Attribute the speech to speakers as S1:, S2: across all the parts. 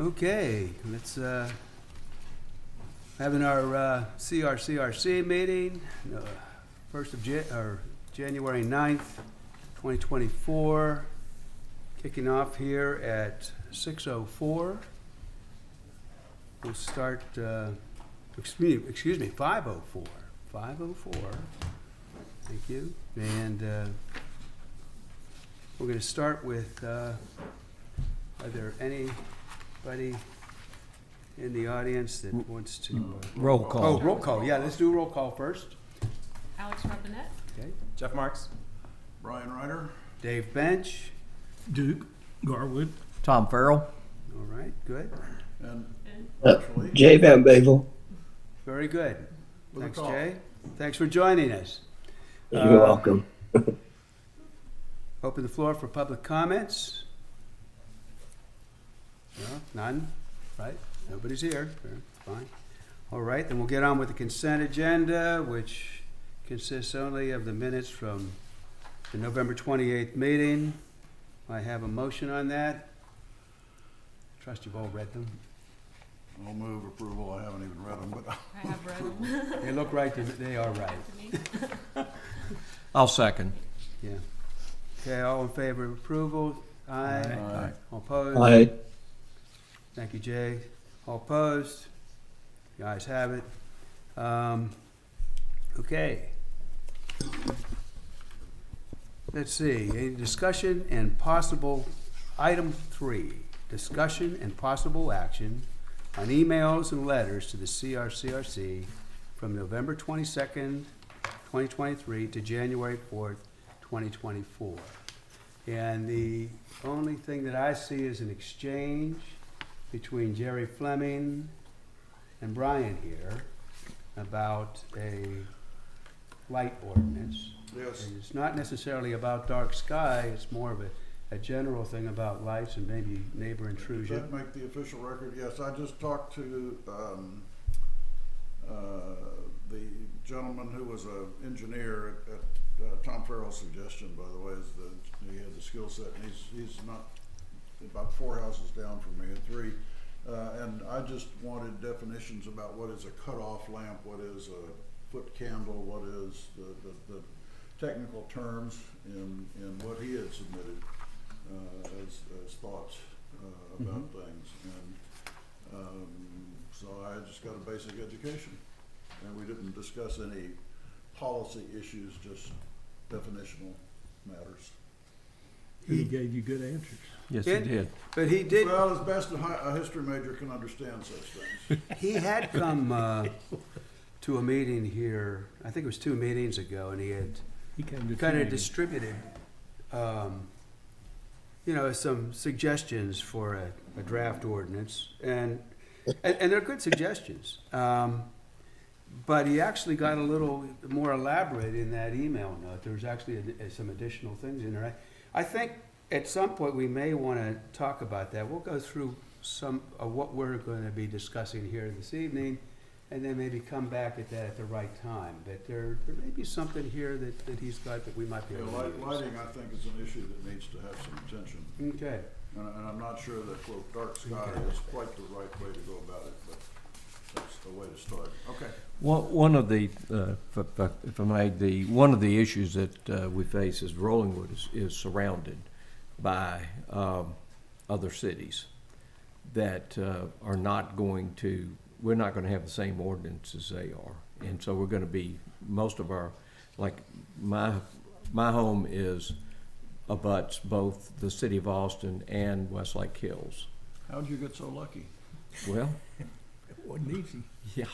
S1: Okay, let's having our CRCRC meeting, January 9th, 2024, kicking off here at 6:04. We'll start, excuse me, 5:04. 5:04. Thank you. And we're going to start with, are there anybody in the audience that wants to?
S2: Roll call.
S1: Oh, roll call. Yeah, let's do roll call first.
S3: Alex Robinette.
S1: Okay.
S4: Jeff Marks.
S5: Brian Ryder.
S1: Dave Bench.
S6: Duke Garwood.
S2: Tom Farrell.
S1: All right, good.
S5: And actually,
S7: Jay Van Bavel.
S1: Very good.
S5: With a
S1: Thanks,
S5: call.
S1: Jay. Thanks for joining us.
S7: You're welcome.
S1: Open the floor for public comments. No, none, right? Nobody's here. Fine. All right, then we'll get on with the consent agenda, which consists only of the minutes from the November 28th meeting. I have a motion on that. Trust you've all read them.
S5: I'll move approval. I haven't even read them, but
S3: I have read them.
S1: They look right to me. They are right.
S3: To me.
S2: I'll second.
S1: Yeah. Okay, all in favor of approval? Aye.
S5: Aye.
S1: All opposed?
S7: Aye.
S1: Thank you, Jay. All opposed? The ayes have it. Okay. Let's see, any discussion and possible, item 3, discussion and possible action on emails and letters to the CRCRC from November 22nd, 2023 to January 4th, 2024. And the only thing that I see is an exchange between Jerry Fleming and Brian here about a light ordinance.
S5: yes,
S1: And it's not necessarily about dark sky, it's more of a general thing about lights and maybe neighbor
S5: does
S1: intrusion.
S5: that make the official record? Yes, I just talked to the gentleman who was an engineer at Tom Farrell's suggestion, by the way, is that he had the skill set, and he's not about 4 houses down from me, at 3. And I just wanted definitions about what is a cutoff lamp, what is a foot candle, what is the technical terms in what he had submitted as thoughts about things. And so I just got a basic education, and we didn't discuss any policy issues, just definitional matters.
S6: He gave you good answers.
S2: Yes, he did.
S1: But he did,
S5: Well, as best a history major can understand such things.
S1: he had come to a meeting here, I think it was 2 meetings ago, and he had
S6: He came to
S1: kind of
S6: training.
S1: distributed, some suggestions for a draft ordinance, and they're good suggestions. But he actually got a little more elaborate in that email note. There's actually some additional things in there. I think at some point we may want to talk about that. We'll go through some of what we're going to be discussing here this evening, and then maybe come back at that at the right time. But there may be something here that he's got that we might be
S5: Yeah,
S1: able to use.
S5: lighting, I think, is an issue that needs to have some attention.
S1: Okay.
S5: And I'm not sure that, quote, dark sky
S1: Okay.
S5: is quite the right way to go about it, but that's the way to start. Okay.
S2: One of the, if I may, one of the issues that we face is Rollingwood is surrounded by other cities that are not going to, we're not going to have the same ordinance as they are. And so we're going to be, most of our, like my home is abuts both the city of Austin and Westlake Hills.
S5: How'd you get so lucky?
S2: Well,
S6: It wasn't easy.
S2: yeah.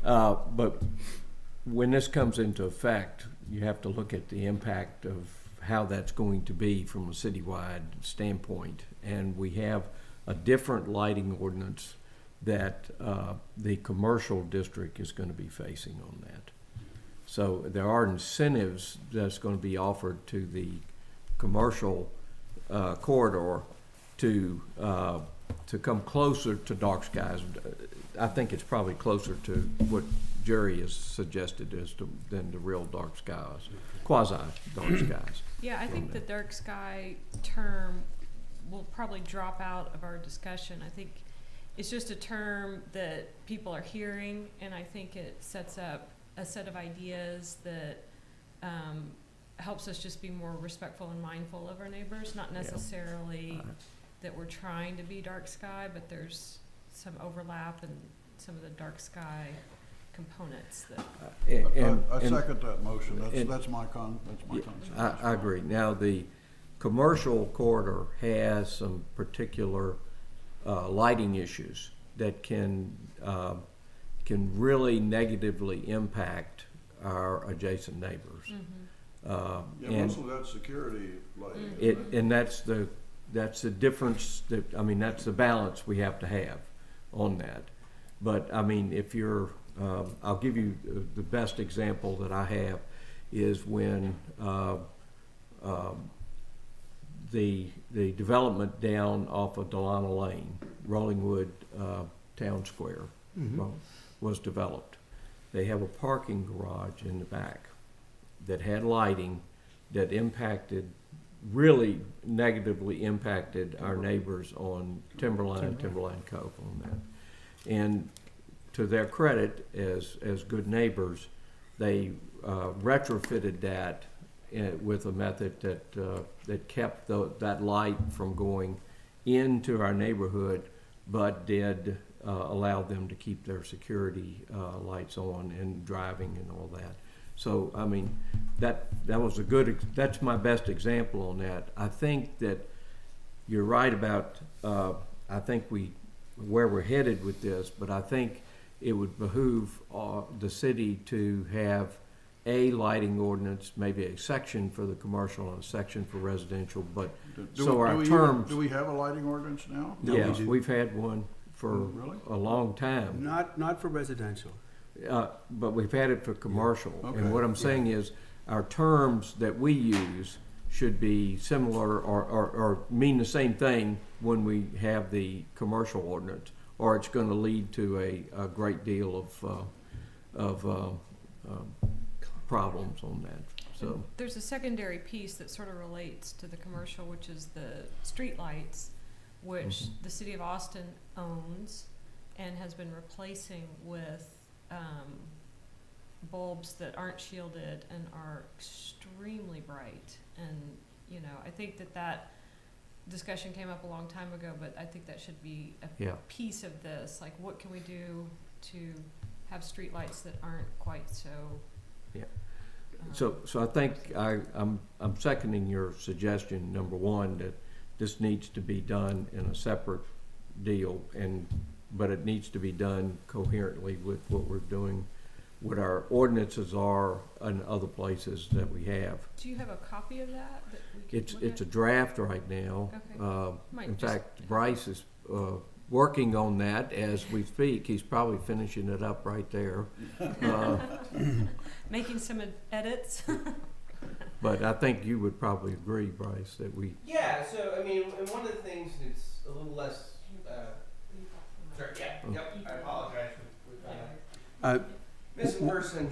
S2: But when this comes into effect, you have to look at the impact of how that's going to be from a citywide standpoint. And we have a different lighting ordinance that the commercial district is going to be facing on that. So there are incentives that's going to be offered to the commercial corridor to come closer to dark skies. I think it's probably closer to what Jerry has suggested than the real dark skies, quasi dark skies.
S3: Yeah, I think the dark sky term will probably drop out of our discussion. I think it's just a term that people are hearing, and I think it sets up a set of ideas that helps us just be more respectful and mindful of our neighbors, not necessarily that we're trying to be dark sky, but there's some overlap in some of the dark sky components that.
S5: I second that motion. That's my concept.
S2: I agree. Now, the commercial corridor has some particular lighting issues that can really negatively impact our adjacent neighbors.
S3: Mm-hmm.
S5: Yeah, most of that's security lighting.
S2: And that's the difference that's the balance we have to have on that. But I mean, if you're, I'll give you the best example that I have is when the development down off of Delana Lane, Rollingwood Town Square, was developed. They have a parking garage in the back that had lighting that really negatively impacted our neighbors on Timberline Cove on that. And to their credit, as good neighbors, they retrofitted that with a method that kept that light from going into our neighborhood, but did allow them to keep their security lights on and driving and all that. So I mean, that was that's my best example on that. I think that you're right about I think where we're headed with this, but I think it would behoove the city to have a lighting ordinance, maybe a section for the commercial and a section for residential, but do we have a lighting ordinance now? Yes, we've had one for a long time.
S1: Not for residential.
S2: But we've had it for commercial.
S5: Okay.
S2: And what I'm saying is our terms that we use should be similar or mean the same thing when we have the commercial ordinance, or it's going to lead to a great deal of problems on that. So
S3: there's a secondary piece that sort of relates to the commercial, which is the street lights, which the city of Austin owns and has been replacing with bulbs that aren't shielded and are extremely bright. And you know, I think that discussion came up a long time ago, but I think that should be a piece of this. Like, what can we do to have street lights that aren't quite so?
S2: Yeah. So I think I'm seconding your suggestion, number one, that this needs to be done in a separate deal, but it needs to be done coherently with what we're doing, what our ordinances are in other places that we have.
S3: Do you have a copy of that we can look
S2: It's
S3: at?
S2: a draft right now.
S3: Okay.
S2: In fact, Bryce is working on that as we speak. He's probably finishing it up right there.
S3: Making some edits.
S2: But I think you would probably agree, Bryce, that we.
S4: Yeah, so I mean, and one of the things that's a little less. Sorry, yep. I apologize for missing person.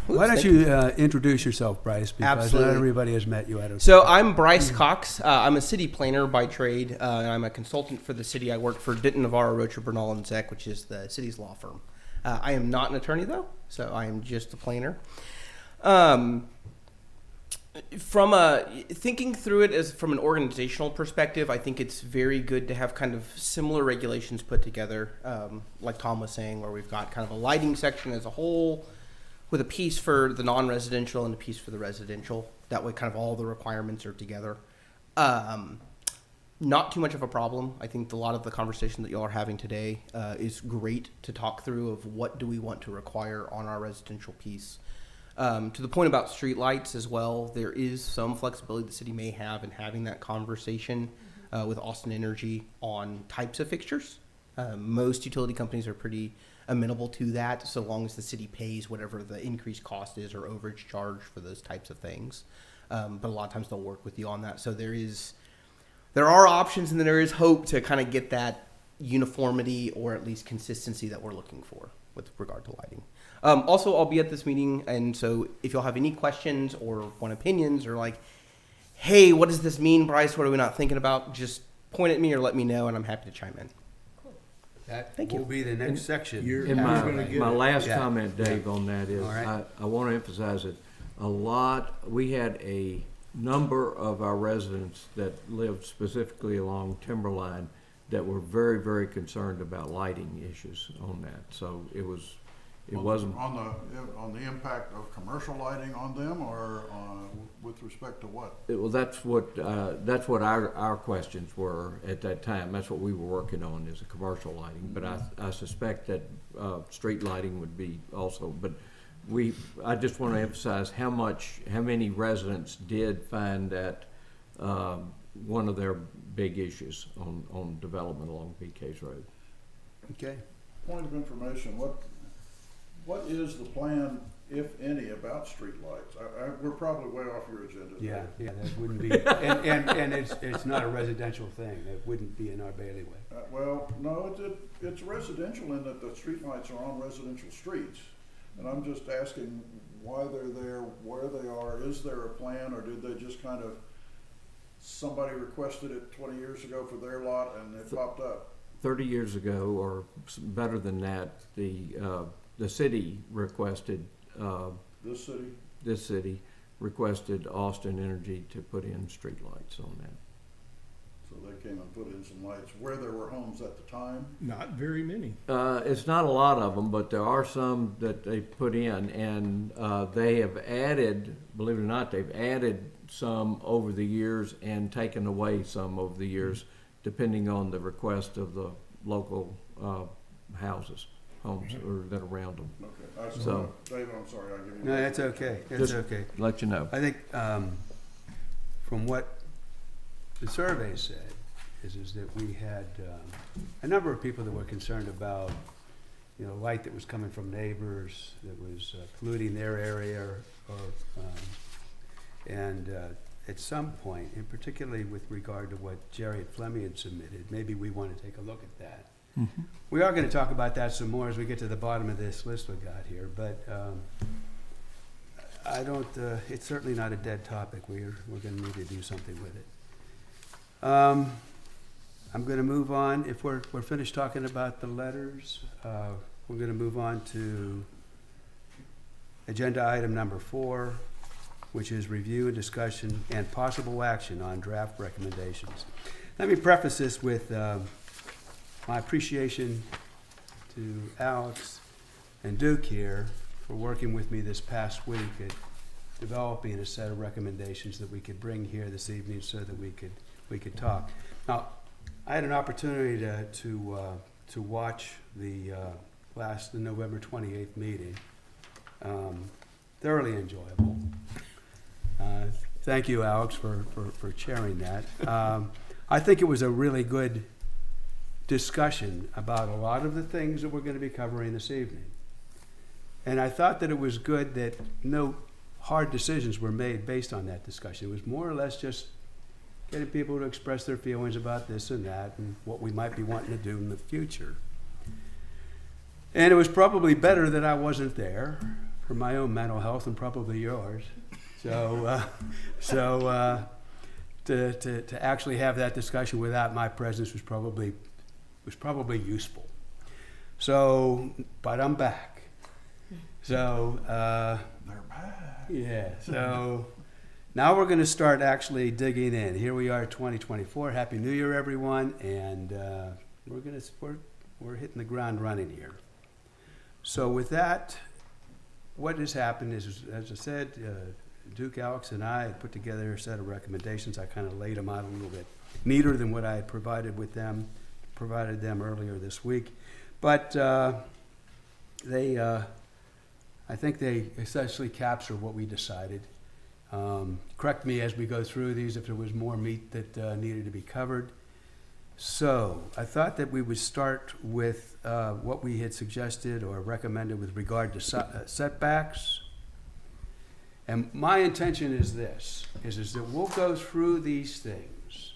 S1: Why don't you introduce yourself, Bryce? Because
S4: Absolutely.
S1: not everybody has met you.
S4: So I'm Bryce Cox. I'm a city planner by trade, and I'm a consultant for the city. I work for Denton, Navarro, Rocher, Bernal, and Zek, which is the city's law firm. I am not an attorney, though, so I am just a planner. From thinking through it from an organizational perspective, I think it's very good to have kind of similar regulations put together, like Tom was saying, where we've got kind of a lighting section as a whole with a piece for the non-residential and a piece for the residential. That way kind of all the requirements are together. Not too much of a problem. I think a lot of the conversation that y'all are having today is great to talk through of what do we want to require on our residential piece. To the point about streetlights as well, there is some flexibility the city may have in having that conversation with Austin Energy on types of fixtures. Most utility companies are pretty amenable to that, so long as the city pays whatever the increased cost is or overage charge for those types of things. But a lot of times they'll work with you on that. So there are options, and then there is hope to kind of get that uniformity or at least consistency that we're looking for with regard to lighting. Also, I'll be at this meeting, and so if y'all have any questions or want opinions or like, hey, what does this mean, Bryce? What are we not thinking about? Just point at me or let me know, and I'm happy to chime in.
S1: That
S4: Thank
S1: will
S4: you.
S1: be the next section.
S6: You're-
S2: And
S6: Who's
S2: my,
S6: gonna get
S2: my
S6: it?
S2: last
S1: Yeah.
S2: comment, Dave, on that is,
S1: All right.
S2: I want to emphasize it. We had a number of our residents that lived specifically along Timberline that were very, very concerned about lighting issues on that. So it wasn't,
S5: On the impact of commercial lighting on them, or with respect to what?
S2: well, that's what our questions were at that time. That's what we were working on, is a commercial lighting. But I suspect that, street lighting would be also, but I just want to emphasize how many residents did find that, one of their big issues on development along BK's Road.
S1: Okay.
S5: Point of information, what is the plan, if any, about streetlights? We're probably way off your agenda.
S1: Yeah, that wouldn't be, and it's not a residential thing. It wouldn't be in our bailiwick.
S5: Well, no, it's residential in that the streetlights are on residential streets. And I'm just asking why they're there, where they are. Is there a plan, or did they just kind of, somebody requested it 20 years ago for their lot and it popped up?
S2: 30 years ago, or better than that, the city requested,
S5: This city?
S2: requested Austin Energy to put in streetlights on that.
S5: So they came and put in some lights where there were homes at the time.
S6: Not very many.
S2: It's not a lot of them, but there are some that they put in, and they have added, believe it or not, they've added some over the years and taken away some over the years, depending on the request of the local homes that are around them.
S5: Okay,
S2: So-
S5: Dave, I'm sorry, I'll give you.
S1: No, that's okay. That's
S2: Just-
S1: okay.
S2: Let you know.
S1: I think from what the survey said is that we had a number of people that were concerned about, light that was coming from neighbors that was polluting their area, and at some point, and particularly with regard to what Jerry and Fleming had submitted, maybe we want to take a look at that.
S2: Mm-hmm.
S1: We are going to talk about that some more as we get to the bottom of this list we got here, but I don't, it's certainly not a dead topic. We're going to need to do something with it. I'm going to move on. If we're finished talking about the letters, we're going to move on to agenda item number 4, which is review and discussion and possible action on draft recommendations. Let me preface this with my appreciation to Alex and Duke here for working with me this past week at developing a set of recommendations that we could bring here this evening so that we could talk. Now, I had an opportunity to watch the November 28th meeting. Thoroughly enjoyable. Thank you, Alex, for chairing that. I think it was a really good discussion about a lot of the things that we're going to be covering this evening. And I thought that it was good that no hard decisions were made based on that discussion. It was more or less just getting people to express their feelings about this and that and what we might be wanting to do in the future. And it was probably better that I wasn't there for my own mental health and probably yours. So to actually have that discussion without my presence was probably useful. So, but I'm back. So,
S5: They're back.
S1: yeah, so now we're going to start actually digging in. Here we are, 2024. Happy New Year, everyone, and we're hitting the ground running here. So with that, what has happened is, as I said, Duke, Alex, and I had put together a set of recommendations. I kind of laid them out a little bit neater than what I had provided them earlier this week, but I think they essentially capture what we decided. Correct me as we go through these if there was more meat that needed to be covered. So I thought that we would start with what we had suggested or recommended with regard to setbacks. And my intention is this, is that we'll go through these things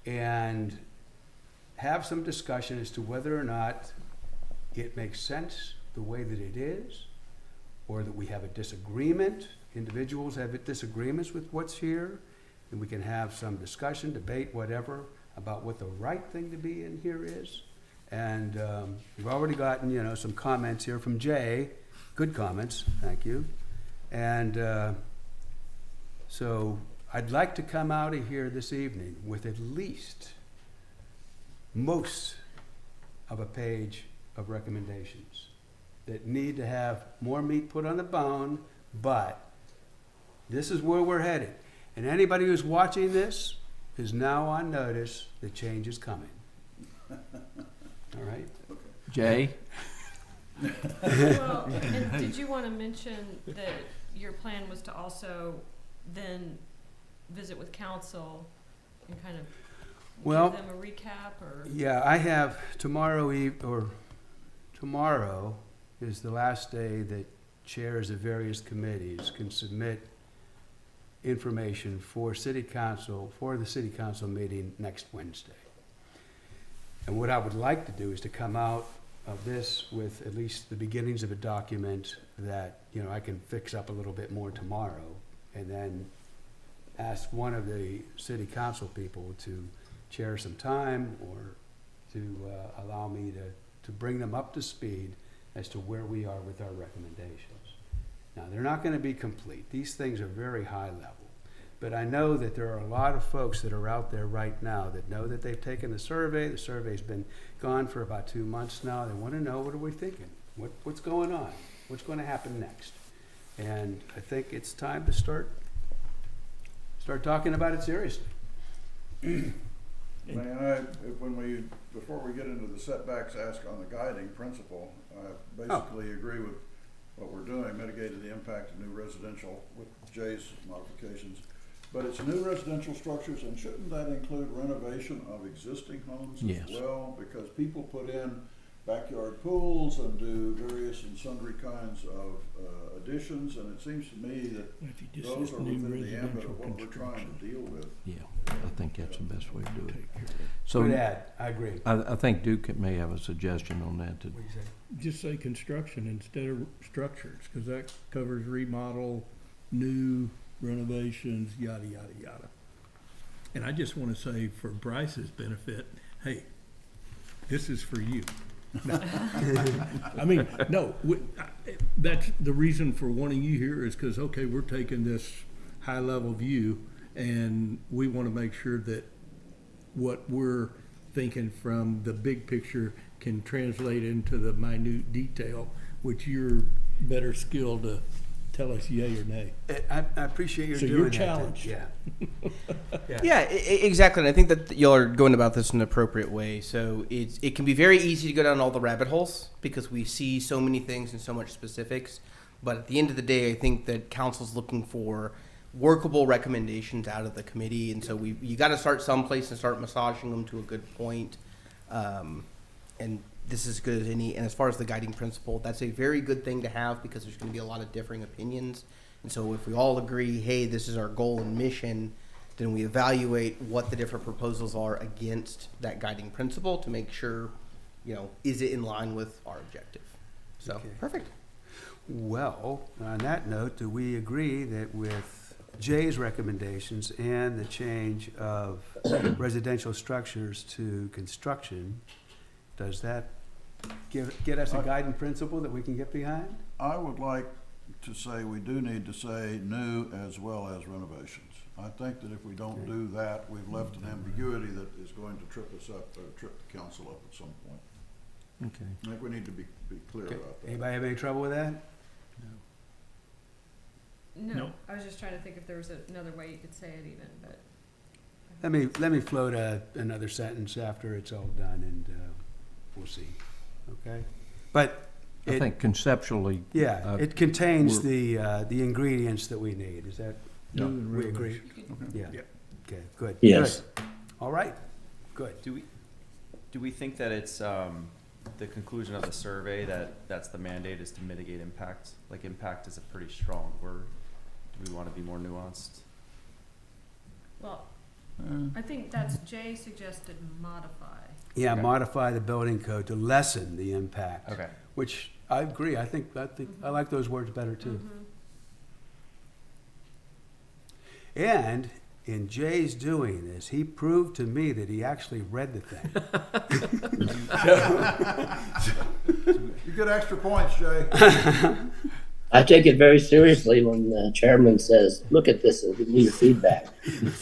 S1: and have some discussion as to whether or not it makes sense the way that it is, or that we have a disagreement. Individuals have disagreements with what's here, and we can have some discussion, debate, whatever, about what the right thing to be in here is. And we've already gotten, some comments here from Jay, good comments, thank you. And so I'd like to come out of here this evening with at least most of a page of recommendations that need to have more meat put on the bone, but this is where we're headed. And anybody who's watching this is now on notice that change is coming. All right?
S2: Jay?
S3: Well, and did you want to mention that your plan was to also then visit with council and kind of
S1: Well,
S3: give them a recap, or?
S1: yeah, I have tomorrow is the last day that chairs of various committees can submit information for the city council meeting next Wednesday. And what I would like to do is to come out of this with at least the beginnings of a document that, I can fix up a little bit more tomorrow, and then ask one of the city council people to chair some time or to allow me to bring them up to speed as to where we are with our recommendations. Now, they're not going to be complete. These things are very high level. But I know that there are a lot of folks that are out there right now that know that they've taken the survey. The survey's been gone for about 2 months now. They want to know, what are we thinking? What's going on? What's going to happen next? And I think it's time to start talking about it seriously.
S5: Before we get into the setbacks, ask on the guiding principle, I basically agree with what we're doing, mitigating the impact of new residential with Jay's modifications. But it's new residential structures, and shouldn't that include renovation of existing homes
S2: Yes.
S5: as well? Because people put in backyard pools and do various and sundry kinds of additions, and it seems to me that
S6: If you just
S5: those
S6: said
S5: are
S6: new
S5: within the ambit
S6: residential
S5: of what we're trying
S6: construction,
S5: to deal with.
S2: Yeah, I think that's the best way to do it.
S6: take care of it.
S2: So
S1: Good ad, I agree.
S2: I think Duke may have a suggestion on that.
S1: What do you say?
S6: Just say construction instead of structures, because that covers remodel, new renovations, yada, yada, yada. And I just want to say, for Bryce's benefit, hey, this is for you. I mean, no, that's the reason for wanting you here is because, okay, we're taking this high-level view, and we want to make sure that what we're thinking from the big picture can translate into the minute detail, which you're better skilled to tell us yay or nay.
S1: I appreciate your
S6: So
S1: doing
S6: you're
S1: that.
S6: challenged.
S1: Yeah.
S4: Yeah, exactly. And I think that y'all are going about this in an appropriate way. So it can be very easy to go down all the rabbit holes because we see so many things and so much specifics. But at the end of the day, I think that council's looking for workable recommendations out of the committee. And so you got to start someplace and start massaging them to a good point. And this is as good as any. And as far as the guiding principle, that's a very good thing to have because there's going to be a lot of differing opinions. And so if we all agree, hey, this is our goal and mission, then we evaluate what the different proposals are against that guiding principle to make sure, is it in line with our objective? So,
S1: Okay.
S4: Perfect.
S1: Well, on that note, do we agree that with Jay's recommendations and the change of residential structures to construction, does that get us a guiding principle that we can get behind?
S5: I would like to say we do need to say new as well as renovations. I think that if we don't do that, we've left an ambiguity that is going to trip us up, or trip the council up at some point.
S2: Okay.
S5: I think we need to be clear about that.
S1: Anybody have any trouble with that?
S3: No,
S6: No.
S3: I was just trying to think if there was another way you could say it even, but.
S1: Let me float another sentence after it's all done, and we'll see. Okay, but
S2: I think conceptually.
S1: yeah, it contains
S2: we're-
S1: the ingredients that we need. Is that
S6: New and
S1: we agree?
S6: renovation.
S1: Yeah.
S6: Yep.
S1: Okay. Good.
S7: Yes.
S1: Good. All right. Good.
S8: Do we think that it's the conclusion of the survey that's the mandate is to mitigate impacts? Like impact is a pretty strong word. Do we want to be more nuanced?
S3: Well, I think that's Jay suggested modify.
S1: Yeah,
S8: Okay.
S1: modify the building code to lessen the impact.
S8: Okay.
S1: Which I agree. I think I like those words better too.
S3: Mhm.
S1: And in Jay's doing this, he proved to me that he actually read the thing.
S5: You get extra points, Jay.
S7: I take it very seriously when the chairman says, look at this and give me your feedback.
S8: Do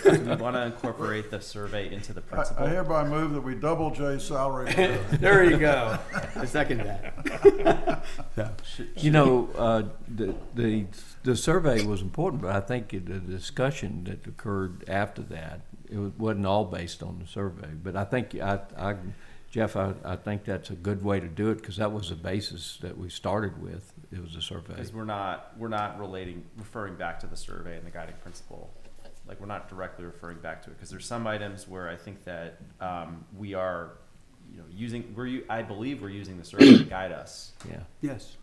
S8: we want to incorporate the survey into the
S5: I
S8: principal?
S5: hereby move that we double Jay's salary.
S1: There you go. I second that.
S2: You know, the survey was important, but I think the discussion that occurred after that, wasn't all based on the survey. But I think, Jeff, I think that's a good way to do it, because that was the basis that we started with. It was a survey.
S8: Because we're not referring back to the survey and the guiding principle. Like, we're not directly referring back to it, because there's some items where I think that we are, I believe we're using the survey to guide us,
S2: Yeah.
S1: Yes.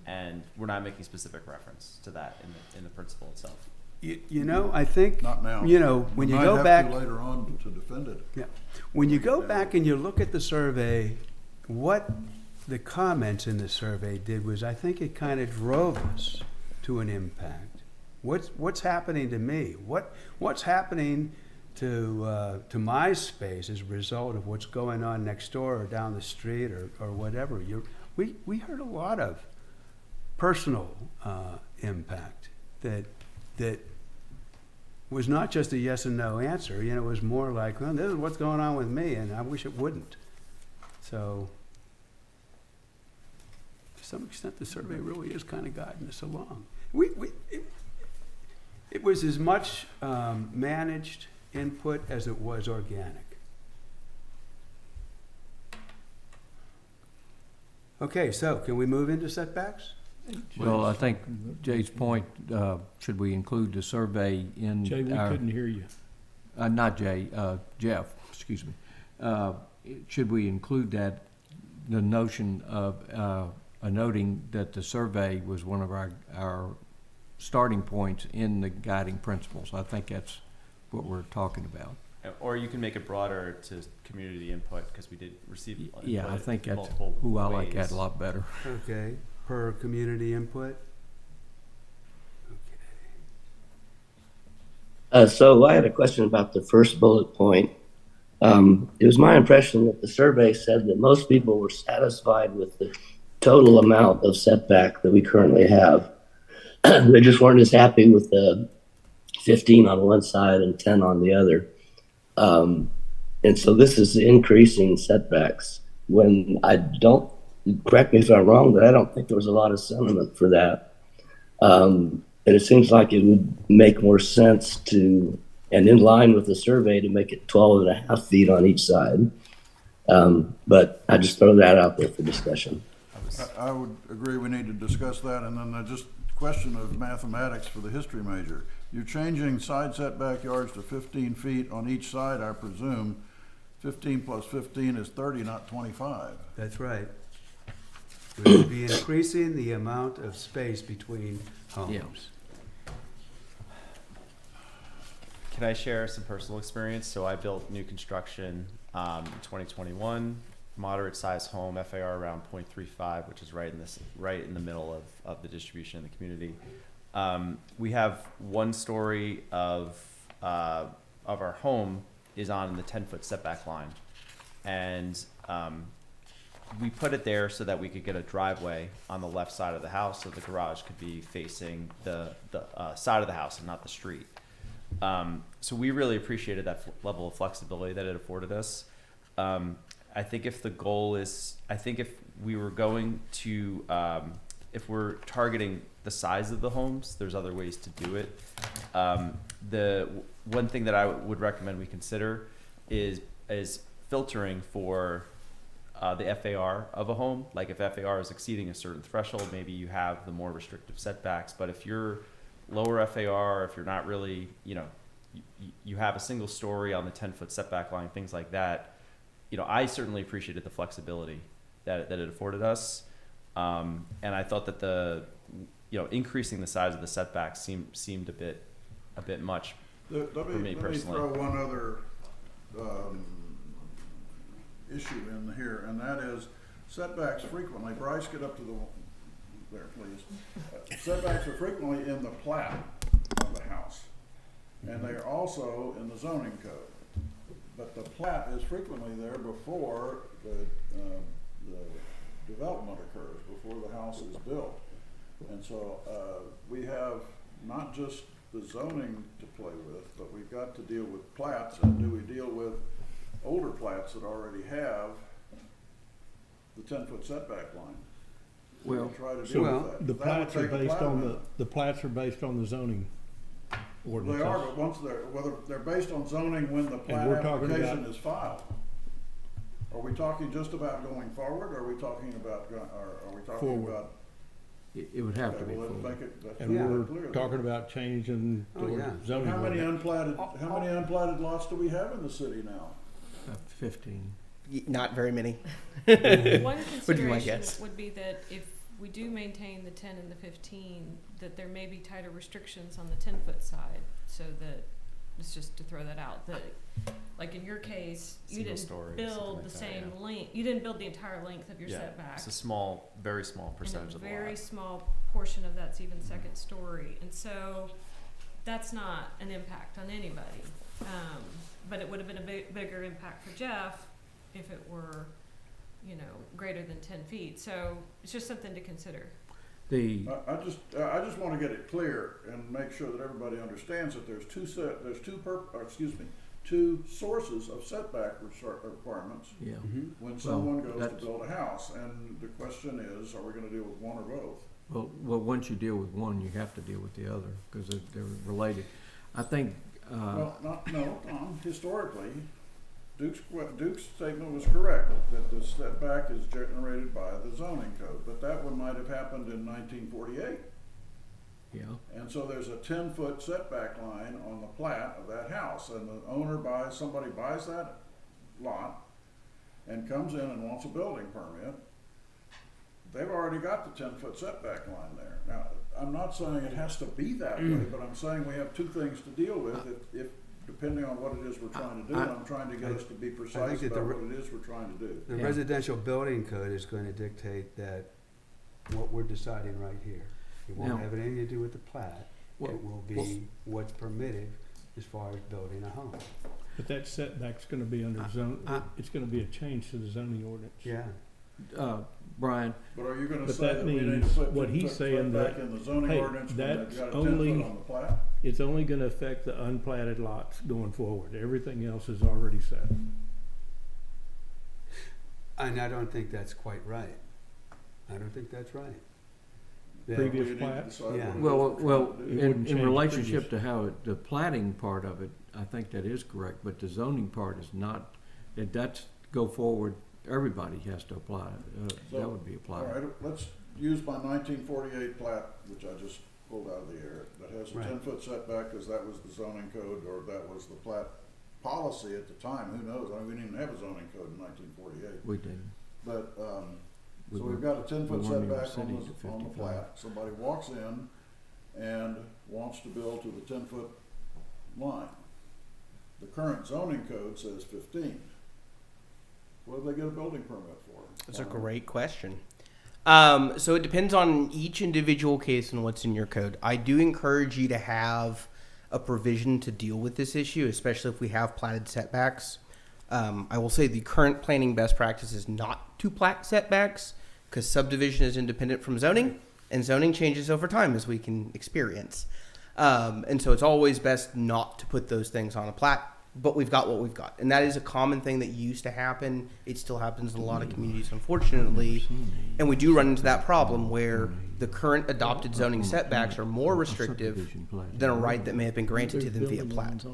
S8: and we're not making specific reference to that in the principle itself.
S1: You know, I think,
S5: Not now.
S1: you know, when you
S5: might
S1: go
S5: have
S1: back,
S5: to later on to defend it.
S1: yeah, when you go back and you look at the survey, what the comments in the survey did was, I think it kind of drove us to an impact. What's happening to me? What's happening to my space as a result of what's going on next door or down the street or whatever? We heard a lot of personal impact that was not just a yes and no answer. You know, it was more like, well, this is what's going on with me, and I wish it wouldn't. So, to some extent, the survey really is kind of guiding us along. It was as much managed input as it was organic. Okay, so can we move into setbacks?
S2: Well, I think Jay's point, should we include the survey in
S6: Jay, we
S2: our,
S6: couldn't hear you.
S2: not Jay, Jeff, excuse me. Should we include that, the notion of noting that the survey was one of our starting points in the guiding principles? I think that's what we're talking about.
S8: Or you can make it broader to community input, because we did receive input
S2: Yeah, I think that's,
S8: multiple
S2: I like that
S8: ways.
S2: a lot better.
S1: Okay, per community input? Okay.
S7: So I had a question about the first bullet point. It was my impression that the survey said that most people were satisfied with the total amount of setback that we currently have. They just weren't as happy with the 15 on one side and 10 on the other. And so this is increasing setbacks when I don't, correct me if I'm wrong, but I don't think there was a lot of sentiment for that. And it seems like it would make more sense to, and in line with the survey, to make it 12.5 feet on each side. But I just throw that out there for discussion.
S5: I would agree we need to discuss that, and then just question of mathematics for the history major. You're changing side setback yards to 15 feet on each side, I presume. 15 plus 15 is 30, not 25.
S1: That's right. We would be increasing the amount of space between homes.
S2: Yeah.
S8: Can I share some personal experience? So I built new construction in 2021, moderate size home, FAR around 0.35, which is right in the middle of the distribution in the community. We have one story of our home is on the 10-foot setback line, and we put it there so that we could get a driveway on the left side of the house, so the garage could be facing the side of the house and not the street. So we really appreciated that level of flexibility that it afforded us. I think if the goal is, I think if we were going to, if we're targeting the size of the homes, there's other ways to do it. The one thing that I would recommend we consider is filtering for the FAR of a home. Like if FAR is exceeding a certain threshold, maybe you have the more restrictive setbacks. But if you're lower FAR, if you're not really, you have a single story on the 10-foot setback line, things like that. I certainly appreciated the flexibility that it afforded us, and I thought that the increasing the size of the setback seemed a bit much for me personally.
S5: Let me throw one other issue in here, and that is setbacks frequently. Bryce, get up to there, please. Setbacks are frequently in the plat of the house. and they are also in the zoning code. But the plat is frequently there before the development occurs, before the house is built. And so, we have not just the zoning to play with, but we've got to deal with plats, and do we deal with older plats that already have the 10-foot setback line? We
S2: Well,
S5: can try to
S6: So
S5: deal
S1: Well,
S5: with that.
S6: the
S5: That would
S6: plats are
S5: take a
S6: based
S5: plat
S6: on
S5: amendment.
S6: the plats are based on the zoning
S5: They
S6: ordinances.
S5: are, but once whether they're based on zoning when the plat
S6: we're talking
S5: application
S6: about-
S5: is filed. Are we talking just about going forward, or are we talking about, or are we talking
S6: Forward.
S5: about?
S2: it would have to
S5: Okay,
S2: be
S5: well,
S2: full.
S5: let's make it, let's
S6: And
S5: make it
S6: we're
S5: clear then.
S6: talking about changing
S1: Oh,
S6: the
S1: yeah.
S6: zoning
S5: How many
S6: ordinance.
S5: unplatted lots do we have in the city now?
S2: 15.
S4: Not very many.
S3: One
S4: Would be my
S3: consideration
S4: guess.
S3: would be that if we do maintain the 10 and the 15, that there may be tighter restrictions on the 10-foot side, so that, it's just to throw that out, that, like in your case, you
S8: Single
S3: didn't
S8: story,
S3: build
S8: something
S3: the
S8: like that,
S3: same
S8: yeah.
S3: length, you didn't build the entire length of your
S8: Yeah,
S3: setback.
S8: it's a small, very small percentage of
S3: And
S8: the
S3: a very
S8: lot.
S3: small portion of that's even second story, and so that's not an impact on anybody. But it would have been a bigger impact for Jeff if it were, you know, greater than 10 feet. So it's just something to consider.
S2: The,
S5: I just wanna get it clear and make sure that everybody understands that there's two sources of setback requirements
S2: yeah,
S5: when someone goes to
S2: that's-
S5: build a house, and the question is, are we gonna deal with one or both?
S2: well, once you deal with one, you have to deal with the other, because they're related. I think,
S5: Well, no, Tom, historically, Duke's statement was correct, that the setback is generated by the zoning code, but that one might have happened in 1948.
S2: yeah,
S5: And so there's a 10-foot setback line on the plat of that house, and the owner somebody buys that lot and comes in and wants a building permit. They've already got the 10-foot setback line there. Now, I'm not saying it has to be that way, but I'm saying we have two things to deal with if depending on what it is we're trying to do, and I'm trying to get us to be precise
S1: that
S5: about what it is we're trying to do.
S1: The
S2: Yeah.
S1: residential building code is going to dictate that what we're deciding right here. It
S2: Now-
S1: won't have anything to do with the plat.
S2: Well-
S1: It will be what's permitted as far as building a home.
S6: But that setback's gonna be under zone, it's gonna be a change to the zoning ordinance.
S1: Yeah.
S2: Brian,
S5: But are you gonna
S6: But
S5: say
S6: that
S5: that we need to
S6: means
S5: put
S6: what he's saying
S5: back
S6: that,
S5: in the zoning
S6: hey,
S5: ordinance when they've
S6: that's
S5: got a 10
S6: only-
S5: foot on the plat?
S6: It's only gonna affect the unplatted lots going forward. Everything else is already set.
S1: And I don't think that's quite right. I don't think that's right. That-
S6: Previous
S5: We need to
S6: plat?
S5: decide what
S1: Yeah.
S5: it is
S2: well,
S5: we're trying
S2: well,
S5: to do.
S6: It
S2: in,
S6: wouldn't
S2: in
S6: change
S2: relationship
S6: previous.
S2: to how the plating part of it, I think that is correct, but the zoning part is not, that's go forward, everybody has to apply,
S5: So,
S2: that would be
S5: All
S2: applied.
S5: right, let's use my 1948 plat, which I just pulled out of the air, that has a
S1: Right.
S5: 10-foot setback, because that was the zoning code, or that was the plat policy at the time, who knows? I mean, we didn't even have a zoning code in 1948.
S2: We didn't.
S5: But,
S2: We
S5: so
S2: were-
S5: we've got a 10-foot
S2: we weren't even
S5: setback on
S2: city
S5: the,
S2: to
S5: on the
S2: 55.
S5: plat. Somebody walks in and wants to build to the 10-foot line. The current zoning code says 15. What do they get a building permit for?
S4: That's a great question. So it depends on each individual case and what's in your code. I do encourage you to have a provision to deal with this issue, especially if we have platted setbacks. I will say the current planning best practice is not to plat setbacks because subdivision is independent from zoning and zoning changes over time as we can experience. And so it's always best not to put those things on a plat, but we've got what we've got. And that is a common thing that used to happen. It still happens in a lot of communities, unfortunately. And we do run into that problem where the current adopted zoning setbacks are more restrictive than a right that may have been granted to them via plat.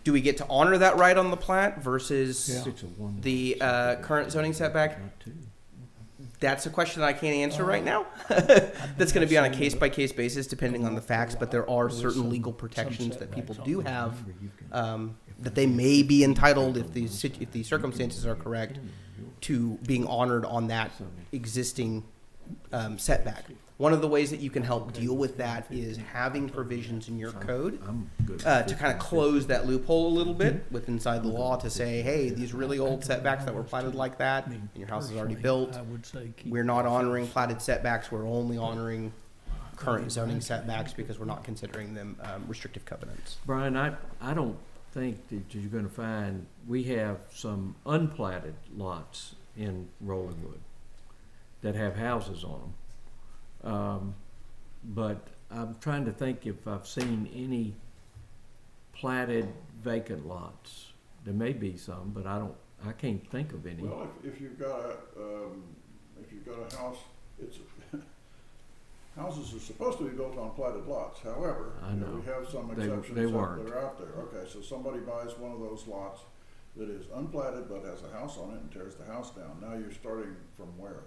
S4: Do we get to honor that right on the plat versus the current zoning setback? That's a question that I can't answer right now. That's going to be on a case-by-case basis depending on the facts, but there are certain legal protections that people do have that they may be entitled, if the circumstances are correct, to being honored on that existing setback. One of the ways that you can help deal with that is having provisions in your code to kind of close that loophole a little bit with inside the law to say, hey, these really old setbacks that were platted like that, and your house is already built,
S6: I would say keep
S4: we're not honoring platted setbacks, we're only honoring current zoning setbacks because we're not considering them restrictive covenants.
S2: Brian, I don't think that you're gonna find, we have some unplatted lots in Rollingwood that have houses on them. But I'm trying to think if I've seen any platted vacant lots. There may be some, but I can't think of any.
S5: Well, if you've got a house, it's, houses are supposed to be built on platted lots. However,
S2: I know.
S5: we have some
S2: They
S5: exceptions that
S2: weren't.
S5: are out there. Okay, so somebody buys one of those lots that is unplatted but has a house on it and tears the house down. Now you're starting from where?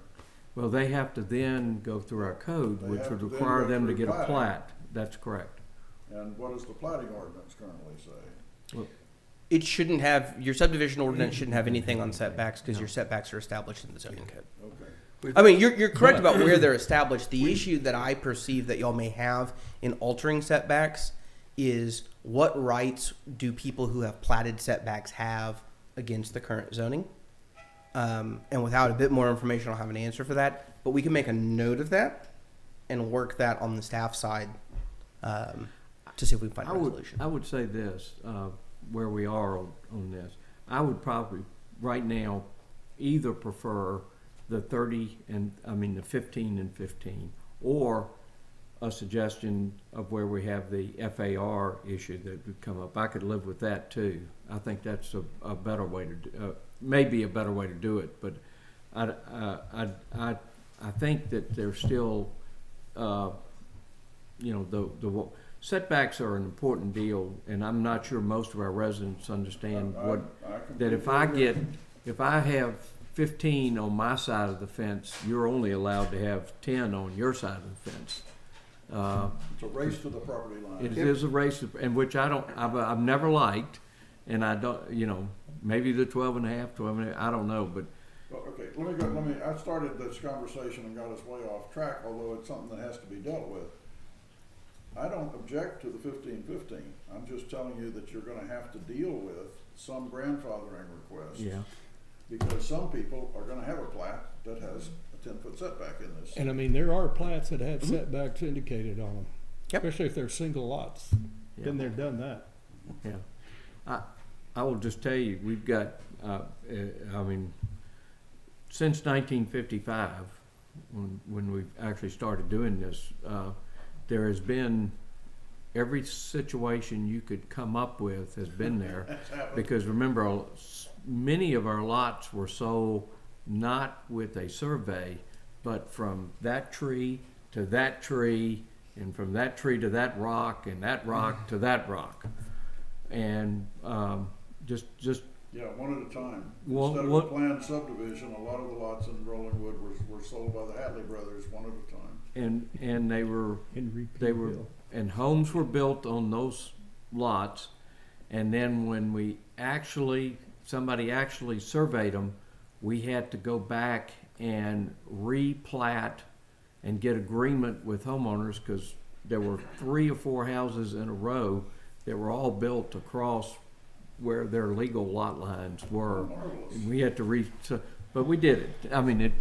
S2: Well, they have to then go through our code,
S5: They
S2: which
S5: have
S2: would
S5: to then
S2: require
S5: go
S2: them to
S5: through
S2: get a
S5: plating.
S2: plat. That's correct.
S5: And what does the plating ordinance currently say?
S4: It shouldn't have, your subdivision ordinance shouldn't have anything on setbacks because your setbacks are established in the zoning code.
S5: Okay.
S4: I mean, you're correct about where they're established. The issue that I perceive that y'all may have in altering setbacks is what rights do people who have platted setbacks have against the current zoning? And without a bit more information, I don't have an answer for that. But we can make a note of that and work that on the staff side to see if we can find a resolution.
S2: I would say this, where we are on this. I would probably, right now, either prefer the 15 and 15, or a suggestion of where we have the FAR issue that would come up. I could live with that too. I think that's a better way to do, maybe a better way to do it, but I think that there's still, the setbacks are an important deal, and I'm not sure most of our residents understand that if I have 15 on my side of the fence, you're only allowed to have 10 on your side of the fence.
S5: It's a race to the property line.
S2: It is a race, in which I've never liked, and I don't, maybe the 12 and a half, I don't know, but
S5: Well, okay, I started this conversation and got us way off track, although it's something that has to be dealt with. I don't object to the 15-15. I'm just telling you that you're gonna have to deal with some grandfathering requests.
S2: yeah.
S5: Because some people are gonna have a plat that has a 10-foot setback in this.
S6: And I mean, there are plats that have setbacks indicated on them.
S4: Yep.
S6: Especially if they're single lots.
S2: Yeah.
S6: Been there, done that.
S2: Yeah. I will just tell you, we've got, since 1955, when we've actually started doing this, there has been, every situation you could come up with has been there.
S5: That's happened.
S2: Because remember, many of our lots were sold not with a survey, but from that tree to that tree, and from that tree to that rock, and that rock to that rock. And just
S5: Yeah, one at a time.
S2: Well,
S5: Instead of
S2: what-
S5: a planned subdivision, a lot of the lots in Rollingwood were sold by the Hatley brothers one at a time.
S2: and they were
S6: In
S2: They were, and homes were built on those lots, and then when somebody actually surveyed them, we had to go back and replat and get agreement with homeowners, because there were 3 or 4 houses in a row that were all built across where their legal lot lines were.
S5: Marvelous.
S2: And we had to but we did it. I mean,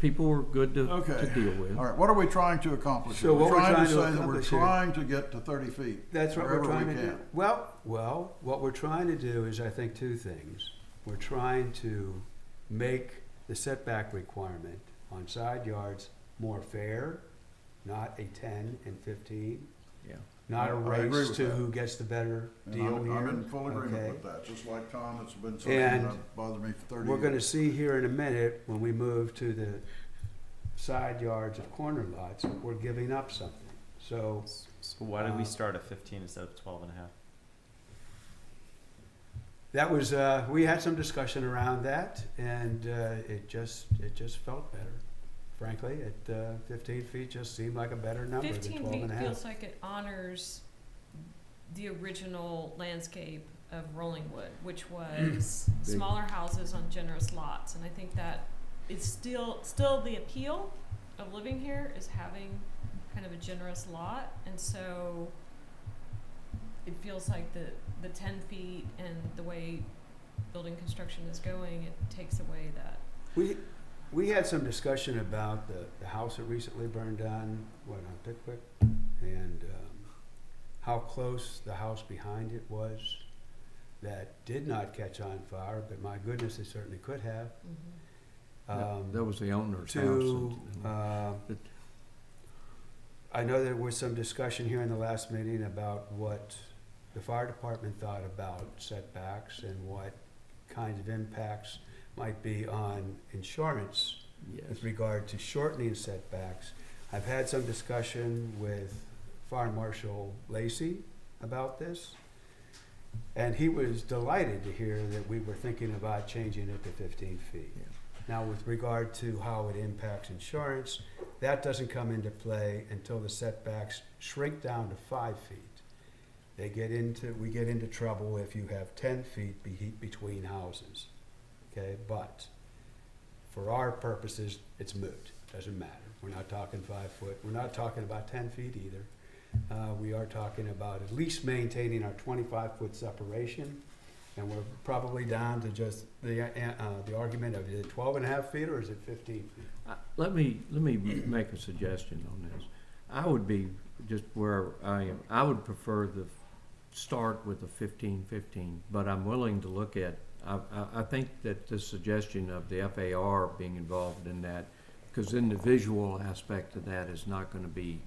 S2: people were good to
S5: Okay.
S2: deal with.
S5: All right, what are we trying to accomplish?
S1: So what we're trying to
S5: say that we're
S1: accomplish here-
S5: trying to get to 30 feet.
S1: That's what we're
S5: wherever
S1: trying
S5: we
S1: to do.
S5: can.
S1: Well, what we're trying to do is, I think, 2 things. We're trying to make the setback requirement on side yards more fair, not a 10 and 15,
S2: Yeah.
S1: not a
S5: I agree
S1: race
S5: with
S1: to
S5: that.
S1: who gets the better
S5: And
S1: deal here.
S5: I'm in full agreement
S1: okay?
S5: with that, just like Tom, it's been something
S1: And
S5: that bothered me for 30 years.
S1: We're gonna see here in a minute, when we move to the side yards of corner lots, we're giving up something. So,
S8: So why did we start at 15 instead of 12 and a half?
S1: that was, we had some discussion around that, and it just felt better. Frankly, at 15 feet just seemed like a better number than
S3: 15
S1: 12
S3: feet
S1: and a
S3: feels
S1: half.
S3: like it honors the original landscape of Rollingwood, which was
S2: Big.
S3: smaller houses on generous lots. And I think that is still the appeal of living here, is having kind of a generous lot. And so it feels like the 10 feet and the way building construction is going, it takes away that.
S1: We had some discussion about the house that recently burned down, on Pickwick, and how close the house behind it was that did not catch on fire, but my goodness, it certainly could have.
S2: That was the owner's
S1: To,
S2: house.
S1: I know there was some discussion here in the last meeting about what the fire department thought about setbacks and what kinds of impacts might be on insurance
S2: Yes.
S1: with regard to shortening setbacks. I've had some discussion with Fire Marshal Lacey about this, and he was delighted to hear that we were thinking about changing it to 15 feet.
S2: Yeah.
S1: Now, with regard to how it impacts insurance, that doesn't come into play until the setbacks shrink down to 5 feet. We get into trouble if you have 10 feet between houses, okay? But for our purposes, it's moot, doesn't matter. We're not talking 5 foot, we're not talking about 10 feet either. We are talking about at least maintaining our 25-foot separation, and we're probably down to just the argument of is it 12 and a half feet or is it 15 feet?
S2: Let me make a suggestion on this. I would be just where I am. I would prefer the start with the 15-15, but I'm willing to look at. I think that the suggestion of the FAR being involved in that, because then the visual aspect of that is not going to be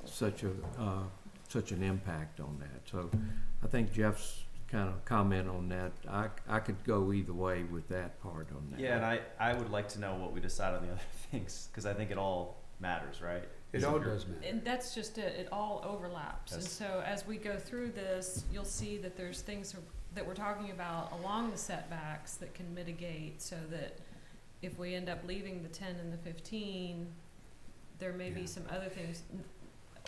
S2: such an impact on that. So I think Jeff's kind of comment on that. I could go either way with that part on that.
S8: Yeah, and I would like to know what we decide on the other things, because I think it all matters, right?
S1: It all does matter.
S3: And that's just it, it all overlaps. And
S8: Yes.
S3: so as we go through this, you'll see that there's things that we're talking about along the setbacks that can mitigate, so that if we end up leaving the 10 and the 15, there may be
S1: Yeah.
S3: some other things.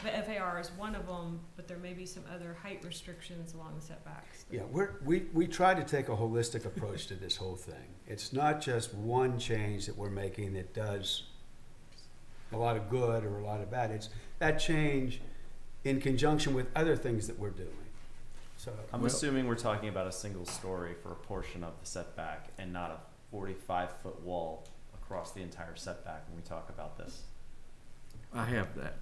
S3: The FAR is one of them, but there may be some other height restrictions along the setbacks.
S1: Yeah, we try to take a holistic approach to this whole thing. It's not just one change that we're making that does a lot of good or a lot of bad. It's that change in conjunction with other things that we're doing. So
S8: I'm
S2: Well-
S8: assuming we're talking about a single story for a portion of the setback and not a 45-foot wall across the entire setback when we talk about this.
S2: I have that.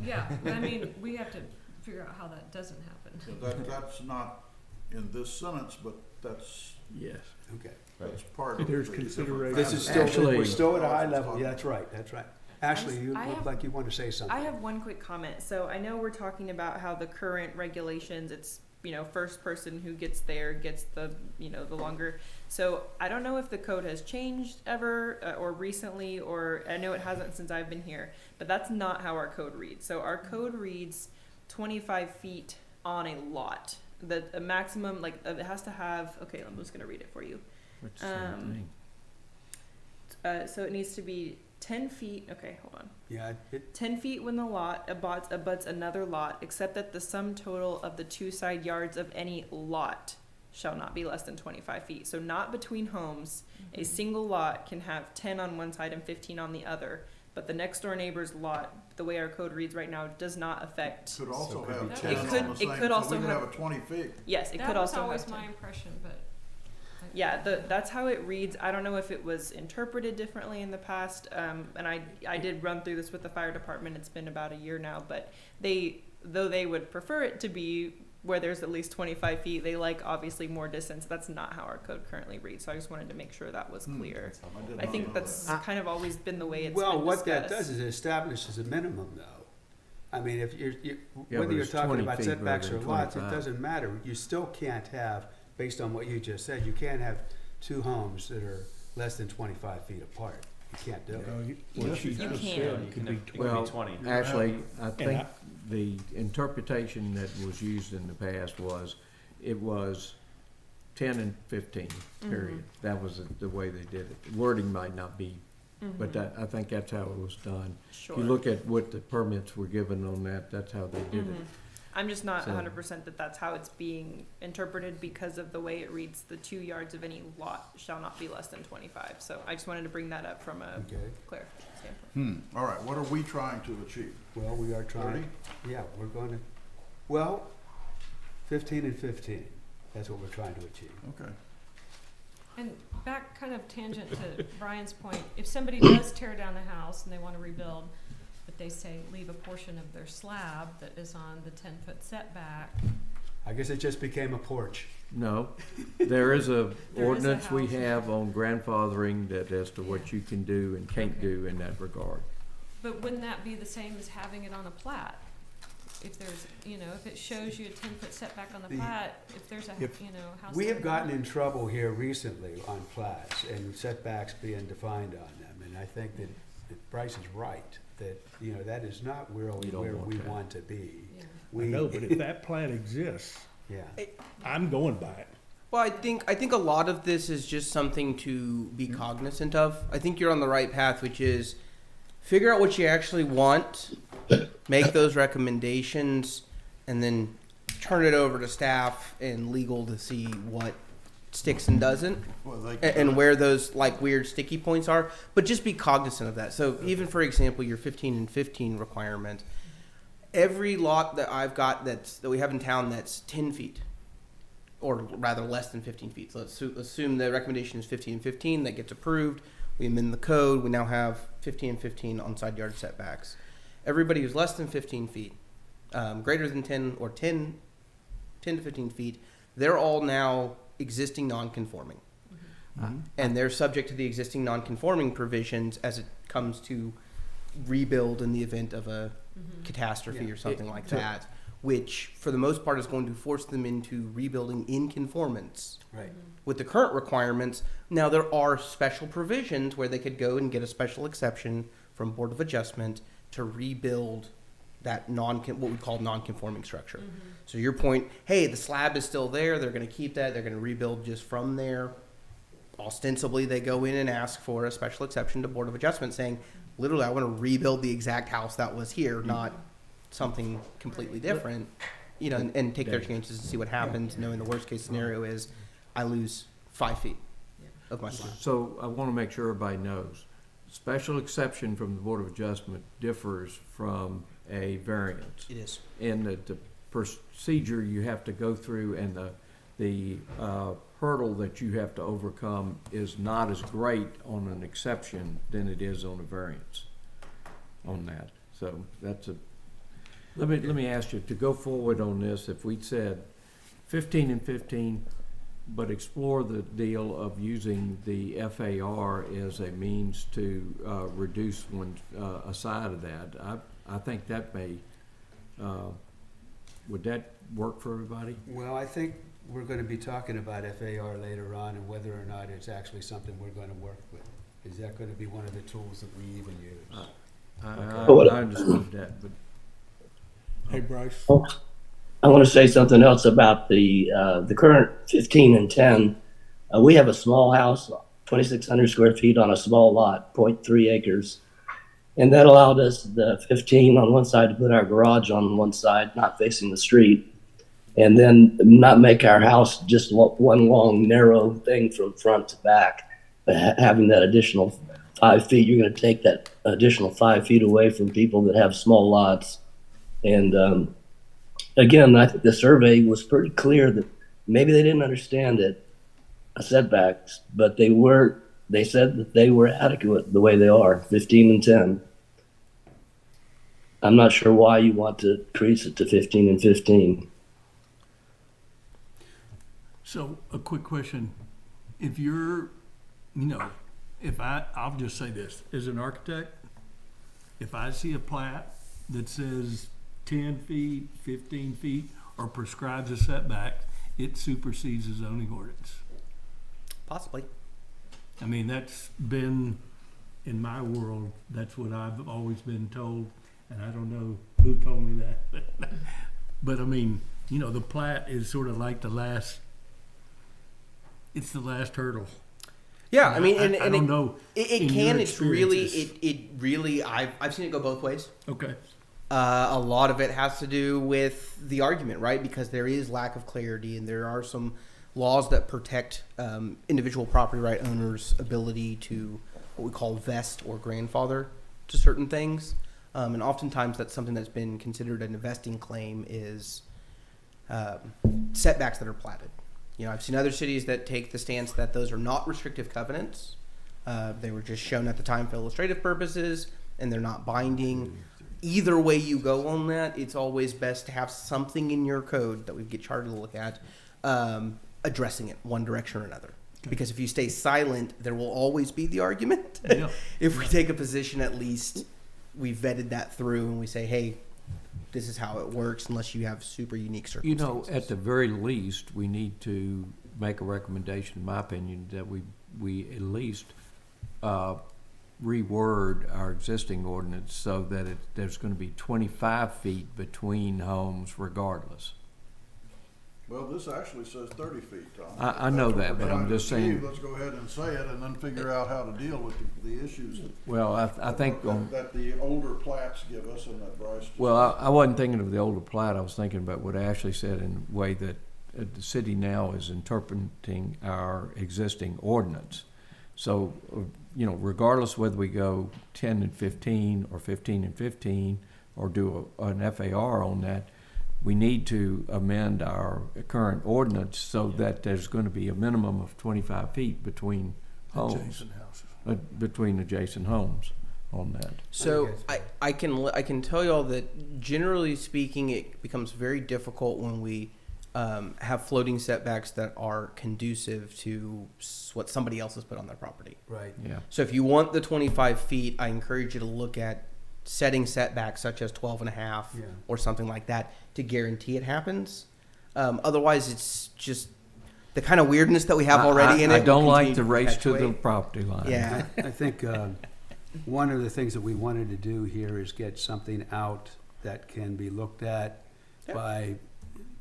S3: Yeah, I mean, we have to figure out how that doesn't happen.
S5: So that's not in this sentence, but that's
S2: Yes.
S1: okay.
S5: part of
S6: There's
S5: the different
S6: consideration.
S1: This is
S5: factors.
S1: still
S2: Actually-
S1: we're still at a high level. Yeah, that's right. That's right. Ashley, you
S9: I
S1: look
S9: have-
S1: like you want to say something.
S9: I have one quick comment. So I know we're talking about how the current regulations, it's, first person who gets there gets the, the longer. So I don't know if the code has changed ever or recently, or I know it hasn't since I've been here, but that's not how our code reads. So our code reads 25 feet on a lot. The maximum, it has to have, okay, I'm just going to read it for you.
S2: It's the same thing.
S9: So it needs to be 10 feet. Okay, hold on.
S1: Yeah,
S9: 10 feet when the lot abuts another lot, except that the sum total of the two side yards of any lot shall not be less than 25 feet. So not between homes. A single lot can have 10 on one side and 15 on the other. But the next door neighbor's lot, the way our code reads right now, does not affect.
S5: Could also
S8: So it could
S5: have
S8: be
S5: 10 on
S9: could-
S5: the
S9: it
S5: same,
S9: could
S5: so
S9: also
S5: we could
S9: have-
S5: have a 20 feet.
S9: Yes, it
S3: That
S9: could
S3: was
S9: also
S3: always
S9: have
S3: my
S9: 10.
S3: impression, but.
S9: Yeah, that's how it reads. I don't know if it was interpreted differently in the past. And I did run through this with the fire department. It's been about a year now, but though they would prefer it to be where there's at least 25 feet, they like obviously more distance. That's not how our code currently reads. So I just wanted to make sure that was clear.
S5: did
S9: I
S5: not
S9: think
S5: know
S9: that's
S5: that.
S9: kind of always been the way it's
S1: well,
S9: been
S1: what that
S9: discussed.
S1: does is it establishes a minimum, though. I mean, if
S2: Yeah,
S1: whether
S2: but
S1: you're
S2: it's
S1: talking
S2: 20
S1: about
S2: feet
S1: setbacks
S2: rather
S1: or
S2: than
S1: lots, it
S2: 25.
S1: doesn't matter. You still can't have, based on what you just said, you can't have two homes that are less than 25 feet apart. You can't do it.
S6: What she
S9: You
S6: just
S9: can.
S6: said
S8: You
S6: could
S8: can
S6: be
S8: have- it could
S2: Well,
S8: be 20.
S2: actually, I
S6: And
S2: think the interpretation that was used in the past was, it was 10 and 15, period. That was the way they did it. The wording might not be, but I think that's how it was done.
S9: Sure.
S2: If you look at what the permits were given on that, that's how they did it.
S9: I'm just not
S2: So-
S9: 100% that that's how it's being interpreted because of the way it reads. The 2 yards of any lot shall not be less than 25. So I just wanted to bring that up from a
S1: Okay.
S9: clarification standpoint.
S5: All right, what are we trying to achieve?
S1: Well, we are trying.
S5: 30?
S1: Yeah, we're going to. Well, 15 and 15. That's what we're trying to achieve.
S5: Okay.
S3: And back kind of tangent to Brian's point, if somebody does tear down a house and they want to rebuild, but they say leave a portion of their slab that is on the 10-foot setback,
S1: I guess it just became a porch.
S2: No, there is a
S3: There is a
S2: ordinance we
S3: house.
S2: have on grandfathering that as to what you can do and can't
S3: Okay.
S2: do in that regard.
S3: but wouldn't that be the same as having it on a plat? If there's, if it shows you a 10-foot setback on the
S1: The-
S3: plat, if there's a,
S6: If-
S3: house.
S1: We
S3: there
S1: have gotten in trouble here recently on plats and setbacks being defined on them, and I think that Bryce is right, that, that is not really
S2: You don't
S1: where
S2: want
S1: we
S2: that.
S1: want to be.
S3: Yeah.
S1: We
S6: No, but if that plat exists,
S1: Yeah,
S6: I'm going by it.
S4: Well, I think a lot of this is just something to be cognizant of. I think you're on the right path, which is figure out what you actually want, make those recommendations, and then turn it over to staff and legal to see what sticks and doesn't,
S5: Well, they
S4: and where those like weird sticky points are. But just be cognizant of that. So even for example, your 15 and 15 requirement, every lot that I've got that we have in town that's 10 feet, or rather less than 15 feet. So let's assume the recommendation is 15 and 15. That gets approved. We amend the code. We now have 15 and 15 on side yard setbacks. Everybody who's less than 15 feet, greater than 10 or 10 to 15 feet, they're all now existing non-conforming. And they're subject to the existing non-conforming provisions as it comes to rebuild in the event of a catastrophe
S1: Yeah.
S4: or something like
S2: so-
S4: that, which for the most part is going to force them into rebuilding in conformance
S1: right.
S4: with the current requirements. Now there are special provisions where they could go and get a special exception from Board of Adjustment to rebuild that what we call non-conforming structure. So your point, hey, the slab is still there. They're going to keep that. They're going to rebuild just from there. Ostensibly, they go in and ask for a special exception to Board of Adjustment, saying, literally, I want to rebuild the exact house that was here, not something completely different. And take their chances and see what happens, knowing the worst case scenario is I lose 5 feet of my slab.
S2: So I want to make sure everybody knows, special exception from the Board of Adjustment differs from a variance.
S4: It is.
S2: And the procedure you have to go through and the hurdle that you have to overcome is not as great on an exception than it is on a variance on that. So that's let me ask you, to go forward on this, if we'd said 15 and 15, but explore the deal of using the FAR as a means to reduce a side of that, I think that may, would that work for everybody?
S1: Well, I think we're going to be talking about FAR later on and whether or not it's actually something we're going to work with. Is that going to be one of the tools that we even use?
S2: I understood that, but
S6: Hey, Bryce,
S7: I want to say something else about the current 15 and 10. We have a small house, 2,600 square feet on a small lot, 0.3 acres. And that allowed us the 15 on one side to put our garage on one side, not facing the street, and then not make our house just one long, narrow thing from front to back. But having that additional 5 feet, you're going to take that additional 5 feet away from people that have small lots. And again, I think the survey was pretty clear that maybe they didn't understand it, setbacks, but they said that they were adequate the way they are, 15 and 10. I'm not sure why you want to increase it to 15 and 15.
S6: so a quick question. If you're, I'll just say this, as an architect, if I see a plat that says 10 feet, 15 feet, or prescribes a setback, it supersedes the zoning ordinance.
S4: Possibly.
S6: I mean, that's been, in my world, that's what I've always been told, and I don't know who told me that. But I mean, the plat is sort of like it's the last hurdle.
S4: Yeah, I mean,
S6: I don't know.
S4: It
S6: in
S4: can.
S6: your
S4: It's really.
S6: experiences.
S4: It really. I've seen it go both ways.
S6: Okay.
S4: A lot of it has to do with the argument, right? Because there is lack of clarity, and there are some laws that protect individual property right owners' ability to what we call vest or grandfather to certain things. And oftentimes, that's something that's been considered an investing claim is setbacks that are platted. You know, I've seen other cities that take the stance that those are not restrictive covenants. They were just shown at the time for illustrative purposes, and they're not binding. Either way you go on that, it's always best to have something in your code that we get chartered to look at, addressing it one direction or another. Because if you stay silent, there will always be the argument.
S6: Yeah.
S4: If we take a position, at least we vetted that through and we say, hey, this is how it works, unless you have super unique
S2: You
S4: circumstances.
S2: know, at the very least, we need to make a recommendation, in my opinion, that we at least reword our existing ordinance so that there's going to be 25 feet between homes regardless.
S5: Well, this actually says 30 feet, Tom.
S2: I know
S5: That's what
S2: that,
S5: we're
S2: but I'm
S5: trying to
S2: just saying-
S5: achieve. Let's go ahead and say it and then figure out how to deal with the issues
S2: Well, I think
S5: that the older plats give us and that Bryce just.
S2: Well, I wasn't thinking of the older plat. I was thinking about what Ashley said in a way that the city now is interpreting our existing ordinance. So, you know, regardless whether we go 10 and 15 or 15 and 15 or do an FAR on that, we need to amend our current ordinance so that there's going to be a minimum of 25 feet between homes,
S1: Adjacent houses.
S2: between adjacent homes on that.
S4: So
S1: I
S4: I can tell y'all that generally speaking, it becomes very difficult when we have floating setbacks that are conducive to what somebody else has put on their property.
S1: Right.
S2: Yeah.
S4: So if you want the 25 feet, I encourage you to look at setting setbacks such as 12 and a half
S1: Yeah.
S4: or something like that to guarantee it happens. Otherwise, it's just the kind of weirdness that we have already in it.
S2: I don't
S4: will
S2: like
S4: continue
S2: the race to the
S4: perpetuate.
S2: property line.
S4: Yeah.
S1: I think one of the things that we wanted to do here is get something out that can be looked at
S4: Yeah.
S1: by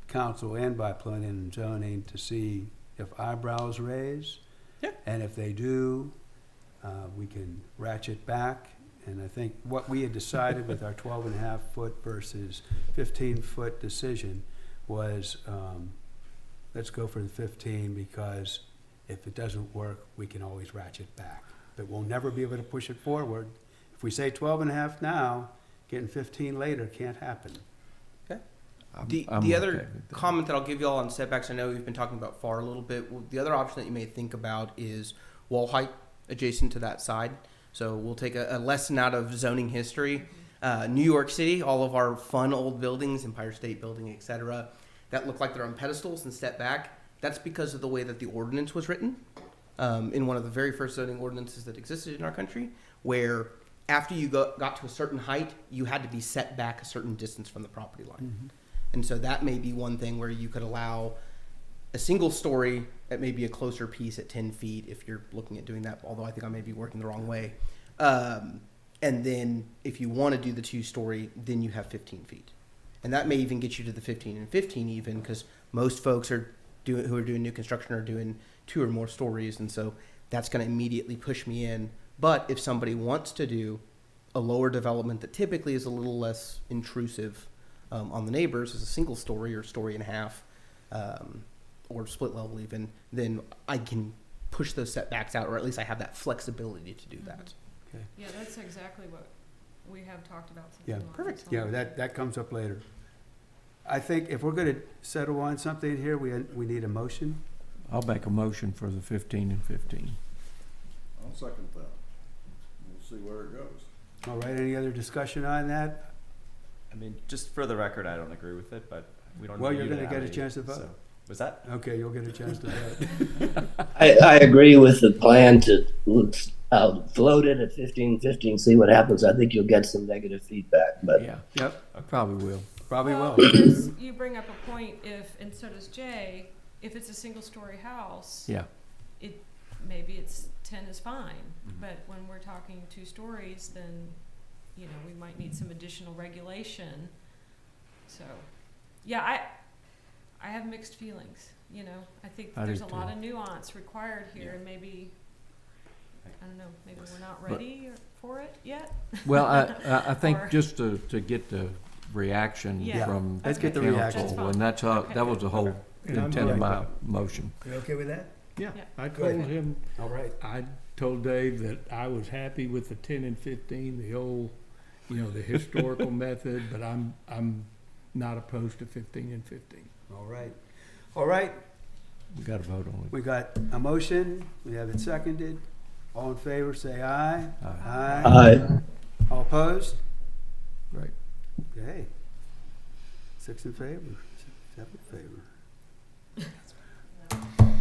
S1: council and by planning and zoning to see if eyebrows raise.
S4: Yeah.
S1: And if they do, we can ratchet back. And I think what we had decided with our 12 and a half foot versus 15-foot decision was, let's go for the 15 because if it doesn't work, we can always ratchet back. But we'll never be able to push it forward. If we say 12 and a half now, getting 15 later can't happen.
S4: The
S2: I'm
S4: the
S2: okay
S4: other
S2: with that.
S4: comment that I'll give y'all on setbacks, I know we've been talking about FAR a little bit. Well, the other option that you may think about is wall height adjacent to that side. So we'll take a lesson out of zoning history. New York City, all of our fun old buildings, Empire State Building, etc., that look like they're on pedestals and step back. That's because of the way that the ordinance was written in one of the very first zoning ordinances that existed in our country, where after you got to a certain height, you had to be set back a certain distance from the property line. And so that may be one thing where you could allow a single story at maybe a closer piece at 10 feet if you're looking at doing that, although I think I may be working the wrong way. And then if you want to do the 2-story, then you have 15 feet. And that may even get you to the 15 and 15 even, because most folks who are doing new construction are doing 2 or more stories. And so that's going to immediately push me in. But if somebody wants to do a lower development that typically is a little less intrusive on the neighbors as a single story or story and a half, or split level even, then I can push those setbacks out, or at least I have that flexibility to do that.
S3: Yeah, that's exactly what we have talked about.
S1: Yeah.
S3: something along
S4: Perfect.
S3: those
S1: Yeah,
S3: lines.
S1: that comes up later. I think if we're going to settle on something here, we need a motion.
S2: I'll make a motion for the 15 and 15.
S5: I'll second that. We'll see where it goes.
S1: All right, any other discussion on that?
S8: I mean, just for the record, I don't agree with it, but we don't.
S1: Well,
S8: need
S1: you're
S8: you
S1: gonna get a
S8: have any,
S1: chance to vote.
S8: so- Was that?
S1: Okay, you'll get a chance to vote.
S7: I agree with the plan to float it at 15-15, see what happens. I think you'll get some negative feedback, but
S2: Yeah,
S1: Yep,
S2: I probably will.
S1: probably
S3: Well,
S1: will.
S3: because you bring up a point, and so does Jay, if it's a single-story house,
S2: Yeah.
S3: maybe it's 10 is fine. But when we're talking 2 stories, then, you know, we might need some additional regulation. So, yeah, I have mixed feelings, you know. I think
S2: I do
S3: there's a lot
S2: too.
S3: of nuance required here,
S8: Yeah.
S3: and maybe, I don't know, maybe we're not
S2: But-
S3: ready for it yet.
S2: Well, I think
S3: Or-
S2: just to get the reaction
S3: Yeah.
S2: from
S1: Let's get the
S2: council,
S1: reaction.
S3: That's fine.
S2: and that's how,
S3: Okay.
S2: that was the whole
S6: And I'm
S2: intent of
S6: good
S2: my
S6: with
S2: motion.
S1: You okay with that?
S6: Yeah,
S3: Yeah.
S6: I told him,
S1: All right.
S6: I told Dave that I was happy with the 10 and 15, the old, the historical method, but I'm not opposed to 15 and 15.
S1: All right. All right.
S2: We got to vote on it.
S1: We got a motion, we have it seconded. All in favor, say aye.
S2: Aye.
S7: Aye.
S1: All opposed?
S2: Right.
S1: Okay. 6 in favor, 7 in favor.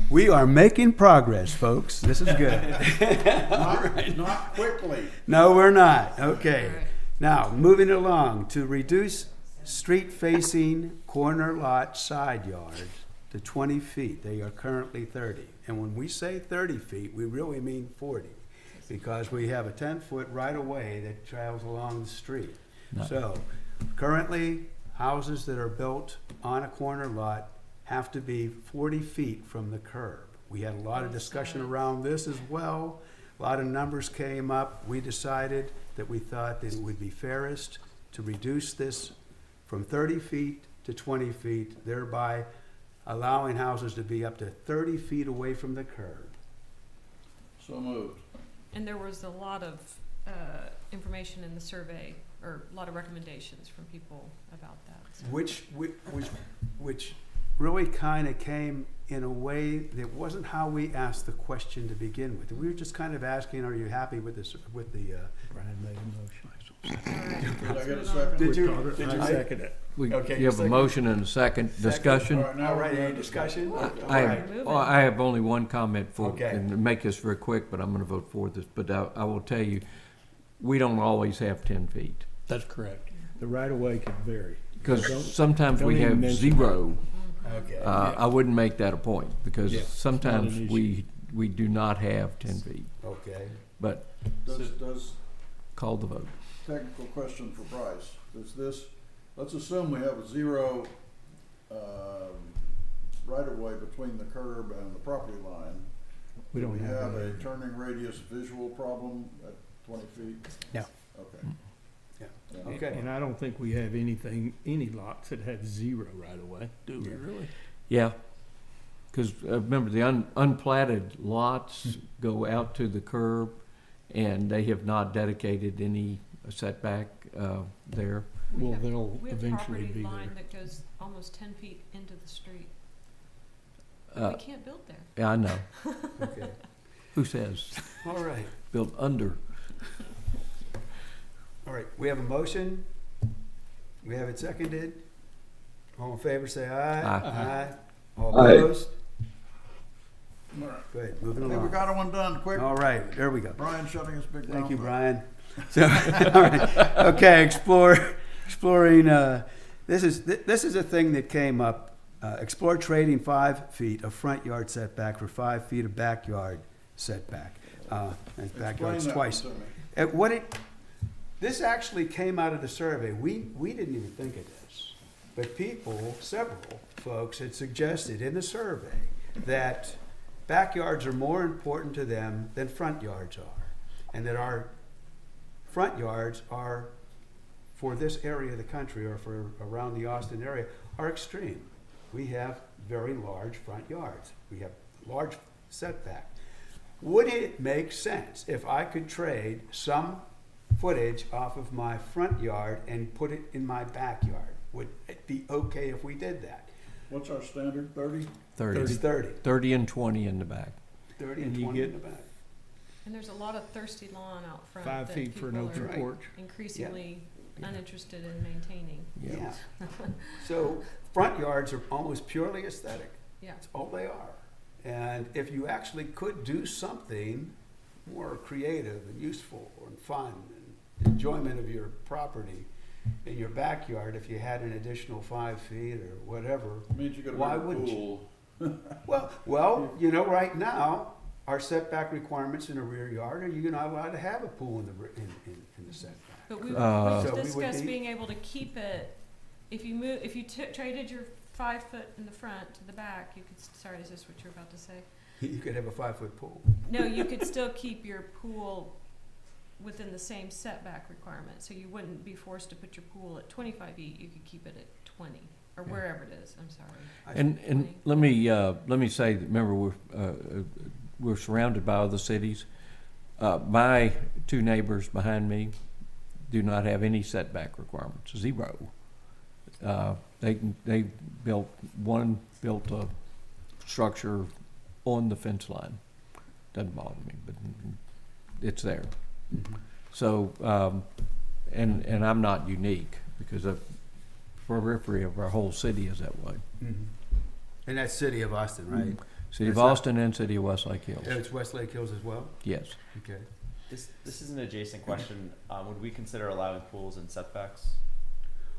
S1: We are making progress, folks. This is good.
S5: Not quickly.
S1: No, we're not. Okay.
S3: All right.
S1: Now, moving along to reduce street-facing corner lot side yards to 20 feet. They are currently 30. And when we say 30 feet, we really mean 40, because we have a 10-foot right-of-way that travels along the street.
S2: No.
S1: So currently, houses that are built on a corner lot have to be 40 feet from the curb. We had a lot of discussion around this as well. A lot of numbers came up. We decided that we thought that it would be fairest to reduce this from 30 feet to 20 feet, thereby allowing houses to be up to 30 feet away from the curb.
S5: So moved.
S3: And there was a lot of information in the survey, or a lot of recommendations from people about that. So.
S1: Which really kind of came in a way that wasn't how we asked the question to begin with. We were just kind of asking, are you happy with this, with the,
S6: Brian made a motion.
S3: All right,
S5: Did I
S3: let's
S5: get a
S3: move
S5: second?
S3: on.
S1: Did you-
S6: I second it.
S1: Okay,
S2: You have a
S1: second.
S2: motion and a second. Discussion?
S5: All right, now
S1: all
S5: we're
S1: right,
S5: gonna
S1: any discussion?
S2: I
S1: All
S2: have,
S1: right.
S3: Moving.
S2: well, I have only one comment for,
S1: Okay.
S2: and to make this very quick, but I'm going to vote for this. But I will tell you, we don't always have 10 feet.
S6: That's correct. The right-of-way can vary. Don't-
S2: Because sometimes
S6: don't
S2: we
S6: even
S2: have
S6: mention
S2: 0.
S1: Okay.
S2: I wouldn't make that a point, because
S6: Yeah, it's not
S2: sometimes
S6: an
S2: we do not have 10 feet.
S1: Okay.
S2: But
S5: Does,
S2: call the vote.
S5: technical question for Bryce, does this, let's assume we have a 0, right-of-way between the curb and the property line.
S6: We
S5: Do
S6: don't
S5: we
S6: have
S5: have a
S6: that.
S5: turning radius visual problem at 20 feet?
S6: No.
S5: Okay.
S1: Yeah.
S5: Yeah.
S1: Okay.
S6: And I don't think we have any lots that have 0 right-of-way, do we really?
S2: Yeah, because remember, the unplatted lots go out to the curb, and they have not dedicated any setback there.
S3: We
S6: Well,
S3: have-
S6: they'll
S3: We have
S6: eventually
S3: property
S6: be
S3: line
S6: there.
S3: that goes almost 10 feet into the street.
S2: Uh,
S3: We can't build there.
S2: Yeah, I know.
S1: Okay.
S2: Who says?
S1: All right.
S2: Built under.
S1: All right. We have a motion. We have it seconded. All in favor, say aye.
S2: Aye.
S1: All
S7: Aye.
S1: opposed?
S5: All right.
S1: Good. Moving
S5: I think we
S1: along.
S5: got one done, quick.
S1: All right. There we go.
S5: Brian shutting his big mouth.
S1: Thank you,
S5: up.
S1: Brian. So, all right. Okay. Exploring. This is a thing that came up. Explore trading 5 feet of front yard setback for 5 feet of backyard setback. And
S5: Explain
S1: backyards
S5: that
S1: twice.
S5: to me.
S1: This actually came out of the survey. We didn't even think of this, but several folks had suggested in the survey that backyards are more important to them than front yards are, and that our front yards are, for this area of the country or for around the Austin area, are extreme. We have very large front yards. We have large setback. Would it make sense if I could trade some footage off of my front yard and put it in my backyard? Would it be okay if we did that?
S5: What's our standard, 30?
S2: 30.
S1: It's 30.
S2: 30 and 20 in the back.
S1: 30
S6: And
S1: and
S6: you
S1: 20 in
S6: get-
S1: the back.
S3: And there's a lot of thirsty lawn out front
S6: 5
S3: that
S6: feet for an
S3: people
S6: open
S3: are
S6: porch.
S3: increasingly
S2: Yeah.
S3: uninterested in maintaining.
S1: Yeah. So front yards are almost purely aesthetic.
S3: Yeah.
S1: That's all they are. And if you actually could do something more creative and useful and fun and enjoyment of your property in your backyard, if you had an additional 5 feet or whatever,
S5: Means you got a
S1: Why
S5: bigger
S1: wouldn't you?
S5: pool.
S1: well, right now, our setback requirements in a rear yard, are you not allowed to have a pool in the setback?
S3: But we
S2: Uh,
S1: So we would
S3: discussed
S1: need-
S3: being able to keep it, if you traded your 5 foot in the front to the back, you could, sorry, is this what you're about to say?
S1: You could have a 5-foot pool.
S3: No, you could still keep your pool within the same setback requirement, so you wouldn't be forced to put your pool at 25 feet, you could keep it at 20, or
S2: Yeah.
S3: wherever it is, I'm sorry.
S2: And let me say, that remember, we're surrounded by other cities. My 2 neighbors behind me do not have any setback requirements, 0. One built a structure on the fence line. Doesn't bother me, but it's there. So, and I'm not unique because the periphery of our whole city is that way.
S1: And that's City of Austin, right?
S2: City of
S1: That's not-
S2: Austin and City of Westlake Hills.
S1: It's Westlake Hills as well?
S2: Yes.
S1: Okay.
S8: This is an adjacent question. Would we consider allowing pools and setbacks?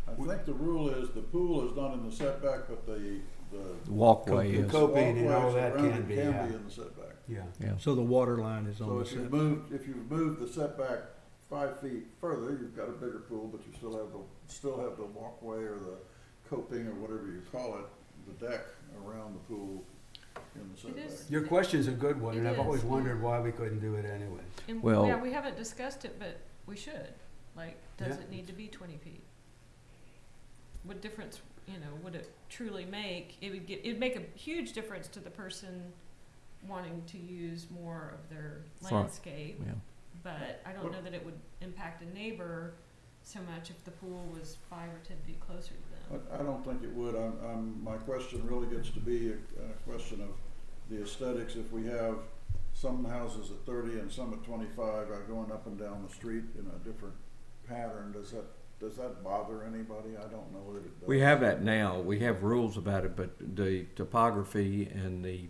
S5: I think the rule is the pool is not in the setback, but the
S2: The walkway
S1: The
S2: is.
S1: coping and all
S5: walkways
S1: that
S5: around
S1: can
S5: it
S1: be,
S5: can
S1: yeah.
S5: be in the setback.
S1: Yeah.
S2: Yeah.
S6: So the water line is on
S5: So
S6: the
S5: if you
S6: set.
S5: move the setback 5 feet further, you've got a bigger pool, but you still have the walkway or the coping or whatever you call it, the deck around the pool in the setback.
S3: is.
S1: Your question's a good one, and
S3: It
S1: I've always
S3: is,
S1: wondered why we couldn't do it anyway.
S3: And,
S2: Well-
S3: yeah, we haven't discussed it, but we should. Like, does
S1: Yeah.
S3: it need to be 20 feet? What difference, would it truly make? It'd make a huge difference to the person wanting to use more of their
S2: Front.
S3: landscape.
S2: Yeah.
S3: But I don't know that it would impact a neighbor so much if the pool was 5 or 10 feet closer to them.
S5: I don't think it would. My question really gets to be a question of the aesthetics. If we have some houses at 30 and some at 25 going up and down the street in a different pattern, does that bother anybody? I don't know that it does.
S2: We have that now. We have rules about it, but the topography and the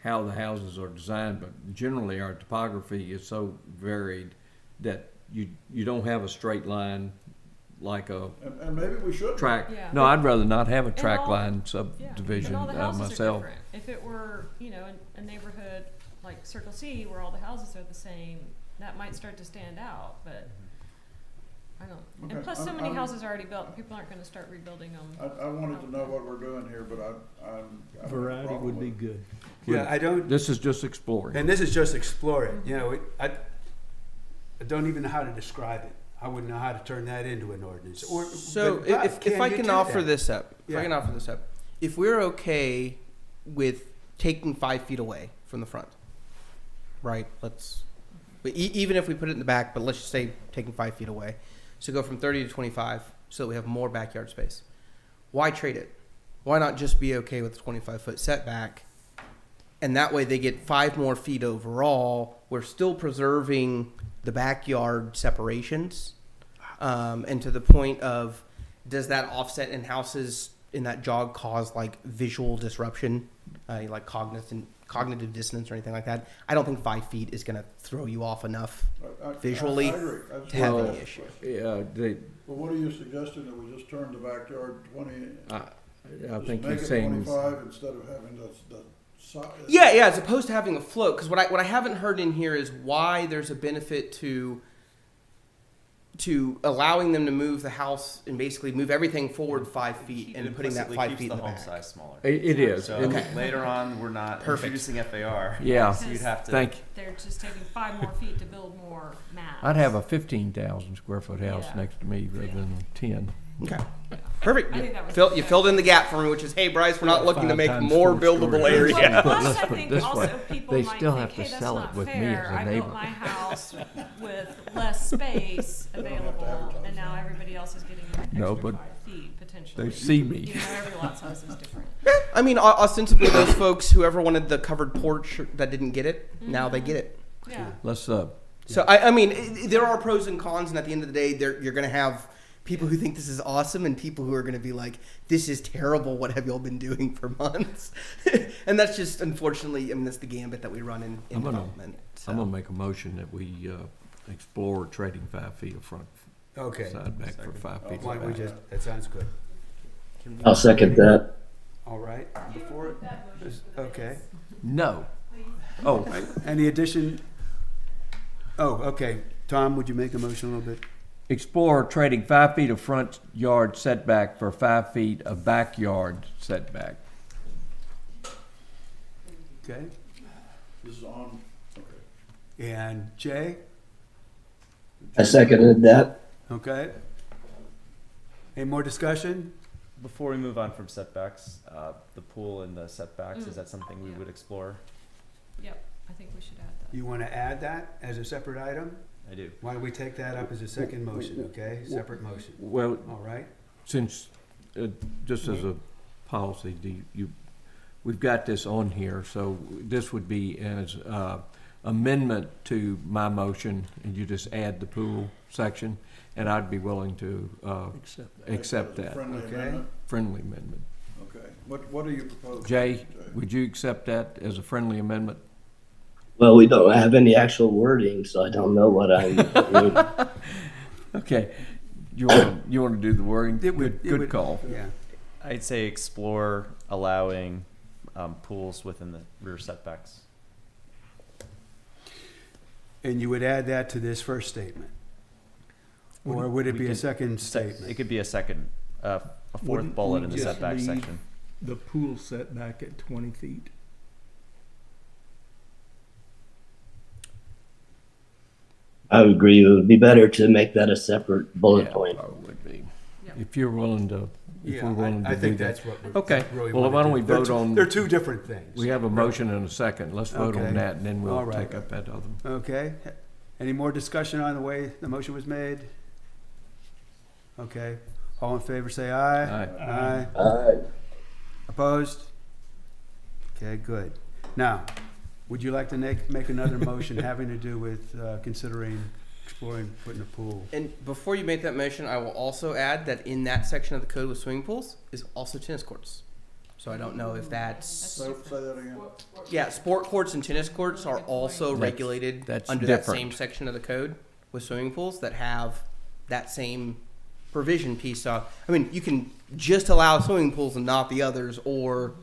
S2: how the houses are designed, but generally our topography is so varied that you don't have a straight line like a
S5: And maybe we should.
S2: track.
S3: Yeah.
S2: No, I'd rather not have a
S3: And
S2: track
S3: all-
S2: line
S3: Yeah,
S2: subdivision
S3: and all the houses are
S2: myself.
S3: different. If it were, a neighborhood like Circle C where all the houses are the same, that might start to stand out, but I don't.
S5: Okay,
S3: And plus, so
S5: I'm-
S3: many
S5: I'm-
S3: houses are already built, and people aren't gonna start rebuilding them.
S5: I wanted to know what we're doing here, but I have a
S6: Variety
S5: problem
S6: would
S5: with
S6: be
S5: it.
S6: good.
S1: Yeah, I don't,
S2: This is just exploring.
S1: and this is just exploring, I don't even know how to describe it. I wouldn't know how to turn that into an ordinance.
S4: So
S1: but
S4: if I
S1: you
S4: can
S1: do
S4: offer
S1: that?
S4: this up,
S1: Yeah.
S4: if we're okay with taking 5 feet away from the front, right? Even if we put it in the back, but let's just say taking 5 feet away, so go from 30 to 25, so we have more backyard space. Why trade it? Why not just be okay with the 25-foot setback? And that way they get 5 more feet overall. We're still preserving the backyard separations. And to the point of, does that offset in houses in that jog cause like visual disruption, like cognitive dissonance or anything like that? I don't think 5 feet is going to throw you off enough visually
S5: I agree. I just
S4: to have
S5: wanted
S4: any
S5: to-
S4: issue.
S2: Yeah,
S5: Well, what are you suggesting, that we just turn the backyard 20,
S2: I
S5: just
S2: think
S5: make
S2: he's
S5: it
S2: saying
S5: 25 instead of having the size?
S4: Yeah, as opposed to having a float. Because what I haven't heard in here is why there's a benefit to allowing them to move the house and basically move everything forward 5 feet and putting that
S8: Implicitly
S4: 5
S8: keeps
S4: feet in the
S8: home
S4: back.
S8: size smaller.
S2: it is.
S8: So
S2: And-
S8: later on, we're not
S4: Perfect.
S8: introducing FAR.
S2: Yeah,
S8: So you'd have to.
S2: thank you.
S3: They're just taking 5 more feet to build more maps.
S2: I'd have a 15,000 square foot house
S3: Yeah.
S2: next to me rather than 10.
S4: Okay. Perfect.
S3: I think that was
S4: You
S3: perfect.
S4: filled in the gap for me, which is, hey, Bryce, we're not looking to
S2: 5
S4: make
S2: times
S4: more
S2: 4
S4: buildable
S2: stories.
S4: area.
S3: Well, plus
S2: Let's
S3: I
S2: put it
S3: think
S2: this
S3: also
S2: way.
S3: people
S2: They
S3: might
S2: still
S3: think,
S2: have to
S3: hey, that's
S2: sell
S3: not
S2: it with me
S3: fair.
S2: as a
S3: I
S2: neighbor.
S3: built my house with less space available, and now everybody else is getting an
S2: No,
S3: extra
S2: but
S3: 5 feet potentially.
S2: They see me.
S3: Even though every lot size is different.
S4: I mean, ostensibly, those folks, whoever wanted the covered porch that didn't get it, now they get it.
S3: Yeah.
S2: Let's,
S4: So, I mean, there are pros and cons, and at the end of the day, you're going to have people who think this is awesome and people who are going to be like, this is terrible. What have y'all been doing for months? And that's just, unfortunately, I mean, that's the gambit that we run in
S2: I'm gonna-
S4: development. So.
S2: I'm going to make a motion that we explore trading 5 feet of front
S1: Okay.
S2: side back for 5 feet
S1: Why don't we
S2: back.
S1: just, that sounds good.
S7: I'll second that.
S1: All right. Before it, okay.
S2: No. Oh,
S1: Any addition? Oh, okay. Tom, would you make a motion a little bit?
S2: explore trading 5 feet of front yard setback for 5 feet of backyard setback.
S1: Okay.
S5: This is on, okay.
S1: And Jay?
S7: I seconded that.
S1: Okay. Any more discussion?
S8: Before we move on from setbacks, the pool and the setbacks, is that something we
S3: Yeah.
S8: would explore?
S3: Yep. I think we should add that.
S1: You want to add that as a separate item?
S8: I do.
S1: Why don't we take that up as a second motion, okay? Separate motion.
S2: Well,
S1: All right?
S2: since, just as a policy, we've got this on here, so this would be as amendment to my motion, and you just add the pool section, and I'd be willing to accept that.
S5: Friendly
S1: Okay.
S5: amendment?
S2: Friendly amendment.
S5: Okay. What do you propose?
S2: Jay, would you accept that as a friendly amendment?
S7: Well, we don't have any actual wording, so I don't know what I'm.
S2: Okay. You want to do the wording?
S1: It would-
S2: Good call.
S1: Yeah.
S8: I'd say explore allowing pools within the rear setbacks.
S1: And you would add that to this first statement? Or would it
S8: We
S1: be a
S8: could-
S1: second
S8: It
S1: statement?
S8: could be a second, a fourth
S6: Wouldn't
S8: bullet
S6: we
S8: in the
S6: just
S8: setback
S6: leave
S8: section.
S6: the pool setback at 20 feet?
S7: I would agree. It would be better to make that a separate bullet
S2: Yeah,
S7: point.
S2: probably would be.
S3: Yep.
S2: If you're willing to, if
S1: Yeah,
S2: we're willing
S1: I
S2: to do
S1: think
S2: that.
S1: that's what we
S2: Okay,
S1: really
S2: well,
S1: wanna
S2: why don't
S1: do.
S2: we
S1: They're
S2: vote
S1: two-
S2: on-
S1: They're two different things.
S2: We have a motion and a second. Let's vote
S1: Okay.
S2: on that, and then
S1: All
S2: we'll
S1: right.
S2: take up that other.
S1: Okay. Any more discussion on the way the motion was made? Okay. All in favor, say aye.
S2: Aye.
S1: Aye. Opposed? Okay, good. Now, would you like to make another motion having to do with considering exploring putting a pool?
S4: And before you make that motion, I will also add that in that section of the code with swimming pools is also tennis courts. So I don't know if that's,
S5: Say that again?
S4: yeah, sport courts and tennis courts are also
S2: That's-
S4: regulated
S2: that's
S4: under that
S2: different.
S4: same section of the code with swimming pools that have that same provision piece. So, I mean, you can just allow swimming pools and not the others, or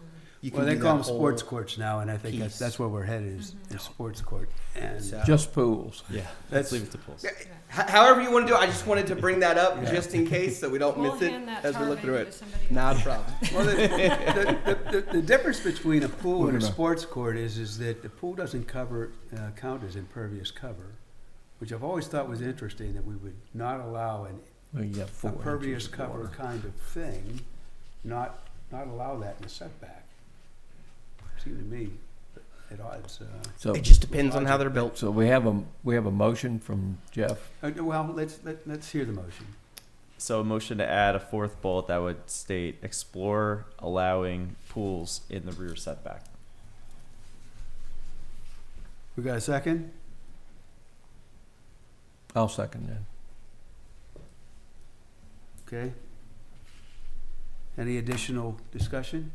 S4: you can
S1: Well, they
S4: do
S1: call
S4: that
S1: them sports
S4: whole
S1: courts now, and I think
S4: piece.
S1: that's where we're headed is sports court. And
S4: So-
S2: Just pools.
S8: Yeah,
S1: That's-
S8: let's leave it to pools.
S4: Yeah, however you want to do it, I just wanted to bring that up
S1: Yeah.
S4: just in case so we don't
S3: We'll
S4: miss it
S3: hand that
S4: as we
S3: tar
S4: look through
S3: maybe
S4: it.
S3: to somebody else.
S4: Not a problem.
S1: well, the difference between a pool and a sports court is that the pool doesn't count as impervious cover, which I've always thought was interesting, that we would not allow
S2: Well, you got
S1: a
S2: 4 inches
S1: pervious
S2: of
S1: cover
S2: water.
S1: kind of thing, not allow that in a setback. Seemed to me at odds.
S2: So,
S4: It just depends on how they're built.
S2: so we have a motion from Jeff.
S1: Well, let's hear the motion.
S8: So a motion to add a fourth bullet that would state explore allowing pools in the rear setback.
S1: We got a second?
S2: I'll second that.
S1: Okay. Any additional discussion?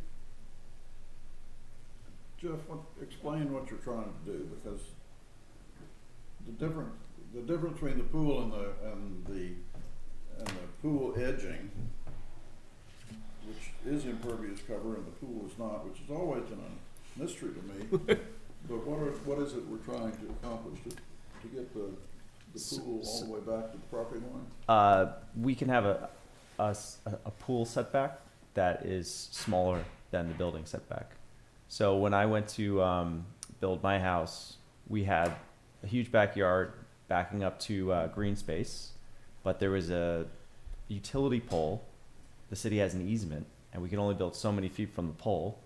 S5: Jeff, explain what you're trying to do, because the difference between the pool and the pool edging, which is impervious cover and the pool is not, which has always been a mystery to me. But what is it we're trying to accomplish to get the pool all the way back to the property line?
S8: We can have a pool setback that is smaller than the building setback. So when I went to build my house, we had a huge backyard backing up to green space, but there was a utility pole. The city has an easement, and we could only build so many feet from the pole,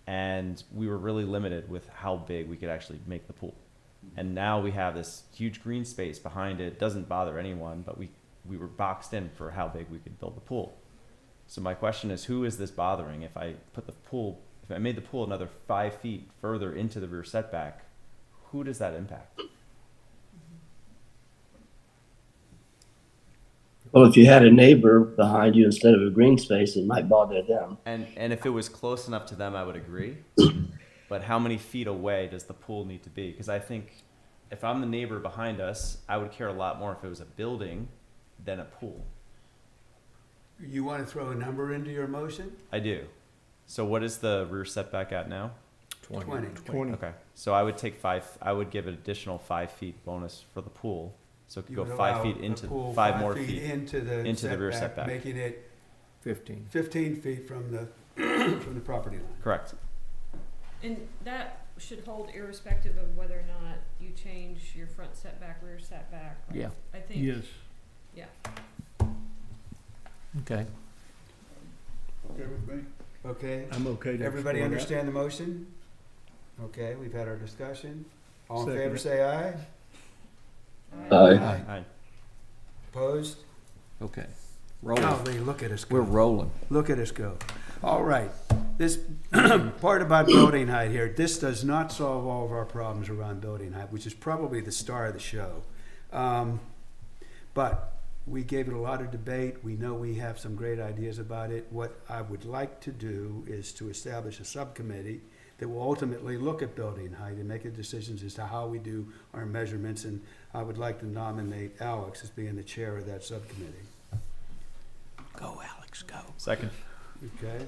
S8: and we were really limited with how big we could actually make the pool. And now we have this huge green space behind it. Doesn't bother anyone, but we were boxed in for how big we could build the pool. So my question is, who is this bothering? If I made the pool another 5 feet further into the rear setback, who does that impact?
S7: Well, if you had a neighbor behind you instead of a green space, it might bother them.
S8: And if it was close enough to them, I would agree. But how many feet away does the pool need to be? Because I think if I'm the neighbor behind us, I would care a lot more if it was a building than a pool.
S1: You want to throw a number into your motion?
S8: I do. So what is the rear setback at now?
S1: 20.
S6: 20.
S8: Okay. So I would I would give an additional 5 feet bonus for the pool. So it could
S1: You
S8: go
S1: would
S8: 5
S1: allow
S8: feet
S1: the
S8: into
S1: pool
S8: 5 more feet.
S1: into the
S8: rear setback.
S1: making it
S2: 15.
S1: 15 feet from the from the property line.
S8: Correct.
S3: And that should hold irrespective of whether or not you change your front setback, rear setback. Like,
S2: Yeah.
S3: I think.
S6: Yes.
S3: Yeah.
S2: Okay.
S5: Okay with me?
S1: Okay.
S6: I'm okay to
S1: Everybody
S6: explore that.
S1: understand the motion? Okay, we've had our discussion. All in
S6: Second
S1: favor,
S6: it.
S1: say aye.
S7: Aye.
S8: Aye.
S1: Opposed?
S2: Okay. Rolling.
S1: Golly, look at us
S2: We're
S1: go.
S2: rolling.
S1: Look at us go. All right. this part about building height here, this does not solve all of our problems around building height, which is probably the star of the show. But we gave it a lot of debate. We know we have some great ideas about it. What I would like to do is to establish a subcommittee that will ultimately look at building height and make decisions as to how we do our measurements. And I would like to nominate Alex as being the chair of that subcommittee.
S2: Go, Alex, go.
S8: Second.
S1: Okay?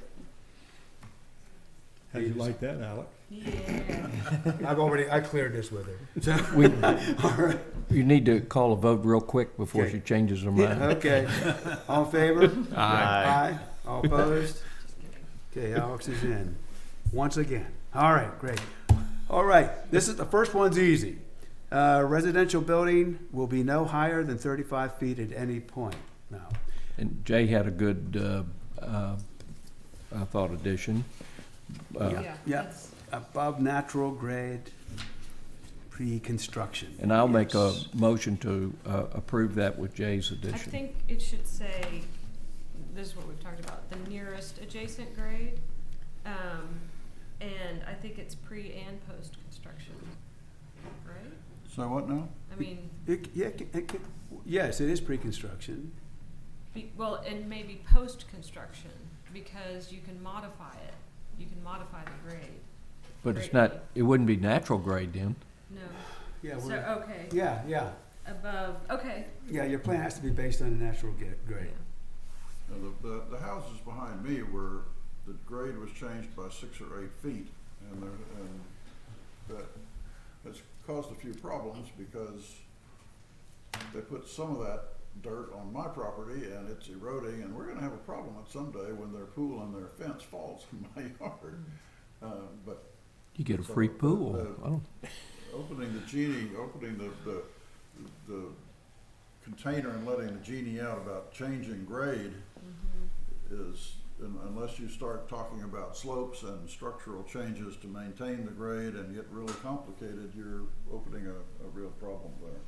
S6: How'd you like that, Alex?
S3: Yeah.
S1: I cleared this with her.
S2: We,
S1: All right.
S2: you need to call a vote real quick before
S1: Okay.
S2: she changes her mind.
S1: Okay. All in favor?
S8: Aye.
S1: All opposed? Okay, Alex is in. Once again. All right, great. All right, this is, the first one's easy. Residential building will be no higher than 35 feet at any point. Now,
S2: And Jay had a good, I thought, addition.
S3: Yeah.
S1: yeah, above natural grade pre-construction.
S2: And I'll make a
S1: Yes.
S2: motion to approve that with Jay's
S3: I
S2: addition.
S3: think it should say, this is what we've talked about, the nearest adjacent grade. And I think it's pre and post construction, right?
S5: So what now?
S3: I mean,
S1: Yes, it is pre-construction.
S3: well, and maybe post construction, because you can modify it. You can modify the grade.
S2: But it's not, it wouldn't be natural grade then.
S3: No.
S1: Yeah,
S3: So,
S1: we're,
S3: okay,
S1: yeah.
S3: above, okay.
S1: Yeah, your plan has to be based on the natural grade.
S3: Yeah.
S5: Now, the houses behind me were, the grade was changed by 6 or 8 feet, and that has caused a few problems because they put some of that dirt on my property and it's eroding, and we're gonna have a problem with someday when their pool and their fence falls in my yard. But
S2: You get a
S5: So
S2: free
S5: the-
S2: pool.
S5: the-
S2: Oh,
S5: opening the container and letting the genie out about changing grade is, unless you start talking about slopes and structural changes to maintain the grade and get really complicated, you're opening a real problem there.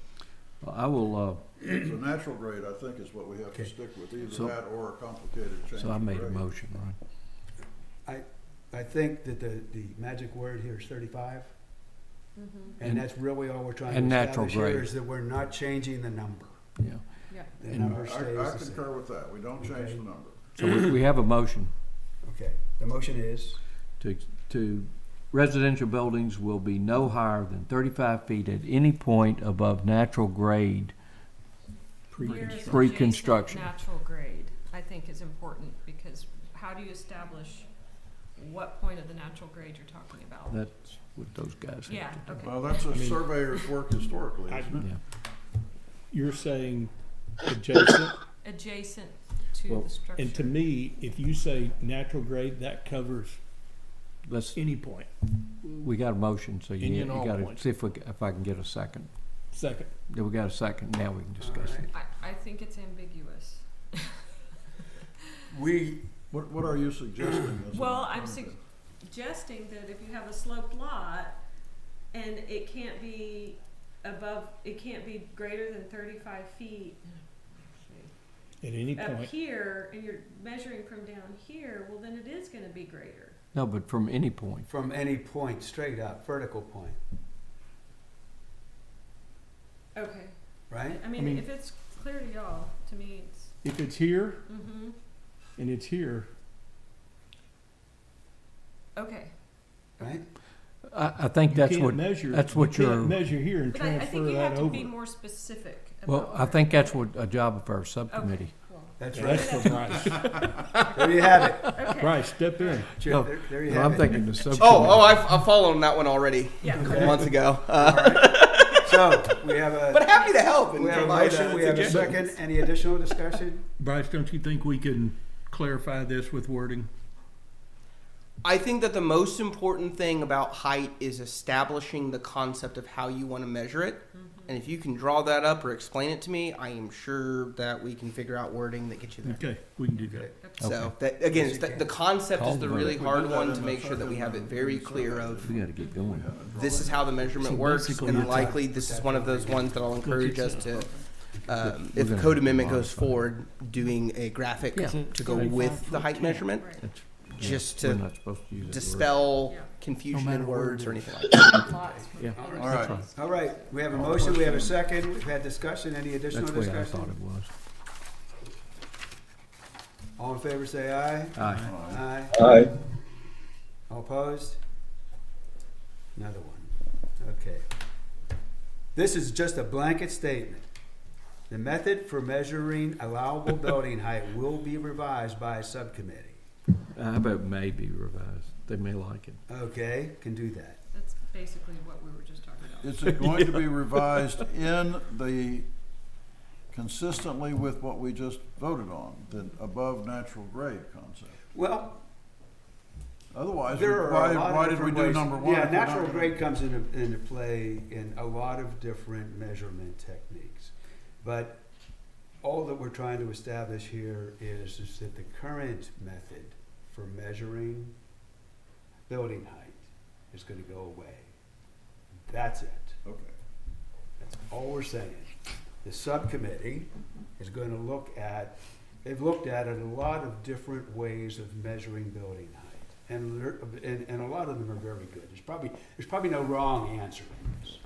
S2: well, I will,
S5: So natural grade, I think, is what we have to
S1: Okay.
S5: stick with, either
S2: So-
S5: that or a complicated change.
S2: so I
S5: in
S2: made a
S5: grade.
S2: motion, right?
S1: I think that the magic word here is 35. And that's really all we're trying to
S2: And natural
S1: establish here
S2: grade.
S1: is that we're not changing the number.
S2: Yeah.
S3: Yeah.
S1: The
S2: And-
S1: number stays
S5: I
S1: the same.
S5: concur with that, we don't change
S1: Okay.
S5: the number.
S2: So we have a motion
S1: Okay, the motion is,
S2: to residential buildings will be no higher than 35 feet at any point above natural grade.
S3: Nearest
S2: Pre-construction.
S3: adjacent natural grade, I think, is important, because how do you establish what point of the natural grade you're talking about?
S2: That's what those guys have
S3: Yeah,
S2: to do.
S3: okay.
S5: Well, that's a surveyor's work historically,
S6: I-
S5: isn't it?
S2: Yeah.
S6: You're saying adjacent,
S3: Adjacent to
S2: Well,
S3: the structure.
S6: and to me, if you say natural grade, that covers
S2: Let's,
S6: any point.
S2: we got a motion, so
S6: Any
S2: you
S6: and all
S2: gotta
S6: points.
S2: see if I can get a second.
S6: Second,
S2: Yeah, we got a second, now we can discuss it.
S3: I think it's ambiguous.
S5: What are you suggesting? as an
S3: Well, I'm
S5: alternative?
S3: suggesting that if you have a sloped lot and it can't be it can't be greater than 35 feet
S6: at any
S3: up
S6: point,
S3: here, and you're measuring from down here, well, then it is gonna be greater.
S2: No, but from any point.
S1: from any point, straight up, vertical point,
S3: Okay.
S1: right?
S3: I
S6: I
S3: mean,
S6: mean-
S3: if it's clear to y'all, to me, it's,
S6: if it's here
S3: mm-hmm,
S6: and it's here,
S3: okay.
S1: Right?
S2: I think
S6: you
S2: that's
S6: can't
S2: what,
S6: measure.
S2: that's what
S6: you
S2: you're,
S6: can't measure here and
S3: But I
S6: transfer
S3: think you have
S6: that
S3: to
S6: over.
S3: be more specific
S2: well,
S3: about
S2: I
S3: where-
S2: think that's what, a job of our subcommittee.
S3: Okay, well,
S1: That's
S6: Yeah,
S1: right.
S6: that's for Bryce.
S1: There you have it.
S3: okay.
S6: Bryce, step in.
S1: Chair, there you
S2: No,
S1: have
S2: I'm
S1: it.
S2: thinking the subcommittee.
S4: I've followed on that one already
S3: Yeah.
S4: a couple months ago.
S1: All right. So, we have
S4: But
S1: a,
S4: happy to help and
S1: we have a
S4: provide
S1: motion, we have a
S4: suggestions.
S1: second, any additional discussion?
S6: Bryce, don't you think we can clarify this with wording?
S4: I think that the most important thing about height is establishing the concept of how you want to measure it. And if you can draw that up or explain it to me, I am sure that we can figure out wording that gets you there.
S6: Okay, we can do that.
S4: So that again,
S1: Yes,
S4: it's
S1: you
S4: the
S1: can.
S4: concept
S2: Call
S4: is the
S2: the
S4: really
S2: vote.
S4: hard
S5: We do that
S4: one
S5: in
S4: to
S5: the
S4: make sure that we have it very clear of
S2: We gotta get going.
S4: this is how the measurement
S6: So
S4: works,
S6: basically
S4: and
S6: it's
S4: likely this is one of those ones that I'll encourage us to, if the
S2: gonna
S4: code amendment goes
S2: modify it.
S4: forward, doing a graphic
S2: Yeah.
S4: to go with the height measurement.
S3: Right.
S2: That's
S4: just
S2: We're
S4: to
S2: not supposed to use that word.
S4: dispel
S3: Yeah.
S4: confusion
S6: No
S4: in
S6: matter where
S4: words
S6: it
S4: or
S6: is.
S4: anything like that.
S3: Lots.
S2: Yeah.
S5: All right.
S1: All right, we have a motion, we have a second, we've had discussion, any additional
S2: That's the way I
S1: discussion?
S2: thought it was.
S1: All in favor, say aye.
S2: Aye.
S1: Aye.
S7: Aye.
S1: All opposed? Another one. Okay. This is just a blanket statement. The method for measuring allowable building height will be revised by a subcommittee.
S2: How about may be revised? They may like it.
S1: Okay, can do that.
S3: That's basically what we were just talking about.
S5: Is it going to be revised in the, consistently with what we just voted on, the above natural grade concept?
S1: Well,
S5: Otherwise,
S1: there are a lot
S5: why
S1: of
S5: did we
S1: different
S5: do
S1: ways.
S5: number one?
S1: Yeah,
S5: if we're not
S1: natural
S5: gonna-
S1: grade comes into play in a lot of different measurement techniques. But all that we're trying to establish here is that the current method for measuring building height is gonna go away. That's it.
S5: Okay.
S1: That's all we're saying. The subcommittee is gonna look at, they've looked at a lot of different ways of measuring building height. And a lot of them are very good. There's probably no wrong answer in this.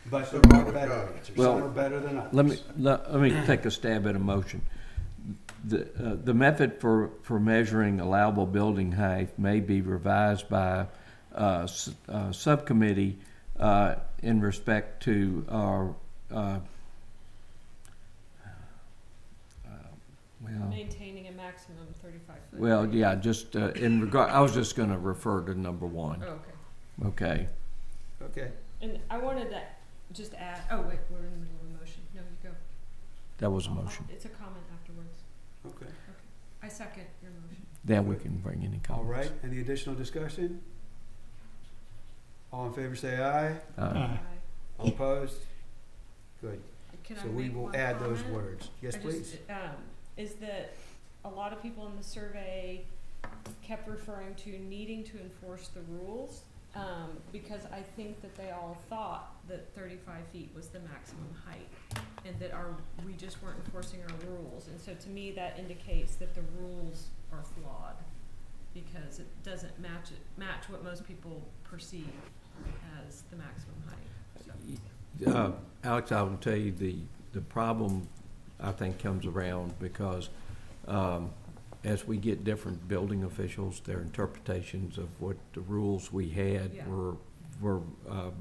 S1: But there are better answers.
S2: Well,
S1: Some are better than others.
S2: Let me take a stab at a motion. The method for measuring allowable building height may be revised by subcommittee in respect to our
S3: Maintaining a maximum 35 foot.
S2: well, yeah, just in regard. I was just going to refer to number one.
S3: Oh, okay.
S2: Okay.
S1: Okay.
S3: And I wanted to just add, oh, wait, we're in the middle of a motion. No, you go.
S2: That was a motion.
S3: It's a comment afterwards.
S1: Okay.
S3: I second your motion.
S2: Then we can bring any
S1: All
S2: comments.
S1: right. Any additional discussion? All in favor say aye.
S3: Aye.
S1: All opposed? Good.
S3: Can I
S1: So we
S3: make
S1: will
S3: one
S1: add those
S3: comment?
S1: words. Yes,
S3: I just,
S1: please.
S3: Is that a lot of people in the survey kept referring to needing to enforce the rules, because I think that they all thought that 35 feet was the maximum height, and that we just weren't enforcing our rules. And so to me, that indicates that the rules are flawed, because it doesn't match what most people perceive as the maximum height. So.
S2: Alex, I will tell you the problem I think comes around because as we get different building officials, their interpretations of what the rules we had
S3: Yeah.
S2: were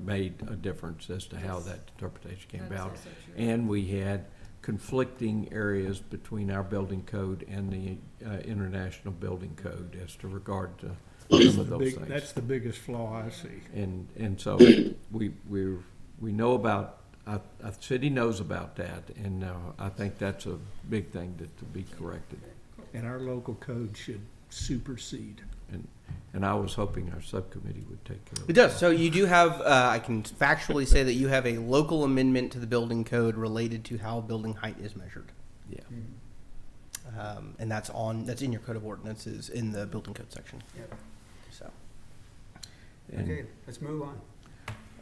S2: made a difference as to how that interpretation came
S3: That's
S2: about.
S3: also true.
S2: And we had conflicting areas between our building code and the international building code as to regard to some of those things.
S6: That's the biggest flaw I see.
S2: And so we know about, the city knows about that, and I think that's a big thing to be corrected.
S6: And our local code should supersede.
S2: And I was hoping our subcommittee would take care of
S4: It does. So you do have, I can factually say that you have a local amendment to the building code related to how building height is measured.
S2: Yeah.
S4: And that's in your code of ordinances in the building code section.
S1: Yep.
S4: So.
S1: Okay, let's move on.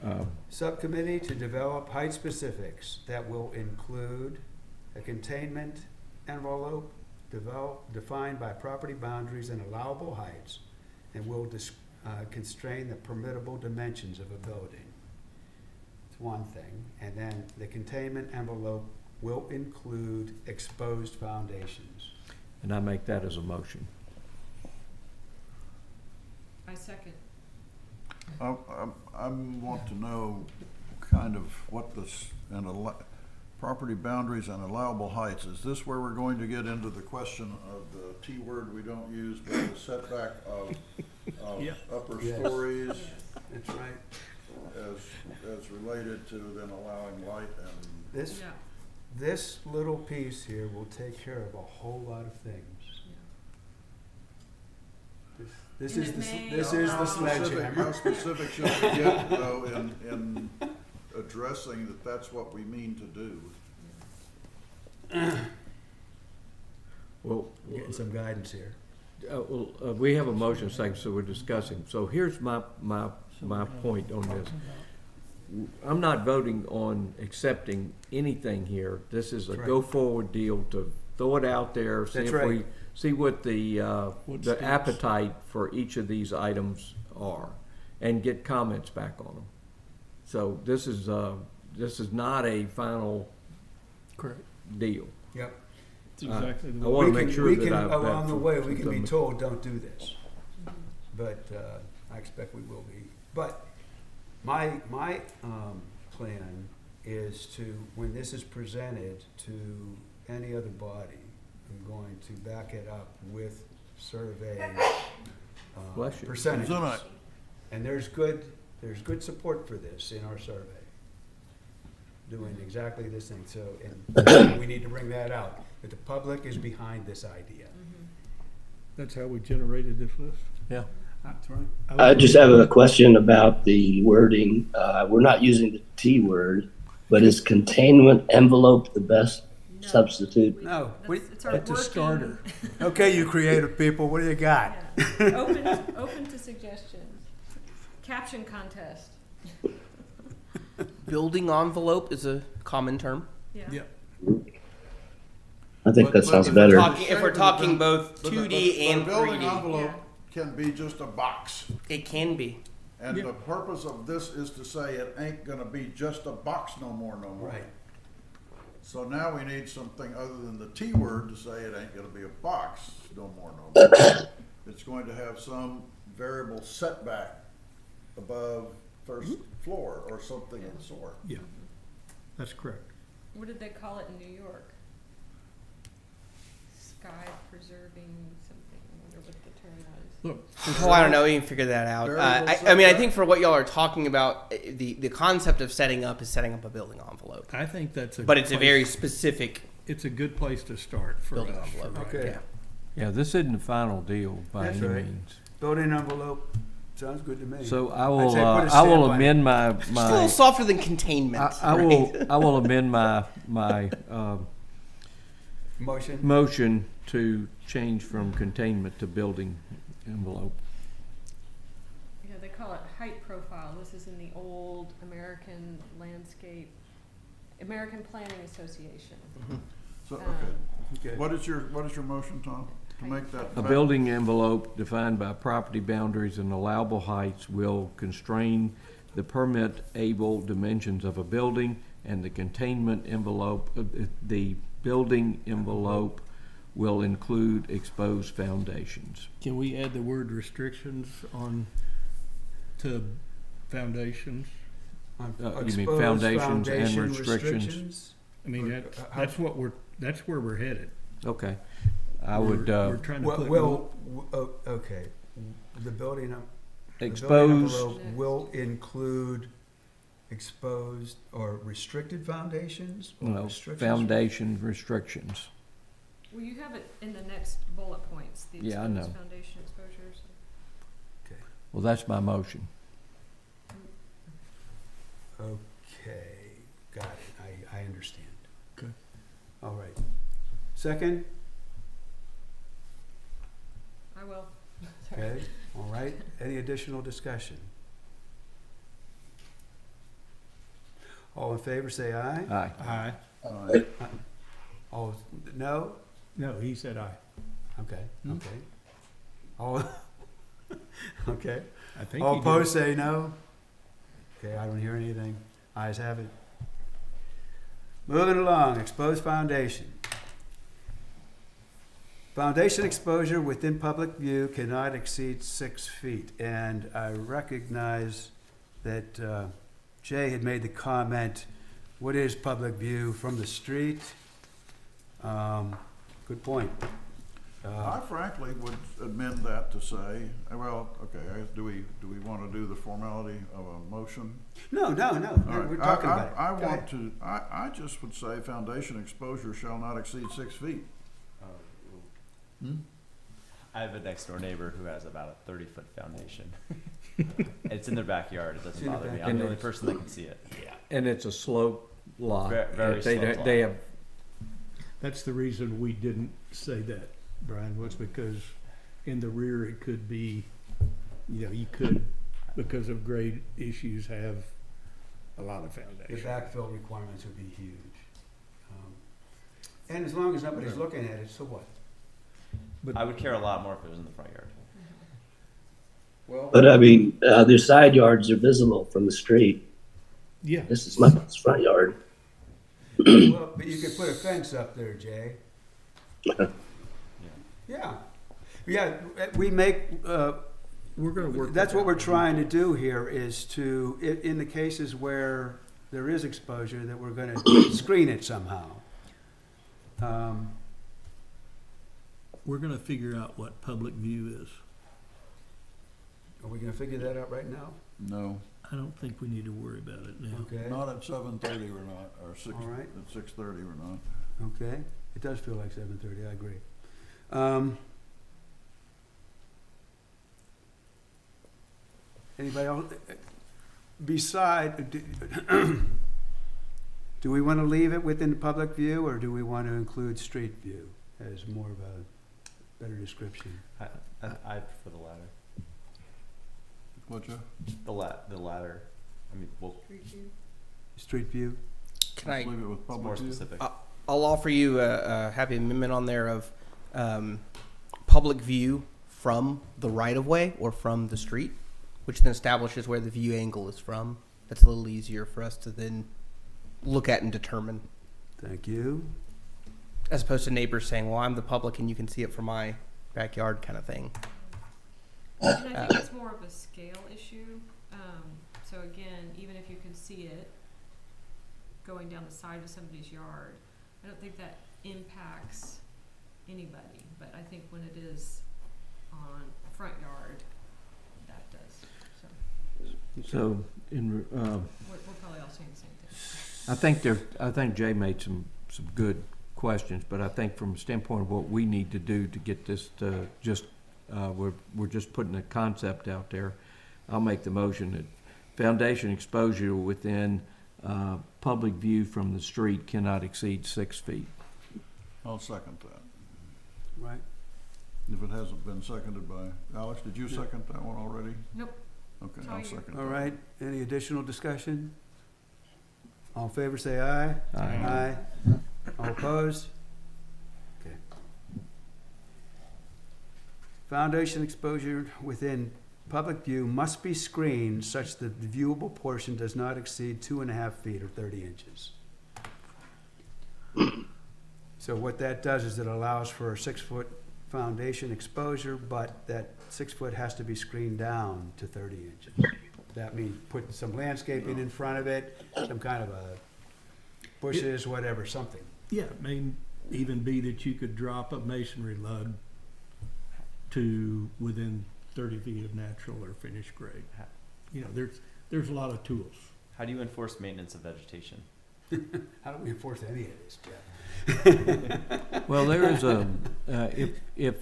S2: And,
S1: Subcommittee to develop height specifics that will include a containment envelope defined by property boundaries and allowable heights, and will constrain the permittable dimensions of a building. It's one thing. And then the containment envelope will include exposed foundations.
S2: and I make that as a motion.
S3: I second.
S5: I want to know kind of what this, property boundaries and allowable heights. Is this where we're going to get into the question of the T word we don't use, but the setback of
S6: Yeah.
S5: upper
S1: Yes.
S5: stories
S1: That's right.
S5: as related to then allowing light and,
S1: This,
S3: Yeah.
S1: this little piece here will take care of a whole lot of things. This
S3: And
S1: is
S3: it may-
S1: this is the
S5: how
S1: sledgehammer.
S5: specific should we get though in addressing that that's what we mean to do?
S2: Well,
S1: Getting some guidance here.
S2: we have a motion second, so we're discussing. So here's my point on this. I'm not voting on accepting anything here. This is a
S1: Right.
S2: go-forward deal to throw it out there,
S1: That's right.
S2: see what the
S6: What
S2: the
S6: steps?
S2: appetite for each of these items are, and get comments back on them. So this is not a final
S6: Correct.
S2: deal.
S1: Yep.
S6: That's exactly the
S2: I
S6: way.
S2: wanna
S1: We
S2: make
S1: can-
S2: sure
S1: we
S2: that
S1: can,
S2: I've had
S1: along the way, we can be
S2: some-
S1: told, don't do this. But I expect we will be. But my plan is to, when this is presented to any other body, I'm going to back it up with survey
S2: Bless you.
S1: percentages.
S5: Isn't it?
S1: And there's good support for this in our survey, doing exactly this thing. So, and we need to bring that out, that the public is behind this idea.
S6: That's how we generated this list.
S2: Yeah.
S1: That's right.
S7: I just have a question about the wording. We're not using the T word, but is containment envelope the best
S3: No.
S7: substitute?
S1: No,
S3: It's our
S6: That's a
S3: working-
S6: starter.
S1: Okay, you creative people, what do you got?
S3: Yeah. Open to suggestions. Caption contest.
S4: Building envelope is a common term.
S3: Yeah.
S6: Yep.
S7: I think that sounds
S5: if
S7: better.
S4: If we're talking both
S5: But
S4: 2D and
S5: a building
S4: 3D,
S5: envelope
S3: Yeah.
S5: can be just a box.
S4: it can be.
S5: And
S6: Yeah.
S5: the purpose of this is to say it ain't gonna be just a box no more.
S1: Right.
S5: So now we need something other than the T word to say it ain't gonna be a box no more. It's going to have some variable setback above first floor or something of the sort.
S6: Yeah, that's correct.
S3: What did they call it in New York? Sky preserving something. I wonder what the term was.
S6: Look,
S4: Oh, I don't know. We can figure that out.
S5: Variable
S4: I mean, I
S5: setback.
S4: think for what y'all are talking about, the concept of setting up is setting up a building envelope,
S6: I think that's a.
S4: but
S6: good
S4: it's a
S6: place-
S4: very specific
S6: It's a good place to start for
S4: building
S6: us.
S4: envelope.
S1: Okay.
S4: Yeah.
S2: Yeah, this isn't the final deal by
S1: That's
S2: any
S1: right.
S2: means.
S1: Building envelope, sounds good to me.
S2: So I
S1: I'd
S2: will,
S1: say put a
S2: I will
S1: stamp on it.
S2: amend my,
S4: Just a little
S2: my,
S4: softer than containment.
S2: I
S4: right?
S2: will amend my
S1: Motion?
S2: motion to change from containment to building envelope.
S3: Yeah, they call it height profile. This is in the old American Planning Association.
S5: So,
S3: Um,
S5: okay.
S1: Okay.
S5: What is your motion, Tom? To make that.
S2: A building envelope defined by property boundaries and allowable heights will constrain the permit-able dimensions of a building, and the containment envelope, the building envelope will include exposed foundations.
S6: Can we add the word restrictions on to foundations?
S2: You mean
S1: Exposed
S2: foundations and
S1: foundation
S2: restrictions?
S6: I mean, that's where we're headed.
S2: Okay, I would,
S6: We're trying to
S1: Well,
S6: put.
S1: okay, the building, the building
S2: exposed,
S1: envelope will include exposed or restricted foundations? Or
S2: no,
S1: restrictions?
S2: foundation restrictions.
S3: Well, you have it in the next bullet points, the
S2: Yeah, I
S3: exposed
S2: know.
S3: foundation exposures.
S2: Well, that's my motion.
S1: Okay, got it, I understand.
S6: Okay.
S1: All right. Second,
S3: I will. Sorry.
S1: okay, all right, any additional discussion? All in favor, say aye.
S2: Aye.
S6: Aye.
S1: All, no?
S6: No, he said aye.
S1: Okay,
S6: Hmm?
S1: okay. All, okay.
S6: I think
S1: All
S6: he did.
S1: opposed, say no. Okay, I don't hear anything. Ayes have it. Moving along, exposed foundation. Foundation exposure within public view cannot exceed 6 feet. And I recognize that Jay had made the comment, what is public view from the street? Good point.
S5: I frankly would amend that to say, well, okay, do we want to do the formality of a motion?
S1: No,
S5: All right.
S1: we're talking about it.
S5: I
S1: Go
S5: want
S1: ahead.
S5: to, I just would say foundation exposure shall not exceed 6 feet.
S8: I have a next door neighbor who has about a 30-foot foundation. It's in their backyard. It
S1: It's
S8: doesn't
S1: in the
S8: bother me. I'm
S1: backyard.
S8: the only person that can see it.
S2: And it's a slope lot.
S8: Very
S2: They-
S8: sloped lot.
S2: They have,
S6: That's the reason we didn't say that, Brian, was because in the rear it could be, you could, because of grade issues, have a lot of
S1: The
S6: foundation.
S1: backfill requirements would be huge. And as long as nobody's looking at it, so what?
S8: I would care a lot more if it was in the front yard.
S1: Well,
S7: But I mean, their side yards are visible from the street.
S6: Yeah.
S7: This is my front yard.
S1: well, but you could put a fence up there, Jay. Yeah. Yeah, we make,
S6: We're gonna work.
S1: that's
S6: with
S1: what we're
S6: that.
S1: trying to do here is to, in the cases where there is exposure, that we're gonna screen it somehow.
S6: We're gonna figure out what public view is.
S1: Are we gonna figure that out right now?
S5: No,
S6: I don't think we need to worry about it now.
S1: Okay,
S5: not at 7:30 or not, or
S1: All right.
S5: at 6:30 or not.
S1: okay. It does feel like 7:30, I agree. Anybody else? Beside, do we want to leave it within public view, or do we want to include street view as more of a better description?
S8: I prefer the latter.
S5: What, Jeff?
S8: The latter. I mean, well,
S1: Street view?
S4: Can
S5: Let's
S4: I?
S5: leave it with
S8: it's more
S5: public view.
S8: specific.
S4: I'll offer you a happy amendment on there of public view from the right of way or from the street, which then establishes where the view angle is from. That's a little easier for us to then look at and determine,
S1: Thank you.
S4: as opposed to neighbors saying, "Well, I'm the public and you can see it from my backyard," kind of thing.
S3: And I think it's more of a scale issue. So again, even if you can see it going down the side of somebody's yard, I don't think that impacts anybody. But I think when it is on a front yard, that does. So
S2: So, in,
S3: we're probably all saying the same thing.
S2: I think Jay made some good questions, but I think from a standpoint of what we need to do to get this to we're just putting a concept out there. I'll make the motion that foundation exposure within public view from the street cannot exceed 6 feet.
S5: I'll second that.
S1: Right.
S5: If it hasn't been seconded by, Alex, did you second that one already?
S3: Nope.
S5: Okay,
S3: It's all
S5: I'll
S3: you.
S5: second.
S1: All
S5: that.
S1: right. Any additional discussion? All in favor, say aye.
S2: Aye.
S1: All opposed? Okay. Foundation exposure within public view must be screened such that the viewable portion does not exceed 2.5 feet or 30 inches. So what that does is it allows for a 6-foot foundation exposure, but that 6 foot has to be screened down to 30 inches. That means put some landscaping in front of it, some kind of a bushes, whatever, something.
S6: Yeah, it may even be that you could drop a masonry lug to within 30 feet of natural or finished grade. You know, there's a lot of tools.
S8: How do you enforce maintenance of vegetation?
S1: How do we enforce any of this, Jeff?
S2: Well, there is a, if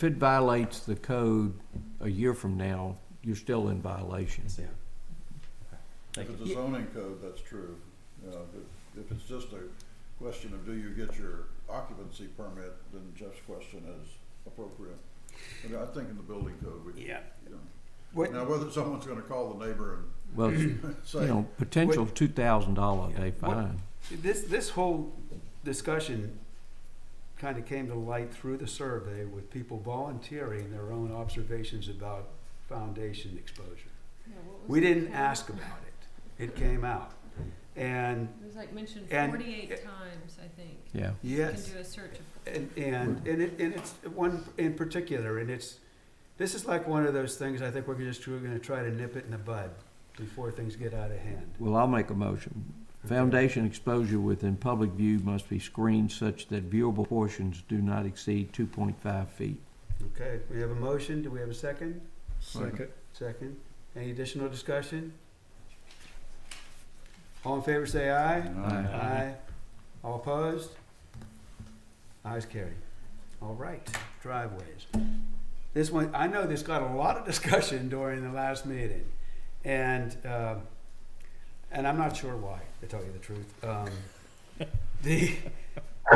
S2: it violates the code a year from now, you're still in violation.
S1: Yeah.
S8: Thank
S5: If
S8: you.
S5: it's a zoning code, that's true. But if it's just a question of do you get your occupancy permit, then Jeff's question is appropriate. But I think in the building code, we,
S1: Yeah.
S5: you know.
S1: What,
S5: Now, whether someone's gonna call the neighbor
S2: Well,
S5: and say,
S2: you know, potential $2,000 a day fine.
S1: this whole discussion kind of came to light through the survey with people volunteering their own observations about foundation exposure.
S3: Yeah, what was
S1: We
S3: the
S1: didn't
S3: count?
S1: ask about it. It came out. And
S3: It was like mentioned
S1: And-
S3: 48 times, I think.
S2: Yeah.
S3: You
S1: yes,
S3: can do a search of.
S1: and it's one in particular, and this is like one of those things I think we're gonna try to nip it in the bud before things get out of hand.
S2: Well, I'll make a motion. Foundation exposure within public view must be screened such that viewable portions do not exceed 2.5 feet.
S1: Okay, we have a motion. Do we have a second?
S6: Second.
S1: Second. Any additional discussion? All in favor say aye.
S2: Aye.
S1: All opposed? Ayes carried. All right, driveways. This one, I know this got a lot of discussion during the last meeting, and I'm not sure why, to tell you the truth.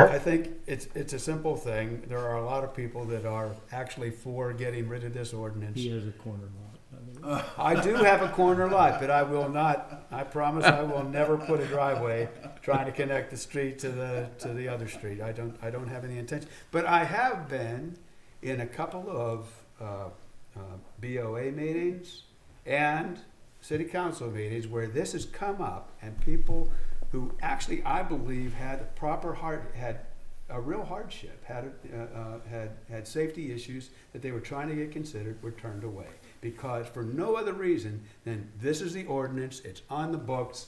S1: I think it's a simple thing. There are a lot of people that are actually for getting rid of this ordinance.
S6: He has a corner lot, by the way.
S1: I do have a corner lot, but I will not, I promise I will never put a driveway trying to connect the street to the other street. I don't have any intention. But I have been in a couple of BOA meetings and city council meetings where this has come up, and people who actually, I believe, had a real hardship, had safety issues that they were trying to get considered, were turned away. Because for no other reason than this is the ordinance, it's on the books,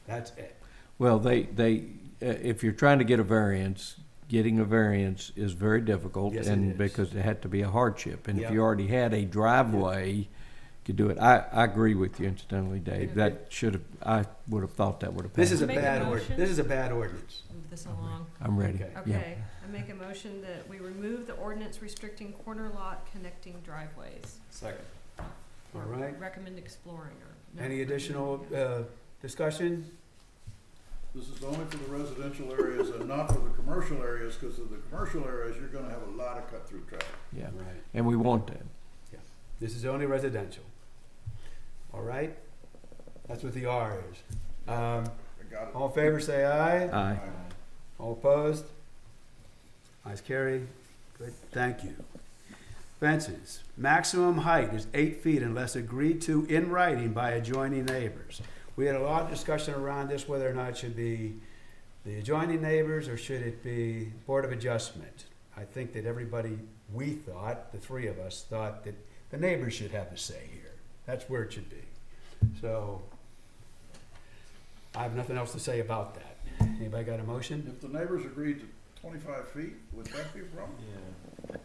S1: that's it.
S2: Well, if you're trying to get a variance, getting a variance is very difficult.
S1: Yes, it
S2: and
S1: is.
S2: because it had to be a hardship. And if
S1: Yep.
S2: you already had a driveway, could do it. I agree with you incidentally, Dave. I would have thought that would have
S1: This
S2: passed.
S1: is a
S3: Make a
S1: bad
S3: motion?
S1: ordinance. This is a bad ordinance.
S3: Move this along.
S2: I'm ready.
S1: Okay.
S2: Yeah.
S3: Okay, I make a motion that we remove the ordinance restricting corner lot connecting driveways.
S8: Second.
S1: All
S3: Or
S1: right.
S3: recommend exploring or. no,
S1: Any additional
S3: recommend,
S1: discussion?
S5: This is only for the residential areas and not for the commercial areas, because of the commercial areas, you're gonna have a lot of cut-through traffic.
S2: Yeah.
S1: Right.
S2: And we want that.
S1: This is only residential. All right? That's what the R is.
S5: I got it.
S1: All in favor, say aye.
S2: Aye.
S1: All opposed? Ayes carry. Good, thank you. Fences. Maximum height is 8 feet unless agreed to in writing by adjoining neighbors. We had a lot of discussion around this, whether or not it should be the adjoining neighbors or should it be Board of Adjustment. I think that we thought, the three of us thought that the neighbors should have a say here. That's where it should be. So, I have nothing else to say about that. Anybody got a motion?
S5: If the neighbors agreed to 25 feet, would that be a problem?
S8: Yeah.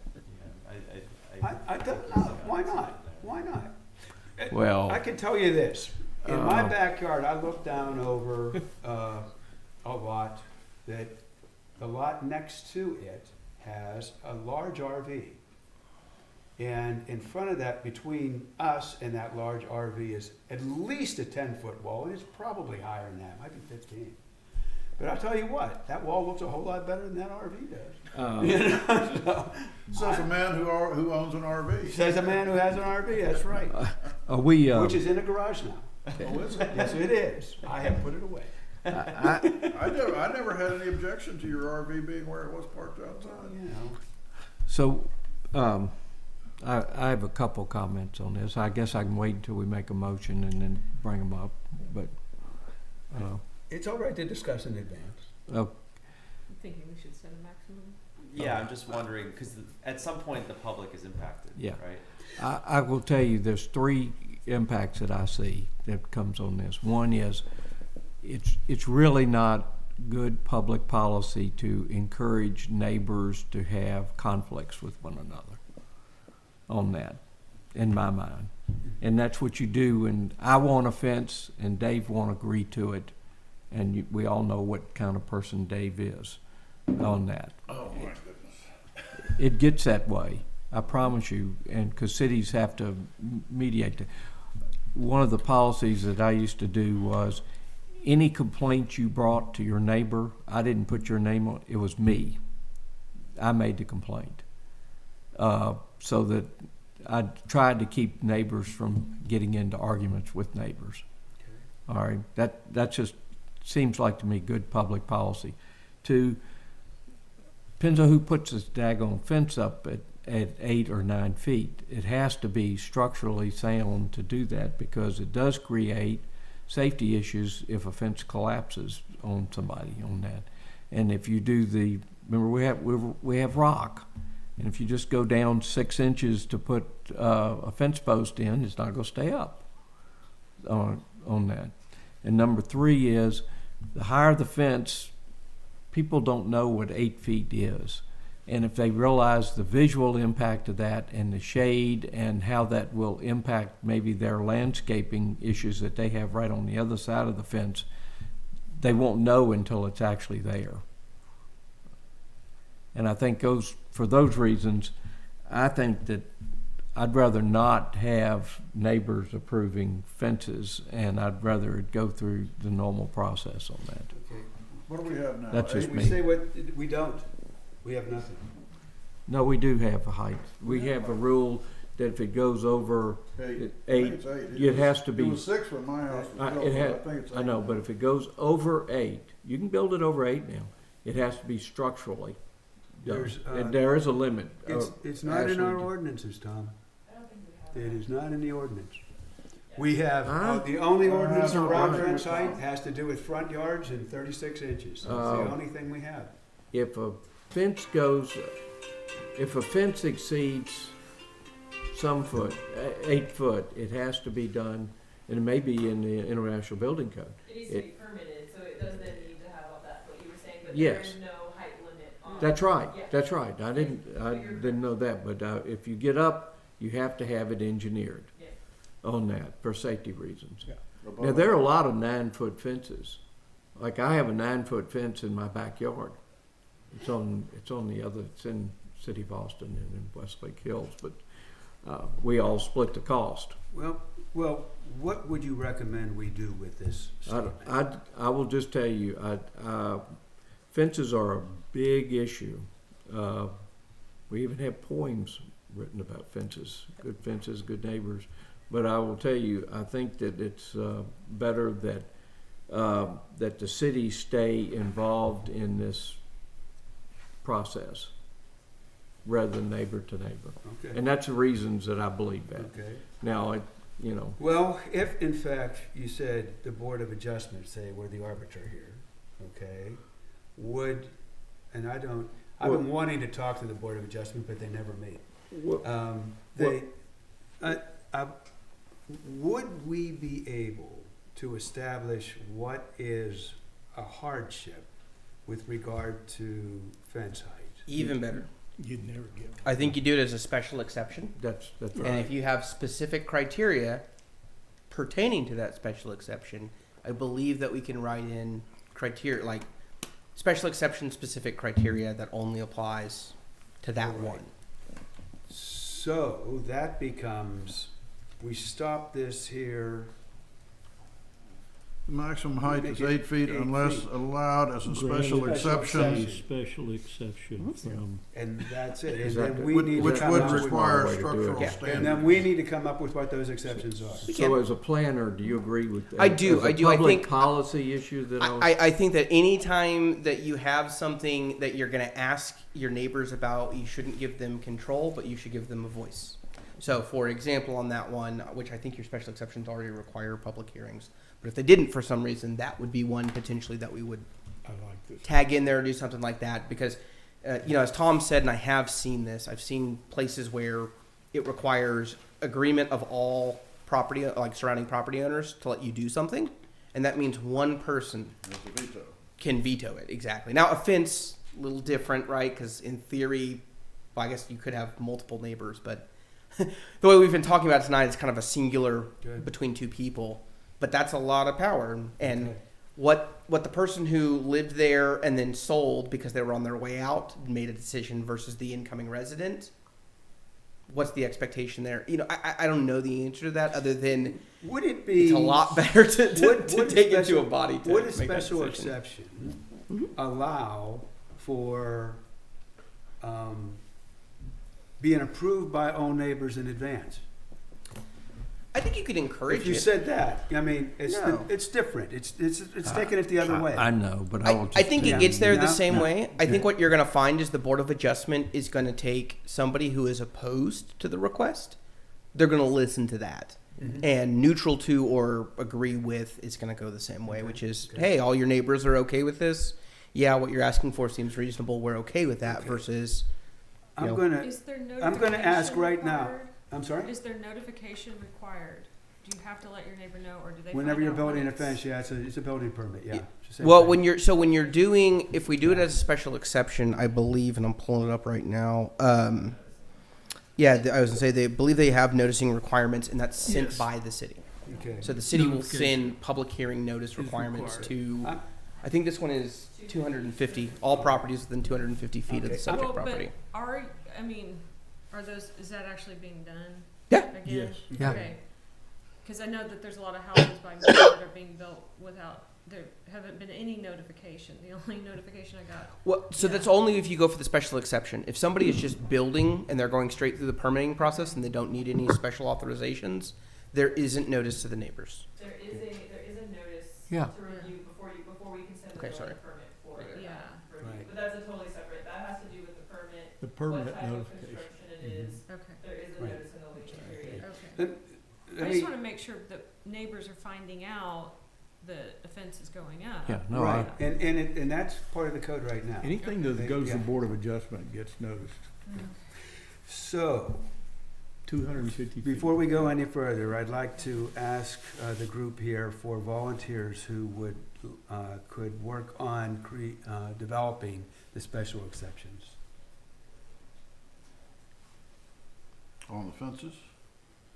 S1: I don't know. Why not? Why not?
S2: Well,
S1: I can tell you this. In my backyard, I look down over a lot that the lot next to it has a large RV. And in front of that, between us and that large RV is at least a 10-foot wall, and it's probably higher than that, might be 15. But I'll tell you what, that wall looks a whole lot better than that RV does. You know?
S5: Says a man who owns an RV.
S1: Says a man who has an RV, that's right.
S2: are we,
S1: Which is in a garage now.
S5: Oh, is it?
S1: Yes, it is. I have put it away.
S5: I never had any objection to your RV being where it was parked outside.
S1: You know,
S2: so, I have a couple comments on this. I guess I can wait until we make a motion and then bring them up, but,
S1: it's all right to discuss in advance.
S3: I'm thinking we should set a maximum.
S8: Yeah, I'm just wondering, because at some point the public is impacted,
S2: Yeah.
S8: right?
S2: I will tell you, there's three impacts that I see that comes on this. One is, it's really not good public policy to encourage neighbors to have conflicts with one another on that, in my mind. And that's what you do, and I want a fence, and Dave won't agree to it, and we all know what kind of person Dave is on that.
S5: Oh, my goodness.
S2: It gets that way, I promise you, and because cities have to mediate that. One of the policies that I used to do was any complaint you brought to your neighbor, I didn't put your name on it was me. I made the complaint. So that I tried to keep neighbors from getting into arguments with neighbors. All right, that just seems like to me good public policy. Two, depends on who puts this daggone fence up at 8 or 9 feet. It has to be structurally sound to do that because it does create safety issues if a fence collapses on somebody on that. And if you do remember we have rock, and if you just go down 6 inches to put a fence post in, it's not going to stay up on that. And number 3 is the higher the fence, people don't know what 8 feet is. And if they realize the visual impact of that and the shade and how that will impact maybe their landscaping issues that they have right on the other side of the fence, they won't know until it's actually there. And I think for those reasons, I think that I'd rather not have neighbors approving fences, and I'd rather it go through the normal process on that.
S1: Okay.
S5: What do we have now?
S2: That's just
S5: Eight?
S1: We
S2: me.
S1: say what, we don't. We have nothing.
S2: No, we do have a height. We have a rule that if it goes over
S5: Eight. I think
S2: eight,
S5: it's eight.
S2: it has to
S5: It
S2: be.
S5: was 6 when my house was built,
S2: It
S5: but I
S2: had,
S5: think it's
S2: I
S5: 8.
S2: know, but if it goes over 8, you can build it over 8 now. It has to be structurally done.
S1: There's,
S2: And there is a limit.
S1: It's not in our
S2: Actually,
S1: ordinances, Tom. It is not in the ordinance. We have,
S2: Huh?
S1: the only ordinance
S5: no,
S1: around
S5: I agree
S1: fence
S5: with
S1: height
S5: Tom.
S1: has to do with front yards and 36 inches. It's the only thing we have.
S2: If a fence goes, if a fence exceeds some foot, 8 foot, it has to be done, and it may be in the International Building Code.
S9: It needs
S2: to be
S9: permitted, so it doesn't need to have all that, what you were saying, but
S2: Yes. there is
S9: no height limit on.
S2: That's right,
S9: Yeah.
S2: that's right. I didn't know that, but if you get up, you have to have it engineered
S9: Yeah.
S2: on that for safety reasons.
S5: Above
S2: Now, there are a lot of 9-foot fences. Like I have a 9-foot fence in my backyard. It's on the other, it's in City of Austin and in Westlake Hills, but we all split the cost.
S1: Well, what would you recommend we do with this statement?
S2: I will just tell you, fences are a big issue. We even have poems written about fences, good neighbors. But I will tell you, I think that it's better that the city stay involved in this process rather than neighbor to neighbor.
S1: Okay.
S2: And that's the reasons that I believe that.
S1: Okay.
S2: Now,
S1: Well, if in fact you said the Board of Adjustment, say we're the arbiter here, okay, and I've been wanting to talk to the Board of Adjustment, but they never meet. Would we be able to establish what is a hardship with regard to fence height?
S4: Even better.
S6: You'd never get one.
S4: I think you do it as a special exception.
S2: that's
S4: And if you have specific criteria pertaining to that special exception, I believe that we can write in criteria, like special exception specific criteria that only applies to that
S1: Right.
S4: one.
S1: So that becomes, we stop this here.
S5: The maximum height
S1: Make
S5: is
S1: it
S5: 8 feet
S1: 8
S5: unless
S1: feet.
S5: allowed as a special
S1: Granted.
S5: exception,
S6: Special exception from,
S1: And that's it. And
S2: Is
S1: then
S2: that-
S1: we need to
S5: which
S1: come
S5: would
S1: up with,
S5: require
S2: way to do it.
S5: structural
S4: Yeah.
S5: standards.
S1: and then we need to come up with what those exceptions are.
S2: So as a planner, do you agree with that?
S4: I do,
S2: As a
S4: I do. I
S2: public
S4: think-
S2: policy issue that
S4: I think that any time that you have something that you're going to ask your neighbors about, you shouldn't give them control, but you should give them a voice. So, for example, on that one, which I think your special exceptions already require public hearings, but if they didn't for some reason, that would be one potentially that we would
S6: I like this.
S4: tag in there or do something like that. Because, as Tom said, and I have seen this, I've seen places where it requires agreement of all property, like surrounding property owners, to let you do something, and that means one person
S5: That's a veto.
S4: can veto it. Exactly. Now, a fence, a little different, right? Because in theory, well, I guess you could have multiple neighbors, but the way we've been talking about it tonight is kind of a singular
S1: Good.
S4: between two people. But that's a lot of power. And
S1: Okay.
S4: what the person who lived there and then sold because they were on their way out made a decision versus the incoming resident. What's the expectation there? I don't know the answer to that other than
S1: Would it be?
S4: it's a lot better to
S1: Would a
S4: take it to
S1: special-
S4: a body to
S1: Would a
S4: make that
S1: special
S4: decision.
S1: exception allow for being approved by all neighbors in advance?
S4: I think you could encourage
S1: If you
S4: it.
S1: said that, I mean,
S4: No.
S1: it's different. It's taking it the other way.
S2: I know, but I will
S4: I think
S1: Yeah.
S4: it gets there
S1: No,
S4: the same
S1: no.
S4: way. I think what you're going to find is the Board of Adjustment is going to take somebody who is opposed to the request. They're going to listen to that.
S1: Mm-hmm.
S4: And neutral to or agree with is going to go the same way, which is, hey, all your neighbors are okay with this. Yeah, what you're asking for seems reasonable. We're okay with that.
S1: Okay.
S4: Versus, you know,
S3: Is there
S1: I'm gonna ask
S3: notification
S1: right now.
S3: required?
S1: I'm sorry?
S3: Is there notification required? Do you have to let your neighbor know, or do they?
S1: Whenever
S3: find
S1: you're
S3: out
S1: building
S3: when
S1: a
S3: it's-
S1: fence, yeah, it's a building permit, yeah.
S4: Yeah.
S1: It's the same
S4: well,
S1: thing.
S4: when you're doing, if we do it as a special exception, I believe, and I'm pulling it up right now. Yeah, I was gonna say they believe they have noticing requirements, and that's sent
S6: Yes.
S4: by the city.
S1: Okay.
S4: So the city will
S6: Notification
S4: send public hearing notice
S6: is
S4: requirements
S6: required.
S4: to,
S1: I'm-
S4: I think this one is 250, all properties within 250 feet of
S1: Okay.
S4: the subject
S3: Well,
S4: property.
S3: but are those? Is that actually being done?
S4: Yeah.
S3: Again?
S6: Yes.
S4: Yeah.
S3: Okay. Because I know that there's a lot of houses by me that are being built without there haven't been any notification. The only notification I got.
S4: Well, so that's only if you go for the special exception. If somebody is just building and they're going straight through the permitting process and they don't need any special authorizations, there isn't notice to the neighbors.
S9: There is a notice
S2: Yeah.
S9: to review before we can send the
S4: Okay,
S9: building
S4: sorry.
S9: permit for
S3: Yeah.
S9: review.
S1: Right.
S9: But that's a totally separate, that has to do with the permit,
S6: The
S9: what
S6: permit
S9: type of
S6: notification.
S9: construction it is.
S3: Okay.
S9: There is a
S1: Right.
S9: notice in the waiting period.
S3: Okay.
S1: Let
S3: I
S1: me-
S3: just want to make sure that neighbors are finding out that the fence is going up.
S2: Yeah, no,
S1: Right, and that's part of the code right now.
S6: Anything that goes to
S1: Yeah.
S6: Board of Adjustment gets noticed.
S3: Mm.
S1: So,
S6: 250 feet.
S1: before we go any further, I'd like to ask the group here for volunteers who would, could work on developing the special exceptions.
S5: On the fences?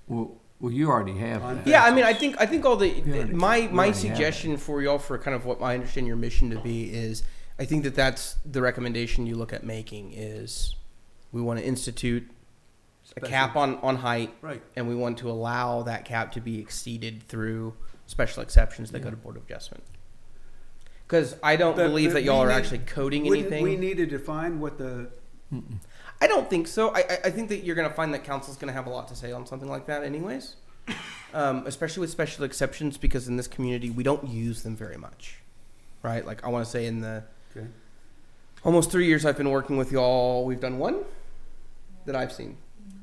S2: well, you already have
S1: On
S2: that.
S4: Yeah, I mean, I think all the
S2: Yeah,
S4: my
S2: we already have
S4: suggestion for y'all for kind of what I understand your mission to be is, I think that's the recommendation you look at making is, we want to institute a cap on height,
S1: Right.
S4: and we want to allow that cap to be exceeded through special exceptions that go to Board of Adjustment. Because I don't believe that y'all are actually coding anything.
S1: We need to define what the,
S4: I don't think so. I think that you're going to find that council's going to have a lot to say on something like that anyways. Especially with special exceptions, because in this community, we don't use them very much. Right? Like, I want to say in the
S1: okay,
S4: almost 3 years I've been working with y'all, we've done one that I've seen.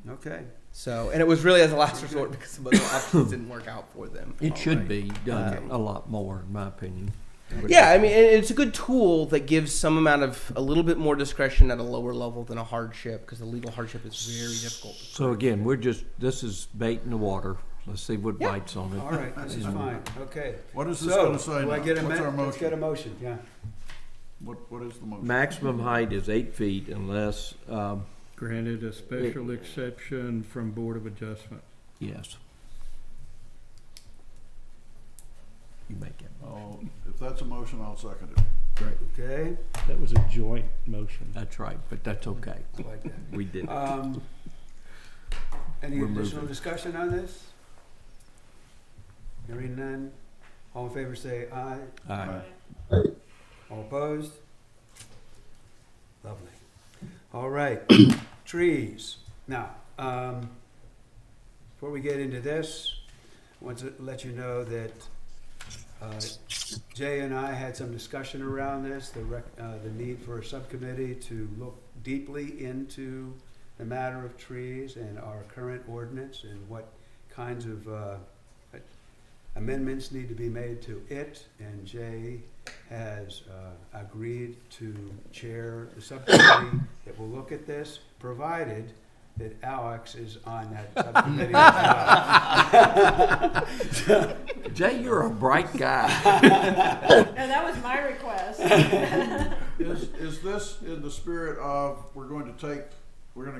S1: okay.
S4: So, and it was really as a last resort because some other options didn't work out for them.
S2: It should be done
S4: Okay.
S2: a lot more, in my opinion.
S4: Yeah, I mean, it's a good tool that gives some amount of a little bit more discretion at a lower level than a hardship, because the legal hardship is very difficult.
S2: So again, this is bait in the water. Let's see what
S4: Yeah.
S2: bites on it.
S1: All right, this is fine, okay.
S5: What is this
S1: So,
S5: gonna say
S1: do I
S5: now?
S1: get a
S5: What's our
S1: let's get a
S5: motion?
S1: motion, yeah.
S5: What is the motion?
S2: Maximum height is 8 feet unless,
S6: Granted a special exception from Board of Adjustment.
S2: yes. You make it.
S5: Oh, if that's a motion, I'll second it.
S2: Great.
S1: Okay,
S6: That was a joint motion.
S2: That's right, but that's okay.
S1: I like that.
S2: We did it.
S1: Any
S2: We're
S1: additional
S2: moving.
S1: discussion on this? Hearing none, all in favor say aye.
S2: Aye.
S1: All opposed? Lovely. All right, trees. Now, before we get into this, I want to let you know that Jay and I had some discussion around this, the need for a subcommittee to look deeply into the matter of trees and our current ordinance and what kinds of amendments need to be made to it. And Jay has agreed to chair the subcommittee that will look at this, provided that Alex is on that subcommittee as well.
S2: Jay, you're a bright guy.
S3: No, that was my request.
S5: Is this in the spirit of, we're gonna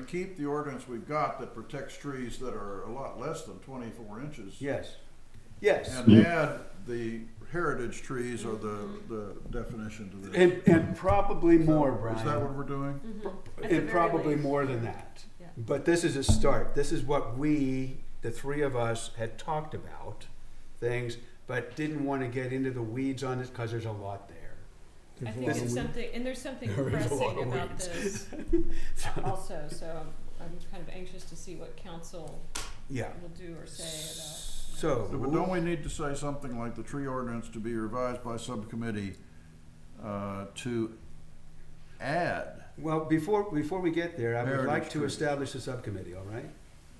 S5: keep the ordinance we've got that protects trees that are a lot less than 24 inches?
S1: Yes, yes.
S5: And add the heritage trees or the definition to this?
S1: And probably more, Brian.
S5: Is that what we're doing?
S3: At the
S1: And
S3: very
S1: probably
S3: least.
S1: more than that.
S3: Yeah.
S1: But this is a start. This is what we, the three of us, had talked about, things, but didn't want to get into the weeds on it because there's a lot there.
S3: I
S6: There's a
S3: think
S6: lot
S3: it's
S6: of weeds.
S3: something, and there's something
S1: There is a lot
S3: pressing
S1: of
S3: about
S1: weeds.
S3: this also, so I'm kind of anxious to see what council
S1: Yeah.
S3: will do or say about.
S1: So,
S5: But don't we need to say something like the tree ordinance to be revised by subcommittee to add?
S1: well, before we get there, I would
S5: Heritage
S1: like to
S5: trees.
S1: establish a subcommittee, all right?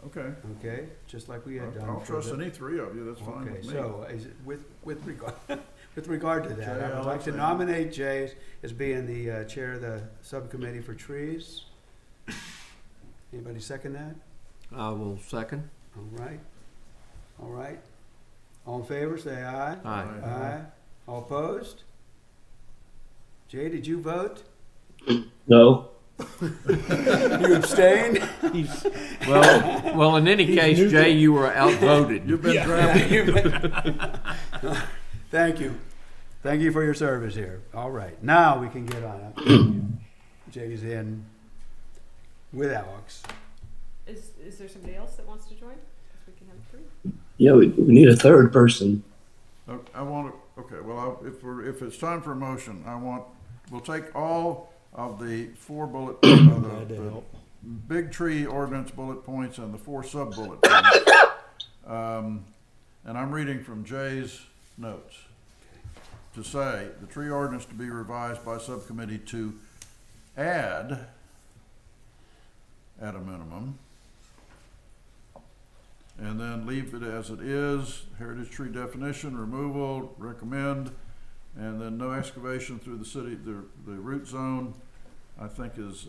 S5: Okay.
S1: Okay, just like we had done.
S5: I'll
S1: for
S5: trust
S1: the-
S5: any three of you, that's fine
S1: Okay,
S5: with me.
S1: so is it with regard, with regard to that,
S5: Jay,
S1: I would like to
S5: Alex,
S1: nominate Jay as being the chair of the subcommittee for trees. Anybody second that?
S2: I will second.
S1: All right. All right. All in favor, say aye.
S2: Aye.
S1: Aye. All opposed? Jay, did you vote?
S7: No.
S1: You abstained?
S2: Well, in any case, Jay, you were outvoted.
S5: You've been drafted.
S1: Thank you. Thank you for your service here. All right, now we can get on. Jay's in with Alex.
S3: Is there somebody else that wants to join? 'Cause we can have three.
S7: Yeah, we need a third person.
S5: I want to, Okay, well, if it's time for a motion, we'll take all of the 4 bullet,
S6: Glad to
S5: the
S6: help.
S5: big tree ordinance bullet points and the 4 sub-bullet points. And I'm reading from Jay's notes. To say, the tree ordinance to be revised by subcommittee to add, at a minimum, and then leave it as it is, heritage tree definition, removal, recommend, and then no excavation through the city, the root zone, I think is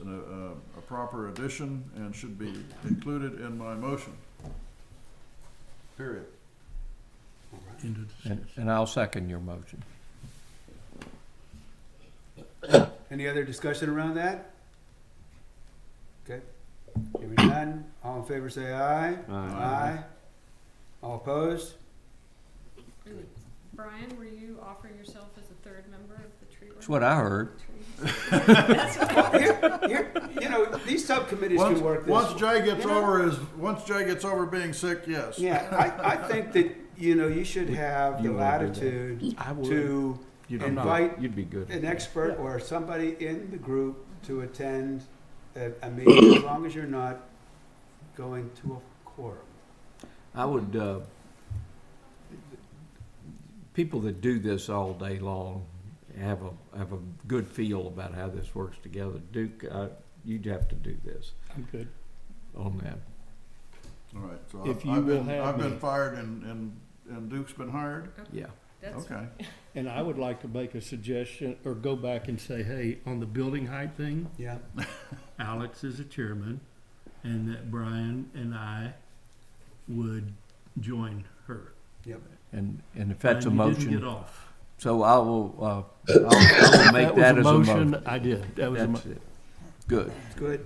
S5: a proper addition and should be included in my motion. Period.
S6: Into discussion.
S2: And I'll second your motion.
S1: Any other discussion around that? Okay. Hearing none, all in favor say aye. Aye. All opposed?
S3: Brian, were you offering yourself as a third member of the tree?
S2: That's what I heard.
S1: You know, these subcommittees can work this.
S5: Once Jay gets
S1: You know?
S5: once Jay gets over being sick, yes.
S1: Yeah, I think that, you know, you should have the
S2: You wanna do that?
S1: latitude
S2: I would.
S1: to
S2: You'd be
S1: invite
S2: good. You'd be good.
S1: an expert or somebody in the group to attend a meeting, as long as you're not going to a quorum.
S2: I would, people that do this all day long have a good feel about how this works together. Duke, you'd have to do this
S6: I'm good.
S2: on that.
S5: All right, so
S6: If you
S5: I've
S6: will
S5: been,
S6: have
S5: I've been
S6: me.
S5: fired and Duke's been hired?
S2: Yeah.
S3: That's
S5: Okay.
S6: And I would like to make a suggestion, or go back and say, hey, on the building height thing,
S1: Yeah.
S6: Alex is a chairman, and that Brian and I would join her.
S1: Yep.
S2: And if that's a
S6: Brian, you didn't
S2: motion,
S6: get off.
S2: so I will make that as a motion.
S6: I did. That was a
S2: That's
S6: motion.
S2: it. Good.
S1: It's good.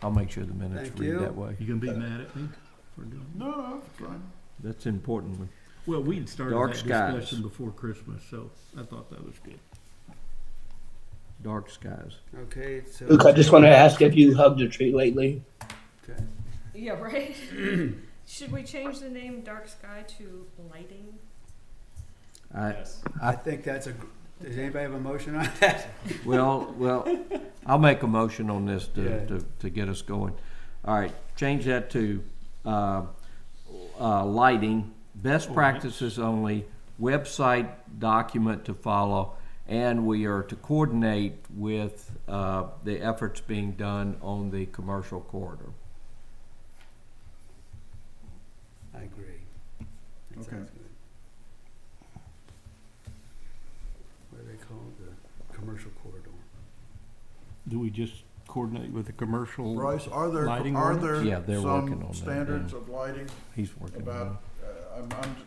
S2: I'll make sure the minutes
S1: Thank
S2: read
S1: you.
S2: that way.
S6: You gonna be mad at me for doing that?
S5: No, it's fine.
S2: That's important.
S6: Well, we had started
S2: Dark
S6: that
S2: skies.
S6: discussion before Christmas, so I thought that was good.
S2: Dark skies.
S1: Okay, so.
S7: Luke, I just want to ask if you hugged a tree lately.
S1: Okay.
S3: Yeah, right? Should we change the name Dark Sky to Lighting?
S1: I think that's does anybody have a motion on that?
S2: Well, I'll make a motion on this
S1: Yeah.
S2: to get us going. All right, change that to lighting, best practices only, website document to follow, and we are to coordinate with the efforts being done on the commercial corridor.
S1: I agree. That
S5: Okay.
S1: sounds good. What do they call it? The commercial corridor.
S6: Do we just coordinate with the commercial?
S5: Bryce, are there
S6: Lighting ordinance?
S2: Yeah, they're working on
S5: some
S2: that,
S5: standards
S2: yeah.
S5: of lighting
S2: He's working on
S5: about,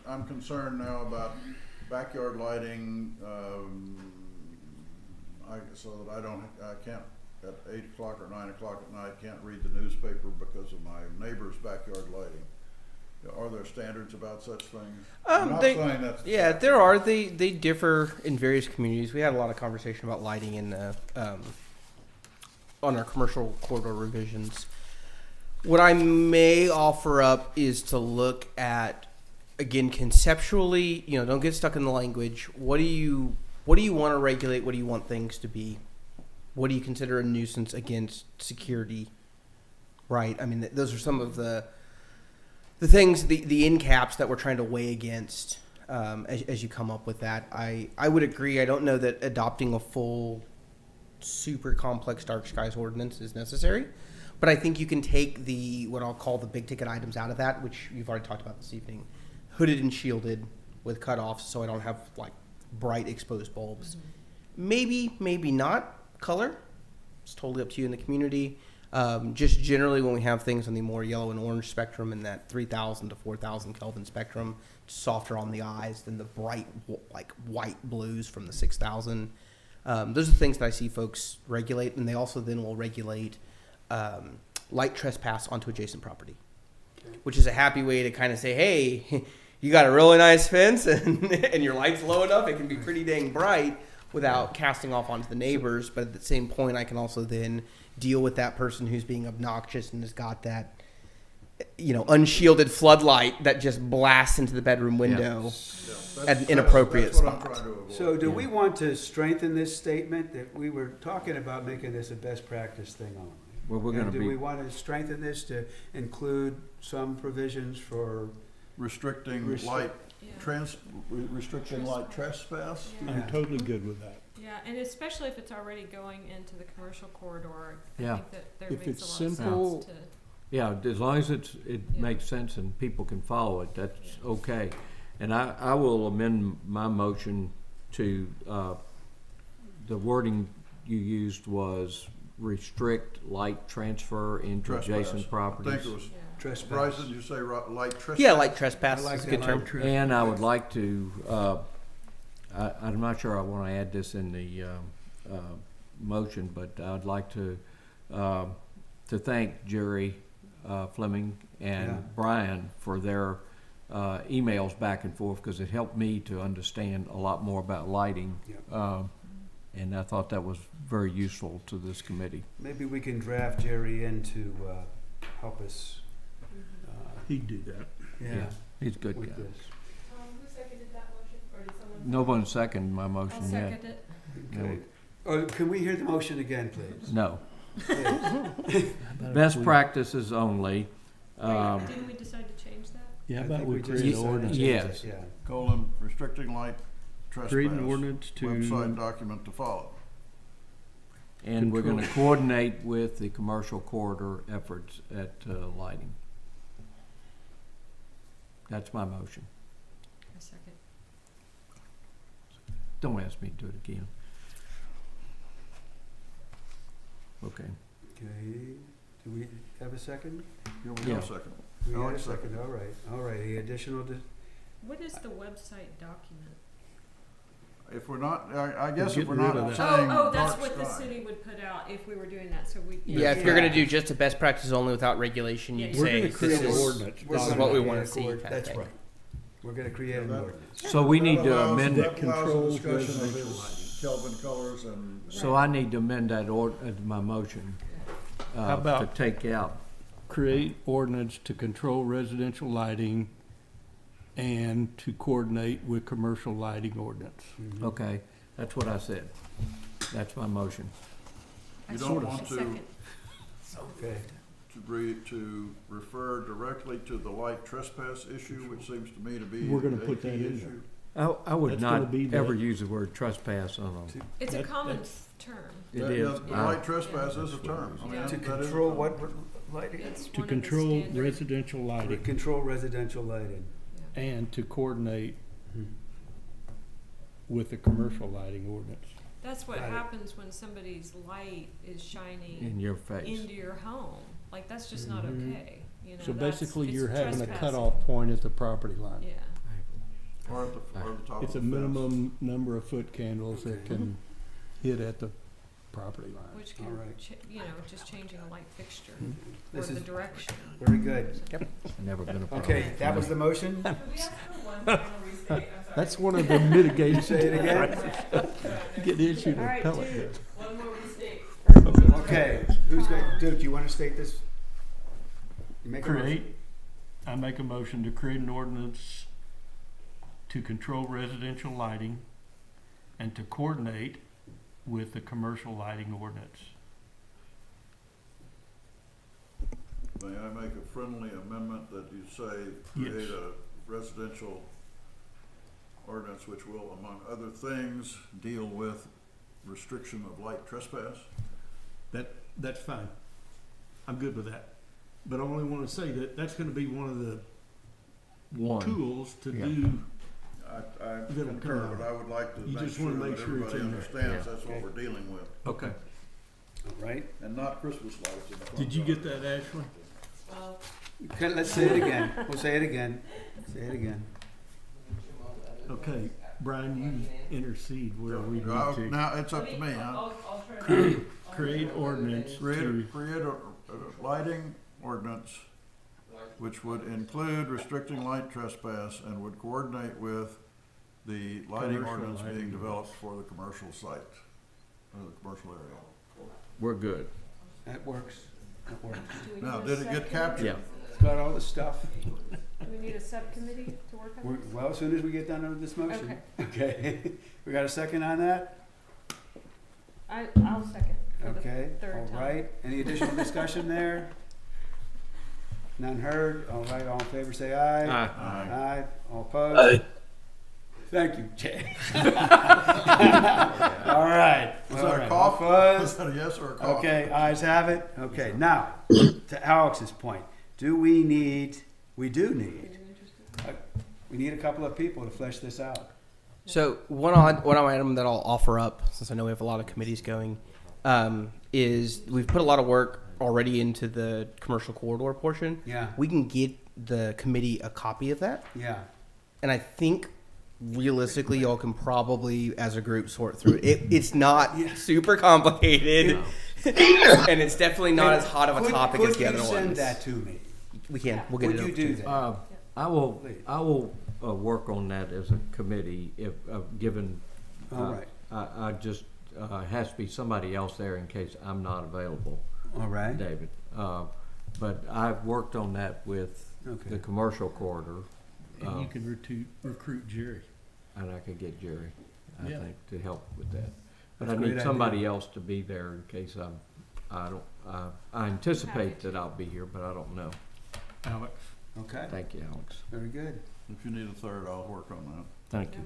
S5: I'm concerned now about backyard lighting, so that I can't, at 8 o'clock or 9 o'clock at night, can't read the newspaper because of my neighbor's backyard lighting. Are there standards about such things? I'm not saying that's.
S4: Yeah, there are. They differ in various communities. We had a lot of conversation about lighting in on our commercial corridor revisions. What I may offer up is to look at, again, conceptually. You know, don't get stuck in the language. What do you want to regulate? What do you want things to be? What do you consider a nuisance against security? Right. I mean, those are some of the things, the end caps that we're trying to weigh against as you come up with that. I would agree. I don't know that adopting a full, super complex dark skies ordinance is necessary, but I think you can take what I'll call the big ticket items out of that, which you've already talked about this evening, hooded and shielded with cutoffs, so I don't have like bright exposed bulbs. Maybe not color. It's totally up to you in the community. Just generally when we have things on the more yellow and orange spectrum in that 3,000 to 4,000 Kelvin spectrum, softer on the eyes than the bright like white blues from the 6,000. Those are the things that I see folks regulate, and they also then will regulate light trespass onto adjacent property, which is a happy way to kind of say, hey, you got a really nice fence and your light's low enough, it can be pretty dang bright without casting off onto the neighbors. But at the same point, I can also then deal with that person who's being obnoxious and has got that, you know, unshielded floodlight that just blasts into the bedroom window. at an inappropriate
S5: That's what I'm
S4: spot.
S5: trying to avoid.
S1: So do we want to strengthen this statement that we were talking about making this a best practice thing only?
S2: Well, we're
S1: And
S2: gonna
S1: do we
S2: be,
S1: want to strengthen this to include some provisions for,
S5: Restricting
S1: Restri-
S5: light
S3: Yeah.
S5: restricting light trespass?
S3: Yeah.
S6: I'm totally good with that.
S3: Yeah, and especially if it's already going into the commercial corridor, I
S2: Yeah.
S3: think that there
S6: If
S3: makes
S6: it's
S3: a lot of
S6: simple-
S3: sense to.
S2: yeah, as long as it
S3: Yeah.
S2: makes sense and people can follow it, that's
S3: Yeah.
S2: okay. And I will amend my motion to, the wording you used was restrict light transfer into
S5: Trespass.
S2: adjacent
S5: I think
S2: properties.
S5: it was,
S3: Yeah.
S1: trespass?
S5: Bryce, did you say light trespass?
S4: Yeah, light trespass
S1: I like
S4: is a good
S1: that.
S4: term.
S2: And I would like to, I'm not sure I want to add this in the motion, but I'd like to thank Jerry Fleming and
S1: Yeah.
S2: Brian for their emails back and forth, because it helped me to understand a lot more about lighting. And I thought that was very useful to this committee.
S1: Maybe we can draft Jerry in to help us,
S6: He'd do that.
S1: yeah,
S2: He's a good
S1: with
S2: guy.
S1: this.
S9: Who seconded that motion, or did someone?
S2: No one seconded my
S3: I'll
S2: motion yet.
S3: second it.
S1: Okay. Can we hear the motion again, please?
S2: No.
S1: Please.
S2: Best practices only.
S3: Wait, didn't we decide to change that?
S6: Yeah,
S1: I
S6: how about
S1: think
S6: we
S1: just
S6: create an
S1: decided to
S6: ordinance?
S1: change
S2: Yes.
S1: this, Yeah.
S5: Restricting light trespass.
S6: Create an ordinance
S5: Website
S6: to,
S5: document to follow.
S2: And we're gonna coordinate with the commercial corridor efforts at lighting. That's my motion.
S3: A second.
S2: Don't ask me to do it again. Okay.
S1: Okay, do we have a second?
S5: Here we
S2: Yeah.
S5: go, second.
S1: We had a
S5: Alex,
S1: second, all right. Any additional,
S3: What is the website document?
S5: If we're not, I guess if
S6: Get
S5: we're
S6: rid
S5: not
S6: of that.
S5: saying
S3: Oh, that's
S5: dark
S3: what the
S5: sky.
S3: city would put out if we were doing that, so we.
S4: Yeah, if you're gonna do just a best practice only without regulation,
S3: Yeah,
S4: you'd
S3: yeah.
S6: we're
S4: say
S6: gonna create
S4: this
S6: an
S4: is
S6: ordinance.
S1: We're
S4: This is
S1: gonna
S4: what we
S1: create
S4: wanna
S1: a
S4: see
S1: cord-
S4: kind of
S1: That's
S4: thing.
S1: right. We're gonna create an
S5: That-
S1: ordinance.
S2: So we need
S5: That
S2: to
S5: allows-
S2: amend
S5: that
S2: it.
S5: allows
S6: Controls
S5: the discussion of
S6: residential
S5: his Kelvin colors and.
S2: So I need to amend that my motion,
S6: How
S2: to
S6: about-
S2: take out,
S6: Create ordinance to control residential lighting and to coordinate with commercial lighting ordinance.
S1: Mhm.
S2: okay, that's what I said. That's my motion.
S5: You
S3: I
S5: don't
S3: sort of
S5: want to-
S3: second.
S1: Okay,
S5: To refer directly to the light trespass issue, which seems to me to be
S6: We're gonna
S5: a
S6: put that
S5: key
S6: in
S5: issue.
S2: I would
S6: That's gonna
S2: not
S6: be the-
S2: ever use the word trespass on them.
S3: It's a
S6: That-
S3: common
S6: that's-
S3: term.
S2: It
S5: Yeah,
S2: is.
S5: the light trespass is a term. I mean,
S3: Yeah.
S1: to
S5: that is a
S1: control
S5: term.
S1: what lighting?
S3: It's
S6: To
S3: one of the
S6: control
S3: standard-
S6: residential
S1: To
S6: lighting
S1: control residential lighting.
S3: Yeah.
S6: and to coordinate
S1: Hmm.
S6: with the commercial lighting ordinance.
S3: That's what
S1: Got it.
S3: happens when somebody's light is shining
S2: In your face.
S3: into your home. Like, that's just not
S6: Mhm.
S3: okay, you know?
S6: So
S3: that's-
S6: basically,
S3: it's
S6: you're having a
S3: trespassing.
S6: cutoff point at the property line.
S3: Yeah,
S5: Or at the top of the fence.
S6: It's a minimum number of foot candles that can hit at the property line.
S3: which
S1: All
S3: can,
S1: right.
S3: just changing a light fixture or
S1: This
S3: the
S1: is
S3: direction.
S1: very good.
S2: Never been a problem.
S1: Okay, that was the motion?
S6: That's one of the mitigation.
S1: Say it again?
S6: Get issued
S3: All
S6: a
S3: right,
S6: pellet
S3: dude.
S6: gun.
S3: One more mistake.
S1: Okay, who's going, Duke, you wanna state this? You make a motion.
S6: Create, I make a motion to create an ordinance to control residential lighting and to coordinate with the commercial lighting ordinance.
S5: May I make a friendly amendment that you say create a residential ordinance which will, among other things, deal with restriction of light trespass?
S6: That's fine. I'm good with that. But I only wanna say that that's gonna be one of the
S2: One.
S6: tools to
S2: Yeah.
S6: do.
S5: I
S6: That'll
S5: concur,
S6: come out.
S5: but I would like to
S6: You
S5: make
S6: just
S5: sure
S6: wanna
S5: that
S6: make sure it's
S5: everybody
S6: in there.
S5: understands
S2: Yeah.
S5: that's what we're dealing with,
S6: Okay.
S1: All right,
S5: and not Christmas lights in the front
S6: Did you
S5: yard.
S6: get that, Ashley?
S1: okay, let's say it again, we'll say it again, say it again.
S6: Okay, Brian, you intercede where we need to.
S5: Now, it's up to me, huh?
S6: Create ordinance to,
S5: Create a lighting ordinance which would include restricting light trespass and would coordinate with the lighting
S6: Commercial
S5: ordinance being
S6: lighting.
S5: developed for the commercial site, or the commercial area.
S2: We're good.
S1: That works, that works.
S3: Do we
S5: Now,
S3: need a
S5: did it get
S3: second?
S5: captured?
S2: Yeah.
S1: It's got all the stuff.
S3: Do we need a subcommittee to work on this?
S1: Well, as soon as we get done with this motion. Okay. We got a second on that?
S3: I'll second for the
S1: Okay,
S3: third
S1: all
S3: time.
S1: right. Any additional discussion there? None heard. All right, all in favor say aye.
S2: Aye.
S1: Aye. All opposed? Thank you, Jay. All right.
S5: Was
S1: All
S5: that a
S1: right,
S5: cough?
S1: all
S5: Was
S1: opposed?
S5: that a yes or a cough?
S1: Okay, ayes have it. Okay, now, to Alex's point, we do need, we need a couple of people to flesh this out.
S4: So one item that I'll offer up, since I know we have a lot of committees going, is we've put a lot of work already into the commercial corridor portion.
S1: Yeah,
S4: We can get the committee a copy of that,
S1: yeah.
S4: and I think realistically y'all can probably as a group sort through it. It's not super complicated, and it's definitely not as hot of a topic as the other
S1: Could you send
S4: ones.
S1: that to me?
S4: We can. We'll get
S1: Would
S4: it
S1: you
S4: over
S1: do
S4: to
S1: that?
S2: I will work on that as a committee if, given,
S1: All right,
S2: I just, has to be somebody else there in case I'm not available,
S1: all right.
S2: David. But I've worked on that with
S1: Okay.
S2: the commercial corridor,
S6: And you can recruit Jerry.
S2: and I could get Jerry, I
S6: Yeah.
S2: think, to help with that. But
S1: That's a
S2: I
S1: great
S2: need
S1: idea.
S2: somebody else to be there in case I anticipate that I'll be here, but I don't know.
S6: Alex.
S1: Okay,
S2: Thank you, Alex.
S1: very good.
S5: If you need a third, I'll work on that.
S2: Thank you,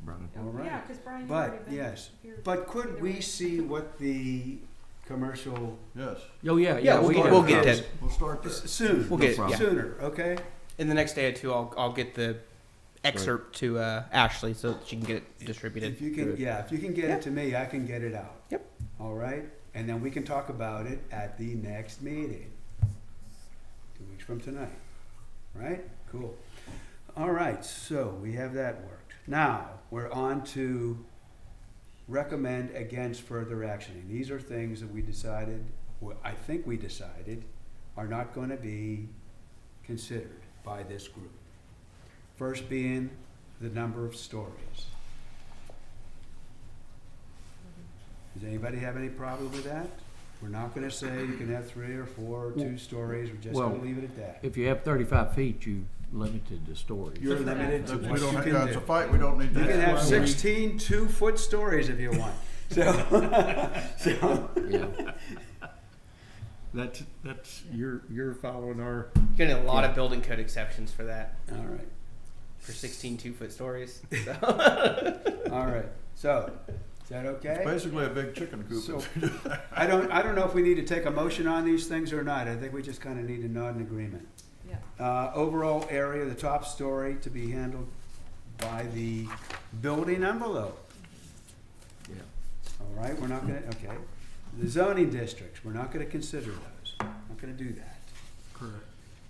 S2: Brian.
S1: All right.
S3: Yeah, because Brian's
S1: But,
S3: already been
S1: yes,
S3: here.
S1: but could
S3: either
S1: we
S3: way.
S1: see what the commercial,
S5: Yes,
S2: Oh, yeah,
S4: Yeah,
S2: we
S4: we'll
S2: have
S4: get
S2: those.
S4: that.
S5: we'll start there.
S1: soon?
S4: We'll get it,
S2: problem.
S4: yeah.
S1: Sooner, okay?
S4: In the next day or two, I'll get the excerpt to Ashley so that she can get it distributed.
S1: If you can,
S2: Good.
S1: yeah, if you can get it to me, I can get it out.
S4: Yep.
S1: All right, and then we can talk about it at the next meeting. 2 weeks from tonight, right? Cool. All right, so we have that worked. Now, we're on to recommend against further action. And these are things that we decided, well, I think we decided, are not going to be considered by this group. First being the number of stories. Does anybody have any problem with that? We're not gonna say you can have 3 or 4 or 2 stories, we're just
S2: Well,
S1: gonna leave it at that.
S2: If you have 35 feet, you limited the stories.
S1: You're limited to
S5: If we
S1: what
S5: don't
S1: you
S5: have,
S1: can
S5: yeah, it's
S1: do.
S5: a fight, we don't need
S1: You
S5: to
S1: can have
S5: have.
S1: 16 2-foot stories if you want. So,
S2: Yeah.
S6: That's you're following our.
S4: You're getting a lot of building code exceptions for that,
S1: all right,
S4: for 16 2-foot stories.
S1: all right. So, is that okay?
S5: It's basically a big chicken coop.
S1: So-
S5: if you do that.
S1: I don't know if we need to take a motion on these things or not. I think we just kinda need to nod in agreement.
S3: Yeah.
S1: Overall area, the top story to be handled by the building envelope.
S2: Yeah.
S1: All right, we're not gonna, okay. The zoning districts, we're not gonna consider those. Not gonna do that.
S6: Correct.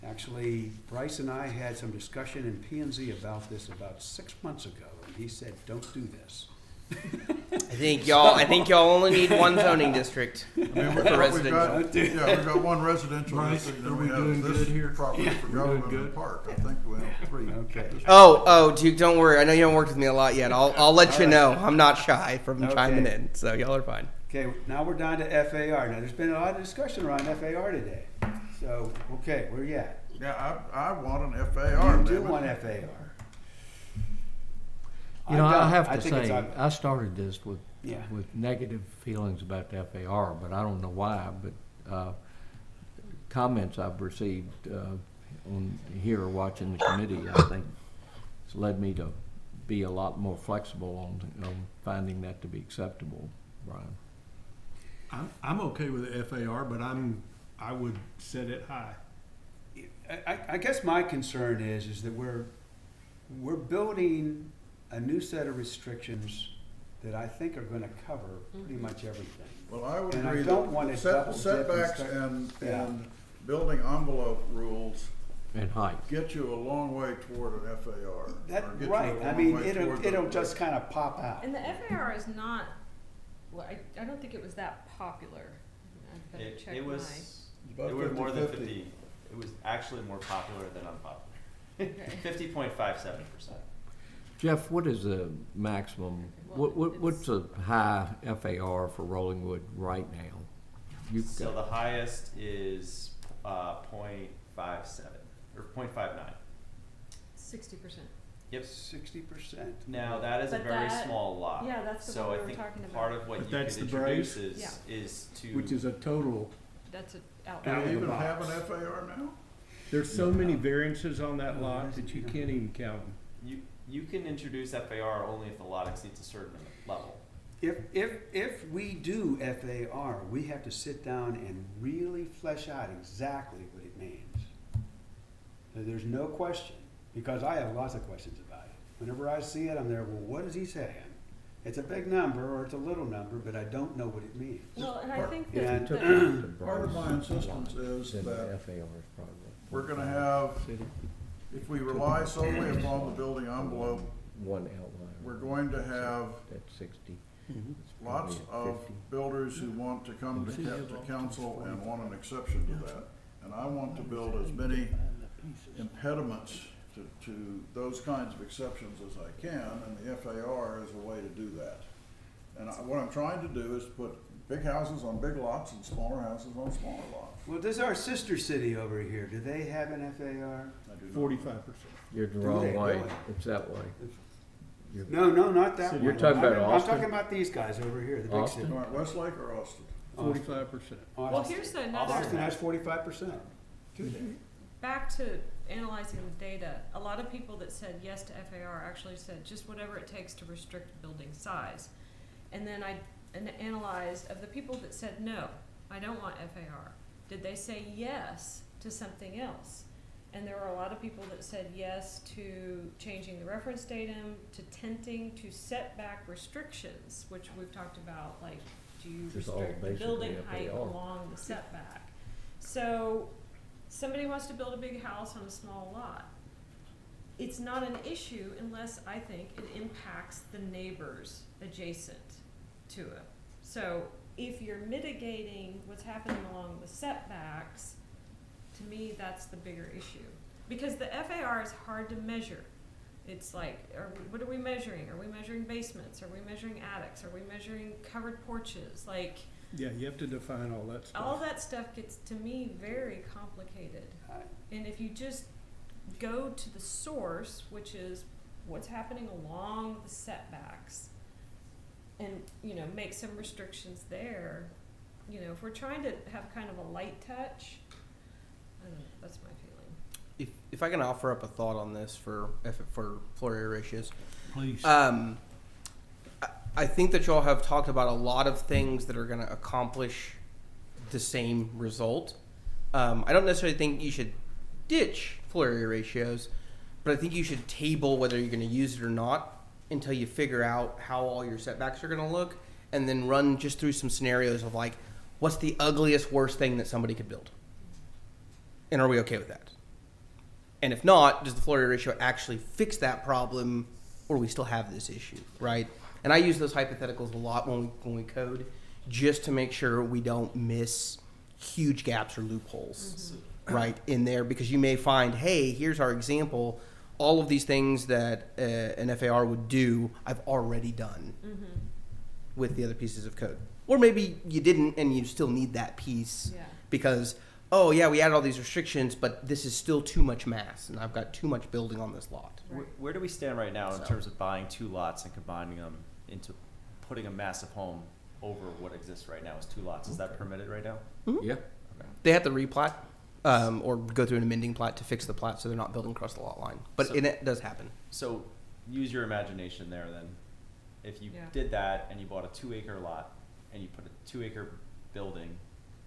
S1: Actually, Bryce and I had some discussion in P and Z about this about 6 months ago, and he said, don't do this.
S4: I think y'all only need one zoning district.
S5: I mean,
S4: For
S5: we've got,
S4: residential.
S5: yeah, we've got one residential
S6: Bryce,
S5: district,
S6: are
S5: and
S6: we
S5: we
S6: doing
S5: have
S6: good
S5: this
S6: here?
S5: property for
S6: We're
S5: government
S6: doing
S5: and
S6: good?
S5: park. I think we have 3.
S1: Okay.
S4: Dude, don't worry. I know you haven't worked with me a lot yet. I'll let you know. I'm not shy from chiming
S1: Okay.
S4: in, so y'all are fine.
S1: Okay, now we're down to FAR. Now, there's been a lot of discussion around FAR today. So, okay, where you at?
S5: Yeah, I want an FAR,
S1: You do
S5: David.
S1: want FAR.
S2: You know,
S1: I
S2: I
S1: don't.
S2: have
S1: I
S2: to
S1: think it's
S2: say,
S1: ugly.
S2: I started this with
S1: Yeah.
S2: negative feelings about the FAR, but I don't know why. But comments I've received on here watching the committee, I think, has led me to be a lot more flexible on finding that to be acceptable, Brian.
S6: I'm okay with the FAR, but I would set it high.
S1: I guess my concern is that we're building a new set of restrictions that I think are gonna cover pretty much everything.
S5: Well, I would
S1: And I
S5: agree
S1: don't want
S5: that
S1: to double dip and
S5: setbacks
S1: start-
S5: and
S1: Yeah.
S5: building envelope rules
S2: And height.
S5: get you a long way toward an FAR.
S1: That,
S5: or get you a
S1: right, I
S5: long
S1: mean,
S5: way toward the-
S1: it'll just kinda pop out.
S3: And the FAR is not, well, I don't think it was that popular. I better check
S8: It
S3: mine.
S8: was,
S5: It's about
S8: it was more than
S5: 50-50.
S8: 50, it was actually more popular than unpopular.
S3: Okay.
S8: 50.57%.
S2: Jeff, what is the maximum, what's a high FAR for Rollingwood right now? You've
S8: So
S2: got,
S8: the highest is, .57, or .59.
S3: 60%.
S8: Yep.
S1: 60%.
S8: Now, that is a
S3: But
S8: very
S3: that-
S8: small lot.
S3: Yeah, that's the
S8: So
S3: one we
S8: I
S3: were
S8: think
S3: talking about.
S8: part of what
S6: But
S8: you
S6: that's
S8: could
S6: the
S8: introduce
S6: brace?
S8: is to.
S6: Which is a total.
S3: That's an out.
S5: Do
S6: Out of
S5: you
S6: the
S5: even have an
S6: box.
S5: FAR now?
S6: There's so many variances on that lot that you can't even count them.
S8: You can introduce FAR only if the lot exceeds a certain level.
S1: If we do FAR, we have to sit down and really flesh out exactly what it means. So there's no question, because I have lots of questions about it. Whenever I see it, I'm there, well, what is he saying? It's a big number or it's a little number, but I don't know what it means.
S3: Well, and I think
S1: Yeah.
S3: that,
S2: Took
S3: that
S2: it to
S5: Part of my
S2: Bryce's
S5: insistence
S2: lot,
S5: is
S2: then the
S5: that
S2: FAR is probably
S5: we're gonna have,
S6: City.
S5: if we rely solely upon the building envelope,
S2: one outlier.
S5: we're going to have
S2: At 60.
S1: Mm-hmm.
S2: It's
S5: lots
S2: probably at
S5: of
S2: 50.
S5: builders who want to come to council and want an exception to that. And I want to build as many impediments to those kinds of exceptions as I can, and the FAR is a way to do that. And what I'm trying to do is put big houses on big lots and smaller houses on smaller lots.
S1: Well, does our sister city over here, do they have an FAR?
S5: I do not.
S6: 45%.
S2: You're the
S1: Do
S2: wrong
S1: they
S2: way.
S1: really?
S2: It's that way. You're-
S1: No, not that one.
S2: You're talking about
S1: I'm
S2: Austin?
S1: talking about these guys over here, the big
S2: Austin?
S1: city.
S5: All right, Westlake or Austin?
S6: 45%.
S3: well, here's another.
S1: Austin has 45%.
S3: Back to analyzing the data, a lot of people that said yes to FAR actually said just whatever it takes to restrict building size. And then I analyzed of the people that said no, I don't want FAR. Did they say yes to something else? And there were a lot of people that said yes to changing the reference datum, to tenting, to setback restrictions, which we've talked about, like, do you
S2: It's all
S3: restrict the
S2: basically
S3: building height
S2: FAR.
S3: along the setback? So, somebody wants to build a big house on a small lot. It's not an issue unless I think it impacts the neighbors adjacent to it. So if you're mitigating what's happening along the setbacks, to me, that's the bigger issue. Because the FAR is hard to measure. It's like, what are we measuring? Are we measuring basements? Are we measuring attics? Are we measuring covered porches? Like,
S6: Yeah, you have to define all that stuff.
S3: all that stuff gets, to me, very complicated. And if you just go to the source, which is what's happening along the setbacks, and, you know, make some restrictions there, you know, if we're trying to have kind of a light touch, I don't know, that's my feeling.
S4: If I can offer up a thought on this for floor area ratios.
S6: Please.
S4: I think that y'all have talked about a lot of things that are going to accomplish the same result. I don't necessarily think you should ditch floor area ratios, but I think you should table whether you're going to use it or not until you figure out how all your setbacks are going to look, and then run just through some scenarios of like, what's the ugliest, worst thing that somebody could build? And are we okay with that? And if not, does the floor area ratio actually fix that problem, or do we still have this issue, right? And I use those hypotheticals a lot when we code, just to make sure we don't miss huge gaps or loopholes, right, in there. Because you may find, hey, here's our example. All of these things that an FAR would do, I've already done with the other pieces of code. Or maybe you didn't, and you still need that piece
S3: Yeah.
S4: because, oh, yeah, we added all these restrictions, but this is still too much mass, and I've got too much building on this lot.
S3: Right.
S8: Where do we stand right now in
S4: So-
S8: terms of buying two lots and combining them into putting a massive home over what exists right now as two lots? Is that permitted right now?
S2: Yeah.
S4: They have to replat or go through an amending plat to fix the plat so they're not building across the lot line. But
S8: So-
S4: it does happen.
S8: So use your imagination there then. If you
S3: Yeah.
S8: did that and you bought a 2-acre lot and you put a 2-acre building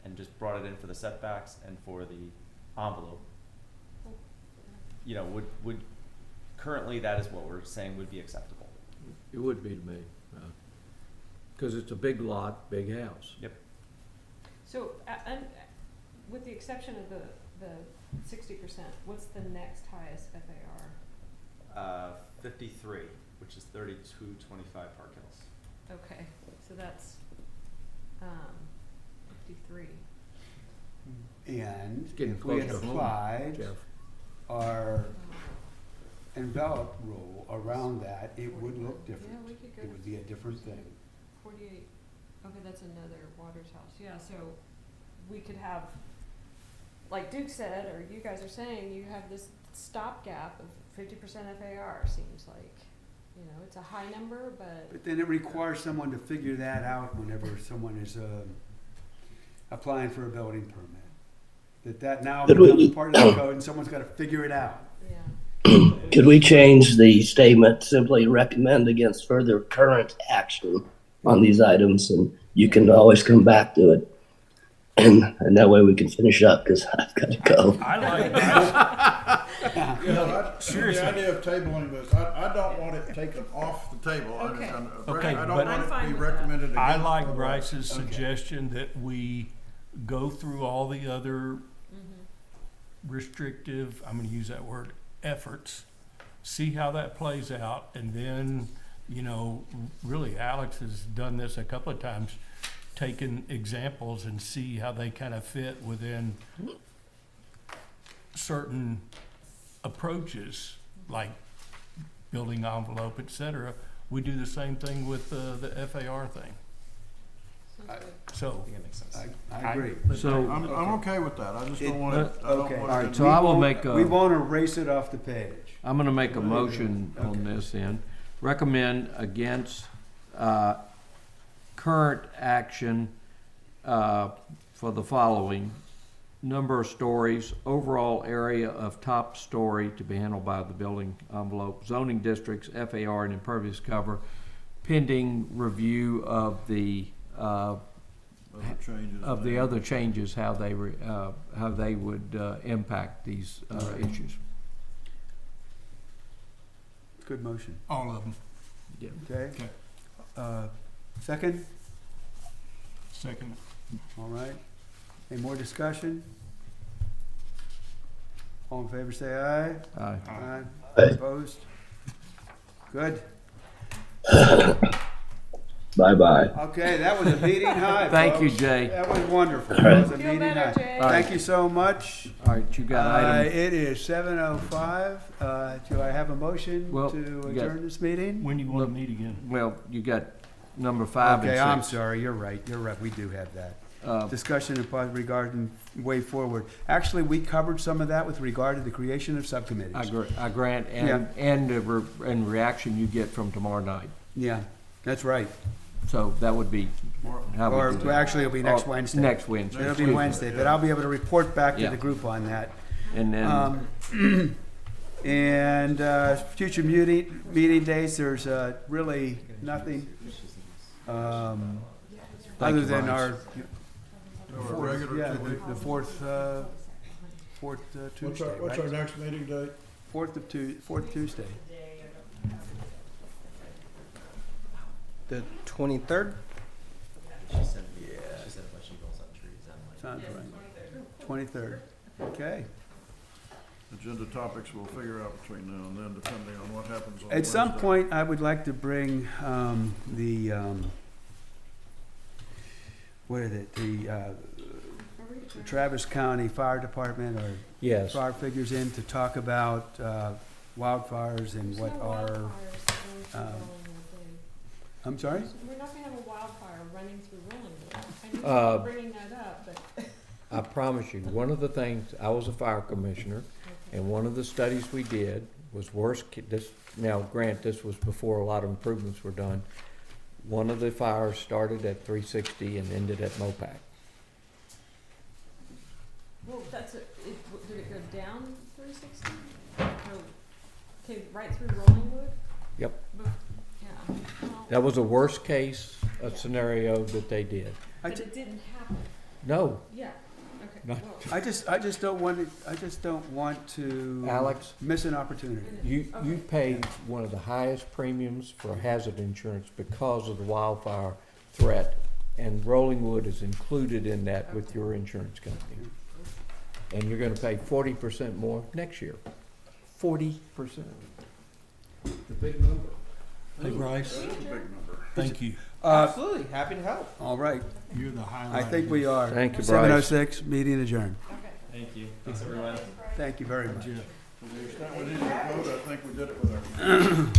S8: and just brought it in for the setbacks and for the envelope, you know, would currently that is what we're saying would be acceptable.
S2: It would be to me. Because it's a big lot, big house.
S8: Yep.
S3: So, and with the exception of the 60%, what's the next highest FAR?
S8: 53, which is 3225 Park Hills.
S3: Okay, so that's 53.
S1: And
S2: It's getting
S1: if we had
S2: close to home,
S1: applied
S2: Jeff.
S1: our envelope rule around that, it would look different.
S3: Yeah, we could go
S1: It would be a different thing.
S3: 48. Okay, that's another Waters house. Yeah, so we could have, like Duke said, or you guys are saying, you have this stopgap of 50% FAR seems like, you know, it's a high number, but
S1: But then it requires someone to figure that out whenever someone is applying for a building permit. That now
S7: Could we-
S1: becomes part of the code and someone's gotta figure it out.
S3: yeah.
S7: Could we change the statement, simply recommend against further current action on these items, and you can always come back to it? And that way we can finish up, because I've got to go.
S6: I like,
S5: The idea of tabling this, I don't want it taken off the table.
S3: Okay.
S6: Okay,
S5: I don't
S6: but-
S5: want
S3: I'm
S5: it to
S3: fine
S5: be
S3: with that.
S5: recommended against.
S6: I like
S5: other-
S6: Bryce's
S5: Okay.
S6: suggestion that we go through all the other
S3: Mm-hmm.
S6: restrictive, I'm gonna use that word, efforts, see how that plays out, and then, you know, really Alex has done this a couple of times, taken examples and see how they kind of fit within certain approaches, like building envelope, et cetera. We do the same thing with the FAR thing.
S3: Sounds good.
S6: So,
S8: I think it makes sense.
S1: I agree.
S2: So,
S5: I'm okay with that. I just
S1: It-
S5: don't want it, I don't
S1: Okay.
S5: want
S2: All
S5: it
S2: right,
S5: to
S2: so
S5: be-
S2: I will
S1: won't-
S2: make a-
S1: We won't erase it off the page.
S2: I'm gonna make a motion on
S1: Okay.
S2: this then. Recommend against, current action, for the following. Number of stories, overall area of top story to be handled by the building envelope, zoning districts, FAR and impervious cover, pending review of the,
S5: Other changes.
S2: other changes, how they would, impact these, issues.
S1: Good motion.
S6: all of them.
S1: Okay?
S6: Okay.
S1: Second?
S6: Second.
S1: All right. Any more discussion? All in favor, say aye.
S2: Aye.
S1: Aye.
S7: Aye.
S1: Opposed? Good.
S7: Bye-bye.
S1: Okay, that was a meeting high,
S2: Thank you,
S1: folks.
S2: Jay.
S1: That was wonderful.
S7: All
S1: That
S7: right.
S1: was a
S3: Feel
S1: meeting
S3: better,
S1: high.
S3: Jay.
S1: Thank you so much.
S2: All right, you got item,
S1: It is 7:05. Do I have a motion
S2: Well,
S1: to
S2: you got-
S1: adjourn this meeting?
S6: When do you want
S2: Look-
S6: to meet again?
S2: well, you got number 5 and 6.
S1: Okay, I'm sorry. You're right. We do have that. Discussion and possible regarding way forward. Actually, we covered some of that with regard to the creation of subcommittees.
S2: I grant,
S1: Yeah.
S2: and the reaction you get from tomorrow night.
S1: Yeah, that's right.
S2: So that would be how
S1: Or
S2: we do that.
S1: actually, it'll be next
S2: Oh,
S1: Wednesday.
S2: Next Wednesday.
S1: It'll be Wednesday, but I'll be able to report back to
S2: Yeah.
S1: the group on that.
S2: And then,
S1: And future meeting dates, there's really nothing
S2: Thank
S1: other
S2: you,
S1: than
S2: Bryce.
S1: our,
S5: Our regular
S1: yeah,
S5: two-week-
S1: the fourth Tuesday,
S5: What's our
S1: right?
S5: next meeting date?
S1: Fourth Tuesday.
S4: The 23rd?
S8: She said,
S1: Yeah.
S8: she said when she rolls up trees, I'm like.
S1: Sounds right. 23rd. Okay.
S5: Agenda topics we'll figure out between now and then, depending on what happens on
S1: At some
S5: Wednesday.
S1: point, I would like to bring the what is it? The Travis County Fire Department or
S2: yes,
S1: fire figures in to talk about wildfires and what are. I'm sorry?
S3: We're not gonna have a wildfire running through Rollingwood. I
S2: Uh,
S3: know you're bringing that up, but.
S2: I promise you, one of the things, I was a fire commissioner, and one of the studies we did was now grant, this was before a lot of improvements were done. One of the fires started at 360 and ended at Mopac.
S3: Well, did it go down 360? Okay, right through Rollingwood?
S2: Yep.
S3: Yeah. Well,
S2: That was a worst case scenario that they did.
S3: but it didn't happen.
S2: No,
S3: Yeah. Okay.
S2: No.
S3: Well,
S1: I just don't want to
S2: Alex,
S1: miss an opportunity.
S2: you paid one of the highest premiums for hazard insurance because of the wildfire threat, and Rollingwood is included in that with your insurance company. And you're gonna pay 40% more next year. 40%. The big number.
S6: Hey, Bryce,
S5: That's a big number.
S6: thank you.
S4: Absolutely, happy to help.
S1: All right,
S6: You're the highlight.
S1: I think we are.
S2: Thank you, Bryce.
S1: 7:06, meeting adjourned.
S3: Okay.
S8: Thank you. Thanks, everyone.
S1: Thank you very much.
S5: To the extent we need to vote, I think we did it with our